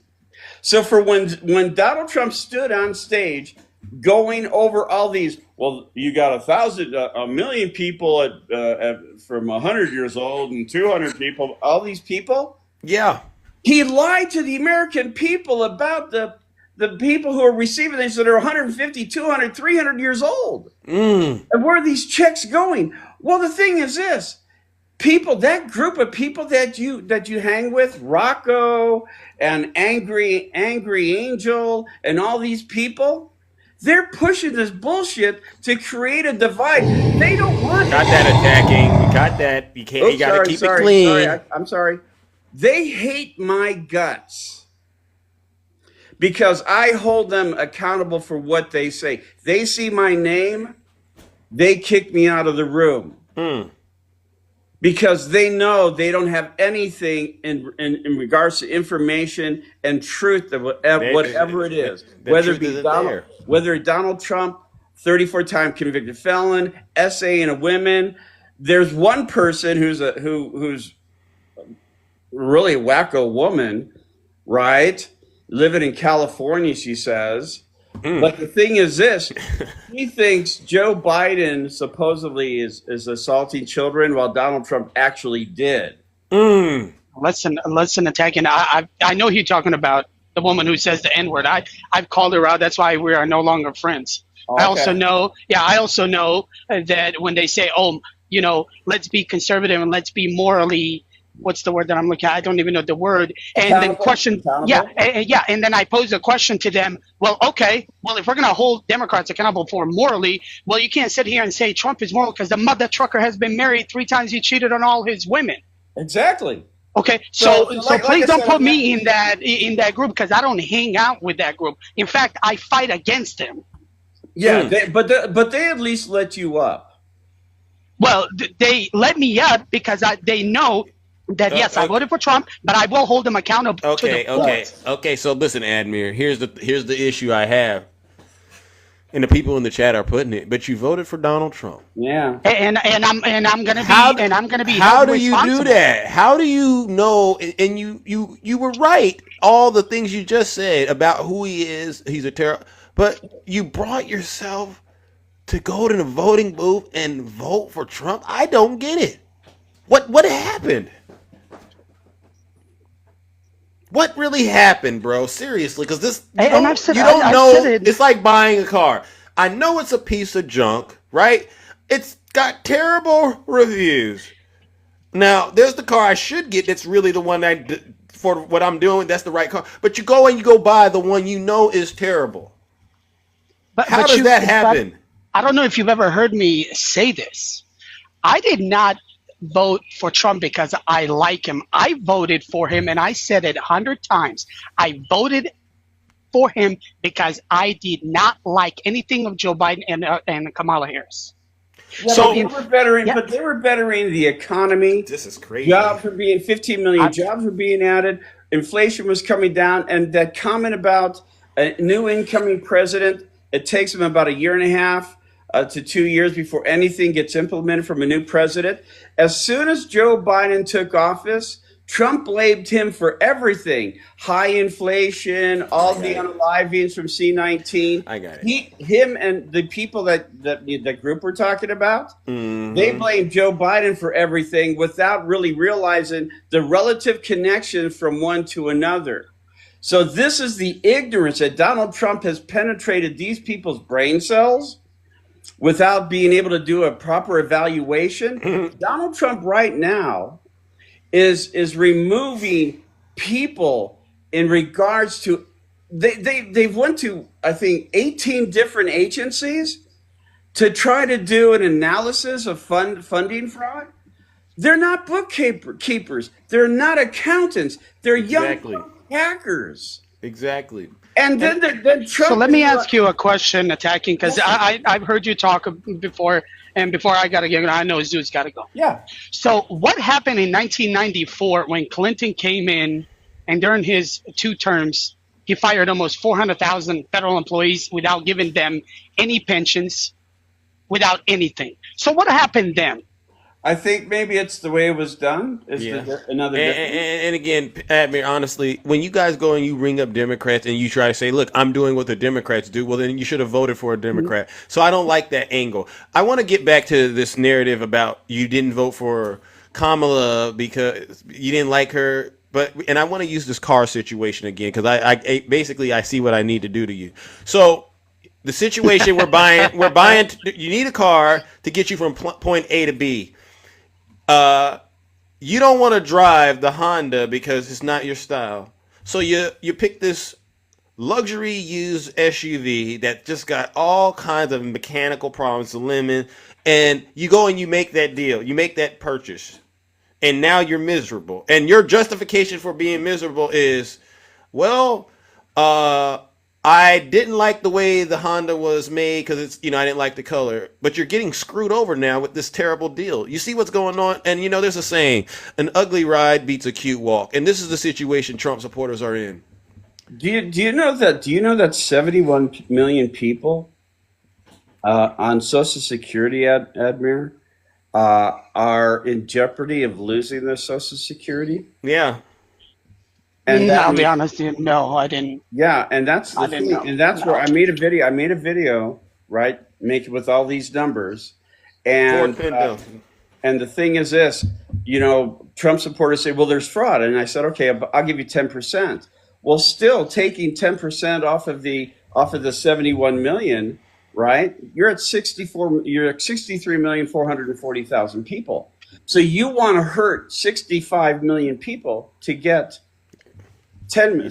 So for when Donald Trump stood on stage going over all these, well, you got a million people from 100 years old and 200 people, all these people. Yeah. He lied to the American people about the people who are receiving these that are 150, 200, 300 years old. And where are these checks going? Well, the thing is this. People, that group of people that you hang with, Rocco and Angry Angel and all these people, they're pushing this bullshit to create a divide. They don't want Got that attacking. We got that. You can't. You got to keep it clean. I'm sorry. They hate my guts because I hold them accountable for what they say. They see my name, they kick me out of the room. Because they know they don't have anything in regards to information and truth of whatever it is. Whether it be Donald Trump, 34-time convicted felon, essay in a women. There's one person who's really a wacko woman, right? Living in California, she says. But the thing is this, he thinks Joe Biden supposedly is assaulting children while Donald Trump actually did. Listen, attacking. I know you're talking about the woman who says the N-word. I've called her out. That's why we are no longer friends. Okay. I also know that when they say, oh, let's be conservative and let's be morally, what's the word that I'm looking at? I don't even know the word. And then question, and then I pose a question to them. Well, okay, if we're going to hold Democrats accountable for morally, well, you can't sit here and say Trump is moral because the mother trucker has been married 3 times. He cheated on all his women. Exactly. Okay, so please don't put me in that group because I don't hang out with that group. In fact, I fight against them. Yeah, but they at least let you up. Well, they let me up because they know that yes, I voted for Trump, but I will hold them accountable. Okay. So listen, Admir. Here's the issue I have, and the people in the chat are putting it. But you voted for Donald Trump. Yeah. And I'm gonna be. How do you do that? How do you know? And you were right. All the things you just said about who he is. He's a terror. But you brought yourself to go to the voting booth and vote for Trump. I don't get it. What happened? What really happened, bro? Seriously, because this you don't know. It's like buying a car. I know it's a piece of junk, right? It's got terrible reviews. Now, there's the car I should get. That's really the one for what I'm doing. That's the right car. But you go and you go buy the one you know is terrible. How does that happen? I don't know if you've ever heard me say this. I did not vote for Trump because I like him. I voted for him, and I said it 100 times. I voted for him because I did not like anything of Joe Biden and Kamala Harris. Yeah, So but they were bettering, Yeah. but they were bettering the economy. This is crazy. Jobs were being 15 million jobs were being added. Inflation was coming down, and that comment about a new incoming president, it takes him about a year and a half to 2 years before anything gets implemented from a new president. As soon as Joe Biden took office, Trump blamed him for everything: high inflation, all the unalivings from C-19. I got it. Him and the people that group we're talking about, they blame Joe Biden for everything without really realizing the relative connection from one to another. So this is the ignorance that Donald Trump has penetrated these people's brain cells without being able to do a proper evaluation. Donald Trump right now is removing people in regards to they've went to, I think, 18 different agencies to try to do an analysis of funding fraud. They're not bookkeepers. They're not accountants. They're Exactly. young hackers. Exactly. And then Trump. So let me ask you a question, attacking, because I've heard you talk before, and before I gotta get, I know Zeus gotta go. Yeah. So what happened in 1994 when Clinton came in, and during his 2 terms, he fired almost 400,000 federal employees without giving them any pensions, without anything. So what happened then? I think maybe it's the way it was done. Is another difference. And again, Admir, honestly, when you guys go and you ring up Democrats and you try to say, look, I'm doing what the Democrats do, well, then you should have voted for a Democrat. So I don't like that angle. I want to get back to this narrative about you didn't vote for Kamala because you didn't like her. And I want to use this car situation again because I basically I see what I need to do to you. So the situation we're buying, you need a car to get you from point A to B. You don't want to drive the Honda because it's not your style. So you pick this luxury used SUV that just got all kinds of mechanical problems, the lemon, and you go and you make that deal. You make that purchase. And now you're miserable. And your justification for being miserable is, well, I didn't like the way the Honda was made because it's, I didn't like the color. But you're getting screwed over now with this terrible deal. You see what's going on? And there's a saying, an ugly ride beats a cute walk. And this is the situation Trump supporters are in. Do you know that 71 million people on Social Security, Admir, are in jeopardy of losing their Social Security? Yeah. And I'll be honest, no, I didn't. Yeah, and that's the thing, and that's where I made a video, right, making with all these numbers, and the thing is this, Trump supporters say, well, there's fraud, and I said, okay, I'll give you 10%. Well, still taking 10% off of the 71 million, right? You're at 63,440,000 people. So you want to hurt 65 million people to get 7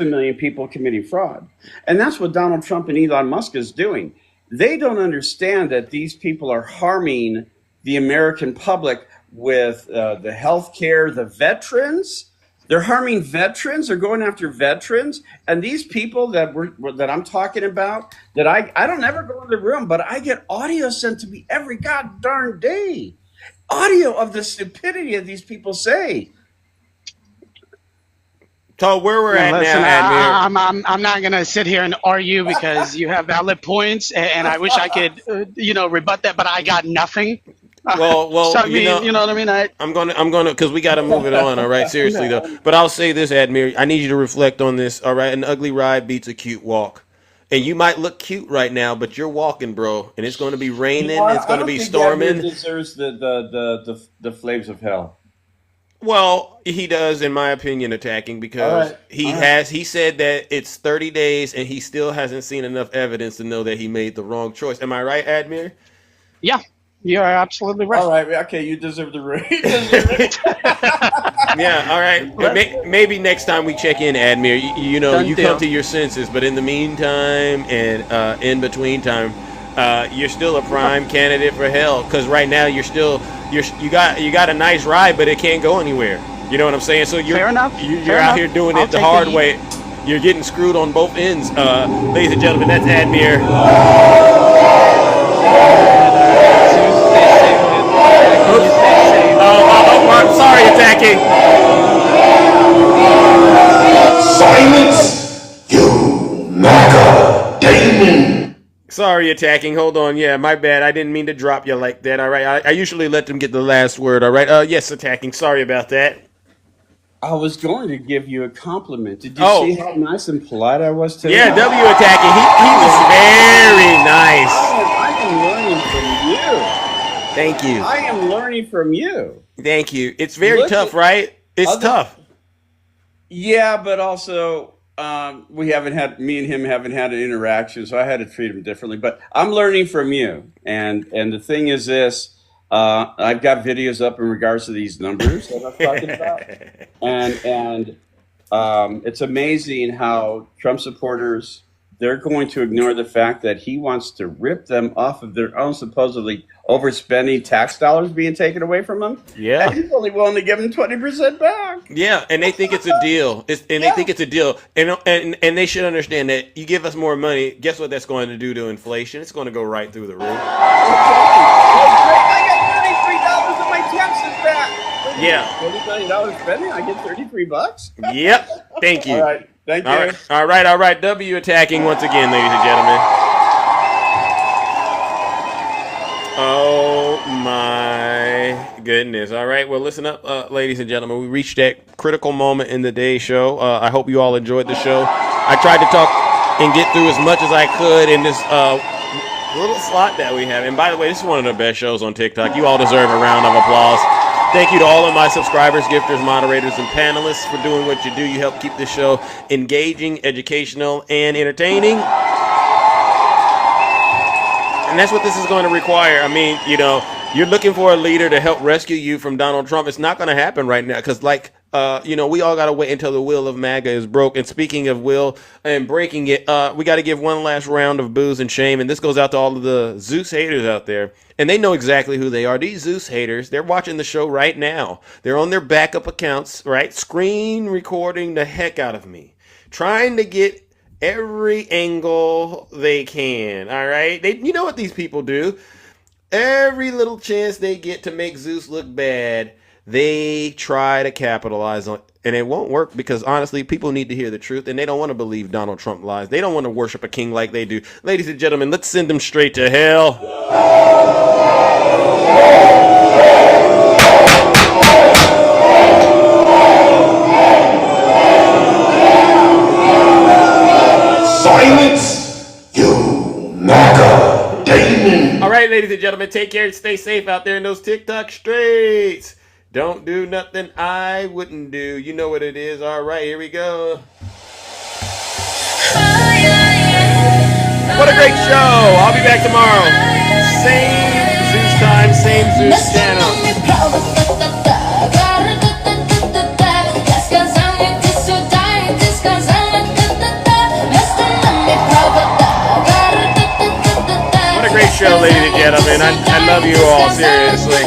million people committing fraud. And that's what Donald Trump and Elon Musk is doing. They don't understand that these people are harming the American public with the health care, the veterans. They're harming veterans. They're going after veterans. And these people that I'm talking about, that I don't ever go in the room, but I get audio sent to me every god darn day. Audio of the stupidity of these people say. So where we're at now, Admir. I'm not going to sit here and argue because you have valid points, and I wish I could, rebut that, but I got nothing. Well, so, you know what I mean? I'm gonna, because we got to move it on. All right, seriously though. But I'll say this, Admir. I need you to reflect on this. All right, an ugly ride beats a cute walk. And you might look cute right now, but you're walking, bro, and it's going to be raining. It's going to be storming. He deserves the flames of hell. Well, he does, in my opinion, attacking because he said that it's 30 days and he still hasn't seen enough evidence to know that he made the wrong choice. Am I right, Admir? Yeah, you're absolutely right. All right, okay, you deserve the raise. Yeah, all right. Maybe next time we check in, Admir, you come to your senses, but in the meantime and in between time, you're still a prime candidate for hell because right now you got a nice ride, but it can't go anywhere. You know what I'm saying? So you're out here doing it the hard way. You're getting screwed on both ends. Ladies and gentlemen, that's Admir. I'm sorry, attacking. Silence, you MAGA Damon. Sorry, attacking. Hold on. Yeah, my bad. I didn't mean to drop you like that. All right. I usually let them get the last word. All right. Yes, attacking. Sorry about that. I was going to give you a compliment. Did you Oh. see how nice and polite I was today? Yeah, W attacking. He was very nice. I am learning from you. Thank you. I am learning from you. Thank you. It's very Look tough, at right? It's other- tough. Yeah, but also me and him haven't had an interaction, so I had to treat him differently. But I'm learning from you, and the thing is this: I've got videos up in regards to these numbers that I'm talking about, and it's amazing how Trump supporters, they're going to ignore the fact that he wants to rip them off of their own supposedly overspending tax dollars being taken away from them. Yeah. And he's only willing to give them 20% back. Yeah, and they think it's a deal. They think it's a deal. And they should understand that you give us more money, guess what that's going to do to inflation? It's going to go right through the roof. I got $33 of my taxes back. Yeah. $20 million spending, I get $33. Yep. Thank you. All right. Thank you. All right. W attacking once again, ladies and gentlemen. Oh my goodness. All right. Well, listen up, ladies and gentlemen. We reached that critical moment in the day show. I hope you all enjoyed the show. I tried to talk and get through as much as I could in this little slot that we have. And by the way, this is one of the best shows on TikTok. You all deserve a round of applause. Thank you to all of my subscribers, gifters, moderators, and panelists for doing what you do. You help keep this show engaging, educational, and entertaining. And that's what this is going to require. I mean, you're looking for a leader to help rescue you from Donald Trump. It's not going to happen right now because, we all got to wait until the will of MAGA is broke. And speaking of will and breaking it, we got to give one last round of booze and shame. And this goes out to all of the Zeus haters out there. And they know exactly who they are. These Zeus haters, they're watching the show right now. They're on their backup accounts, right? Screen recording the heck out of me. Trying to get every angle they can, all right? You know what these people do. Every little chance they get to make Zeus look bad, they try to capitalize on it. And it won't work because, honestly, people need to hear the truth, and they don't want to believe Donald Trump lies. They don't want to worship a king like they do. Ladies and gentlemen, let's send them straight to hell. Silence, you MAGA Damon. All right, ladies and gentlemen, take care and stay safe out there in those TikTok streets. Don't do nothing I wouldn't do. You know what it is. All right, here we go. What a great show. I'll be back tomorrow. Same Zeus time, same Zeus channel. What a great show, ladies and gentlemen. I love you all, seriously.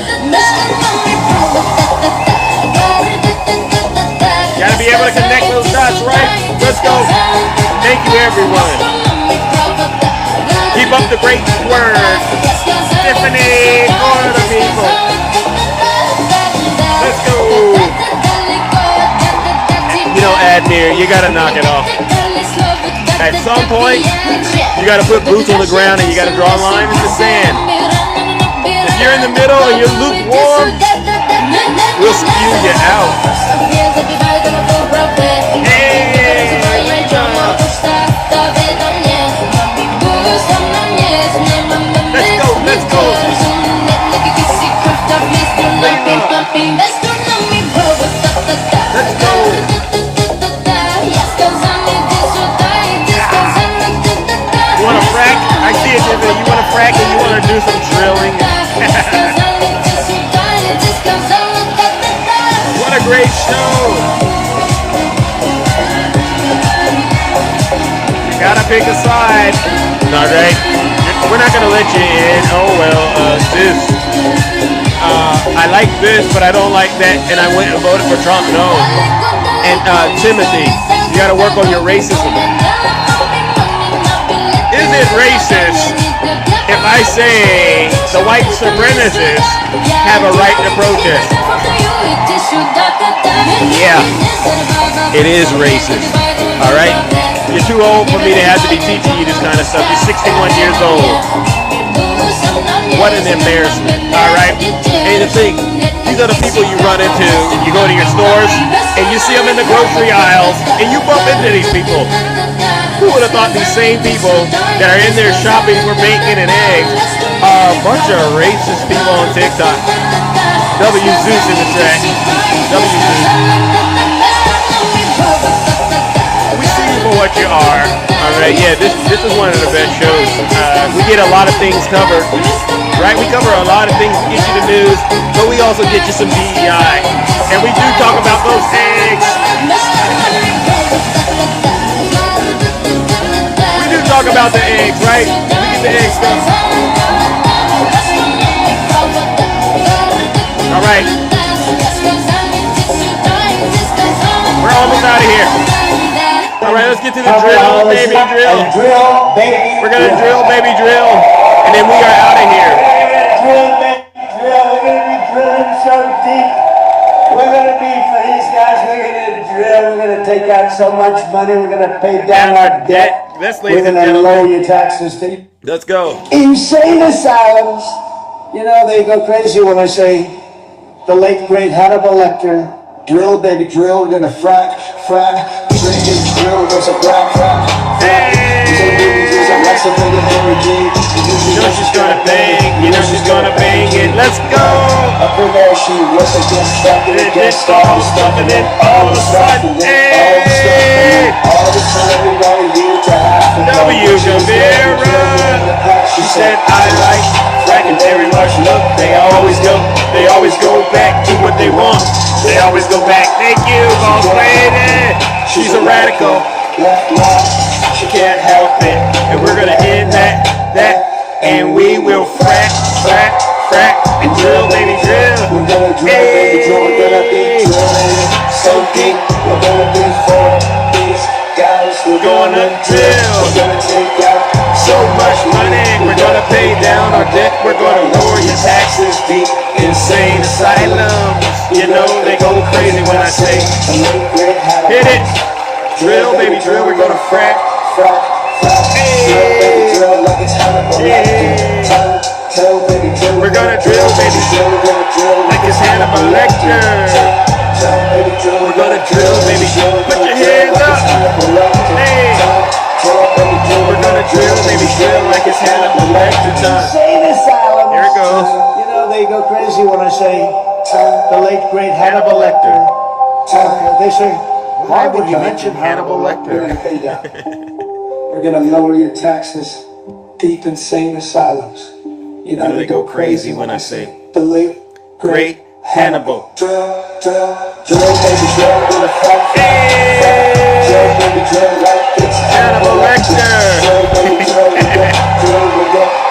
Gotta be able to connect those dots, right? Let's go. Thank you, everyone. Keep up the great work. Tiffany, for the people. Let's go. Admir, you gotta knock it off. At some point, you gotta put boots on the ground and you gotta draw a line in the sand. If you're in the middle and you're lukewarm, we'll spew you out. Let's go. You wanna frack? I see it, Tiffany. You wanna frack and you wanna do some drilling. What a great show. You gotta pick a side. Alright? We're not gonna let you in. Oh well, Zeus. I like this, but I don't like that, and I went and voted for Trump. No. And Timothy, you gotta work on your racism. Is it racist if I say the white supremacists have a right to protest? Yeah, it is racist. All right? You're too old for me to have to be teaching you this kind of stuff. You're 61 years old. What an embarrassment. All right? Hey, the thing, these are the people you run into. You go to your stores, and you see them in the grocery aisles, and you bump into these people. Who would have thought these same people that are in there shopping for bacon and eggs are a bunch of racist people on TikTok? W. Zeus in the track. W. Zeus. We see you for what you are. All right, yeah, this is one of the best shows. We get a lot of things covered, right? We cover a lot of things to get you the news, but we also get you some DEI. And we do talk about those eggs. We do talk about the eggs, right? We get the egg stuff. All right. We're almost out of here. All right, let's get to the drill, baby, drill. We're going to drill, baby, drill. And then we are out of here. Drill, baby, drill. We're going to be drilling so deep. We're going to be, for these guys, we're going to drill. We're going to take out so much money. We're going to pay down our debt. We're going to lower your taxes. Let's go. Insane asylums. You know, they go crazy when I say the late, great Hannibal Lecter. Drill, baby, drill. We're going to frack. Drink and drill. There's a crack. There's a recipe of every day. You know she's gonna bang. You know she's gonna bang it. Let's go. Up in there, she was against stuff and against all the stuff, and then all of a sudden, all the stuff, and then all of a sudden, everybody here to have to know. W. Gavira. She said, I like frack and very much. Look, they always go back to what they want. They always go back. Thank you, boss lady. She's a radical. She can't help it. And we're gonna end that, and we will frack, and drill, baby, drill. We're gonna drill, baby, drill. We're gonna be drilling so deep. We're gonna be for these guys. We're gonna drill. We're gonna take out so much money. We're gonna pay down our debt. We're gonna lower your taxes. Deep insane asylums. You know they go crazy when I say hit it. Drill, baby, drill. We're gonna frack. Drill, baby, drill like it's Hannibal Lecter. We're gonna drill, baby, like it's Hannibal Lecter. We're gonna drill, baby. Put your hands up. Hey. We're gonna drill, baby, drill like it's Hannibal Lecter time. Insane asylums. Here it goes. You know, they go crazy when I say the late, great Hannibal Lecter. They say, why would you mention Hannibal Lecter? We're gonna lower your taxes. Deep insane asylums. You know they go crazy when I say the late great Hannibal. Drill, baby, drill. We're gonna fight. Drill, baby, drill like it's Hannibal Lecter.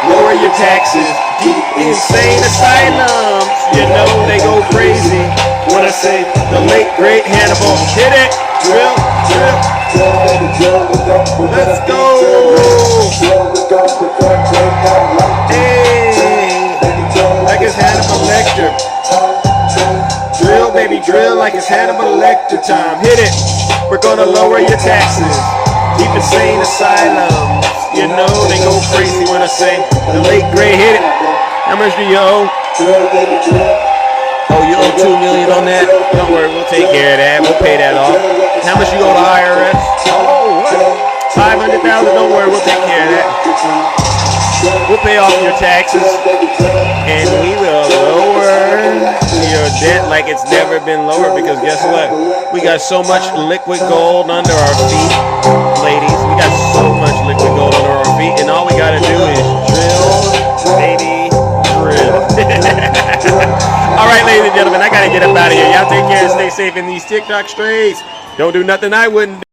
Lower your taxes. Deep insane asylums. You know they go crazy when I say the late great Hannibal. Hit it. Drill. Let's go. Hey. Like it's Hannibal Lecter. Drill, baby, drill like it's Hannibal Lecter time. Hit it. We're gonna lower your taxes. Deep insane asylums. You know they go crazy when I say the late great. Hit it. How much do you owe? Oh, you owe $2 million on that? Don't worry, we'll take care of that. We'll pay that off. How much you owe the IRS? Oh, what? $500,000? Don't worry, we'll take care of that. We'll pay off your taxes, and we will lower your debt like it's never been lower, because guess what? We got so much liquid gold under our feet, ladies. We got so much liquid gold under our feet, and all we got to do is drill, baby, drill. All right, ladies and gentlemen, I got to get up out of here. Y'all take care and stay safe in these TikTok streets. Don't do nothing I wouldn't do.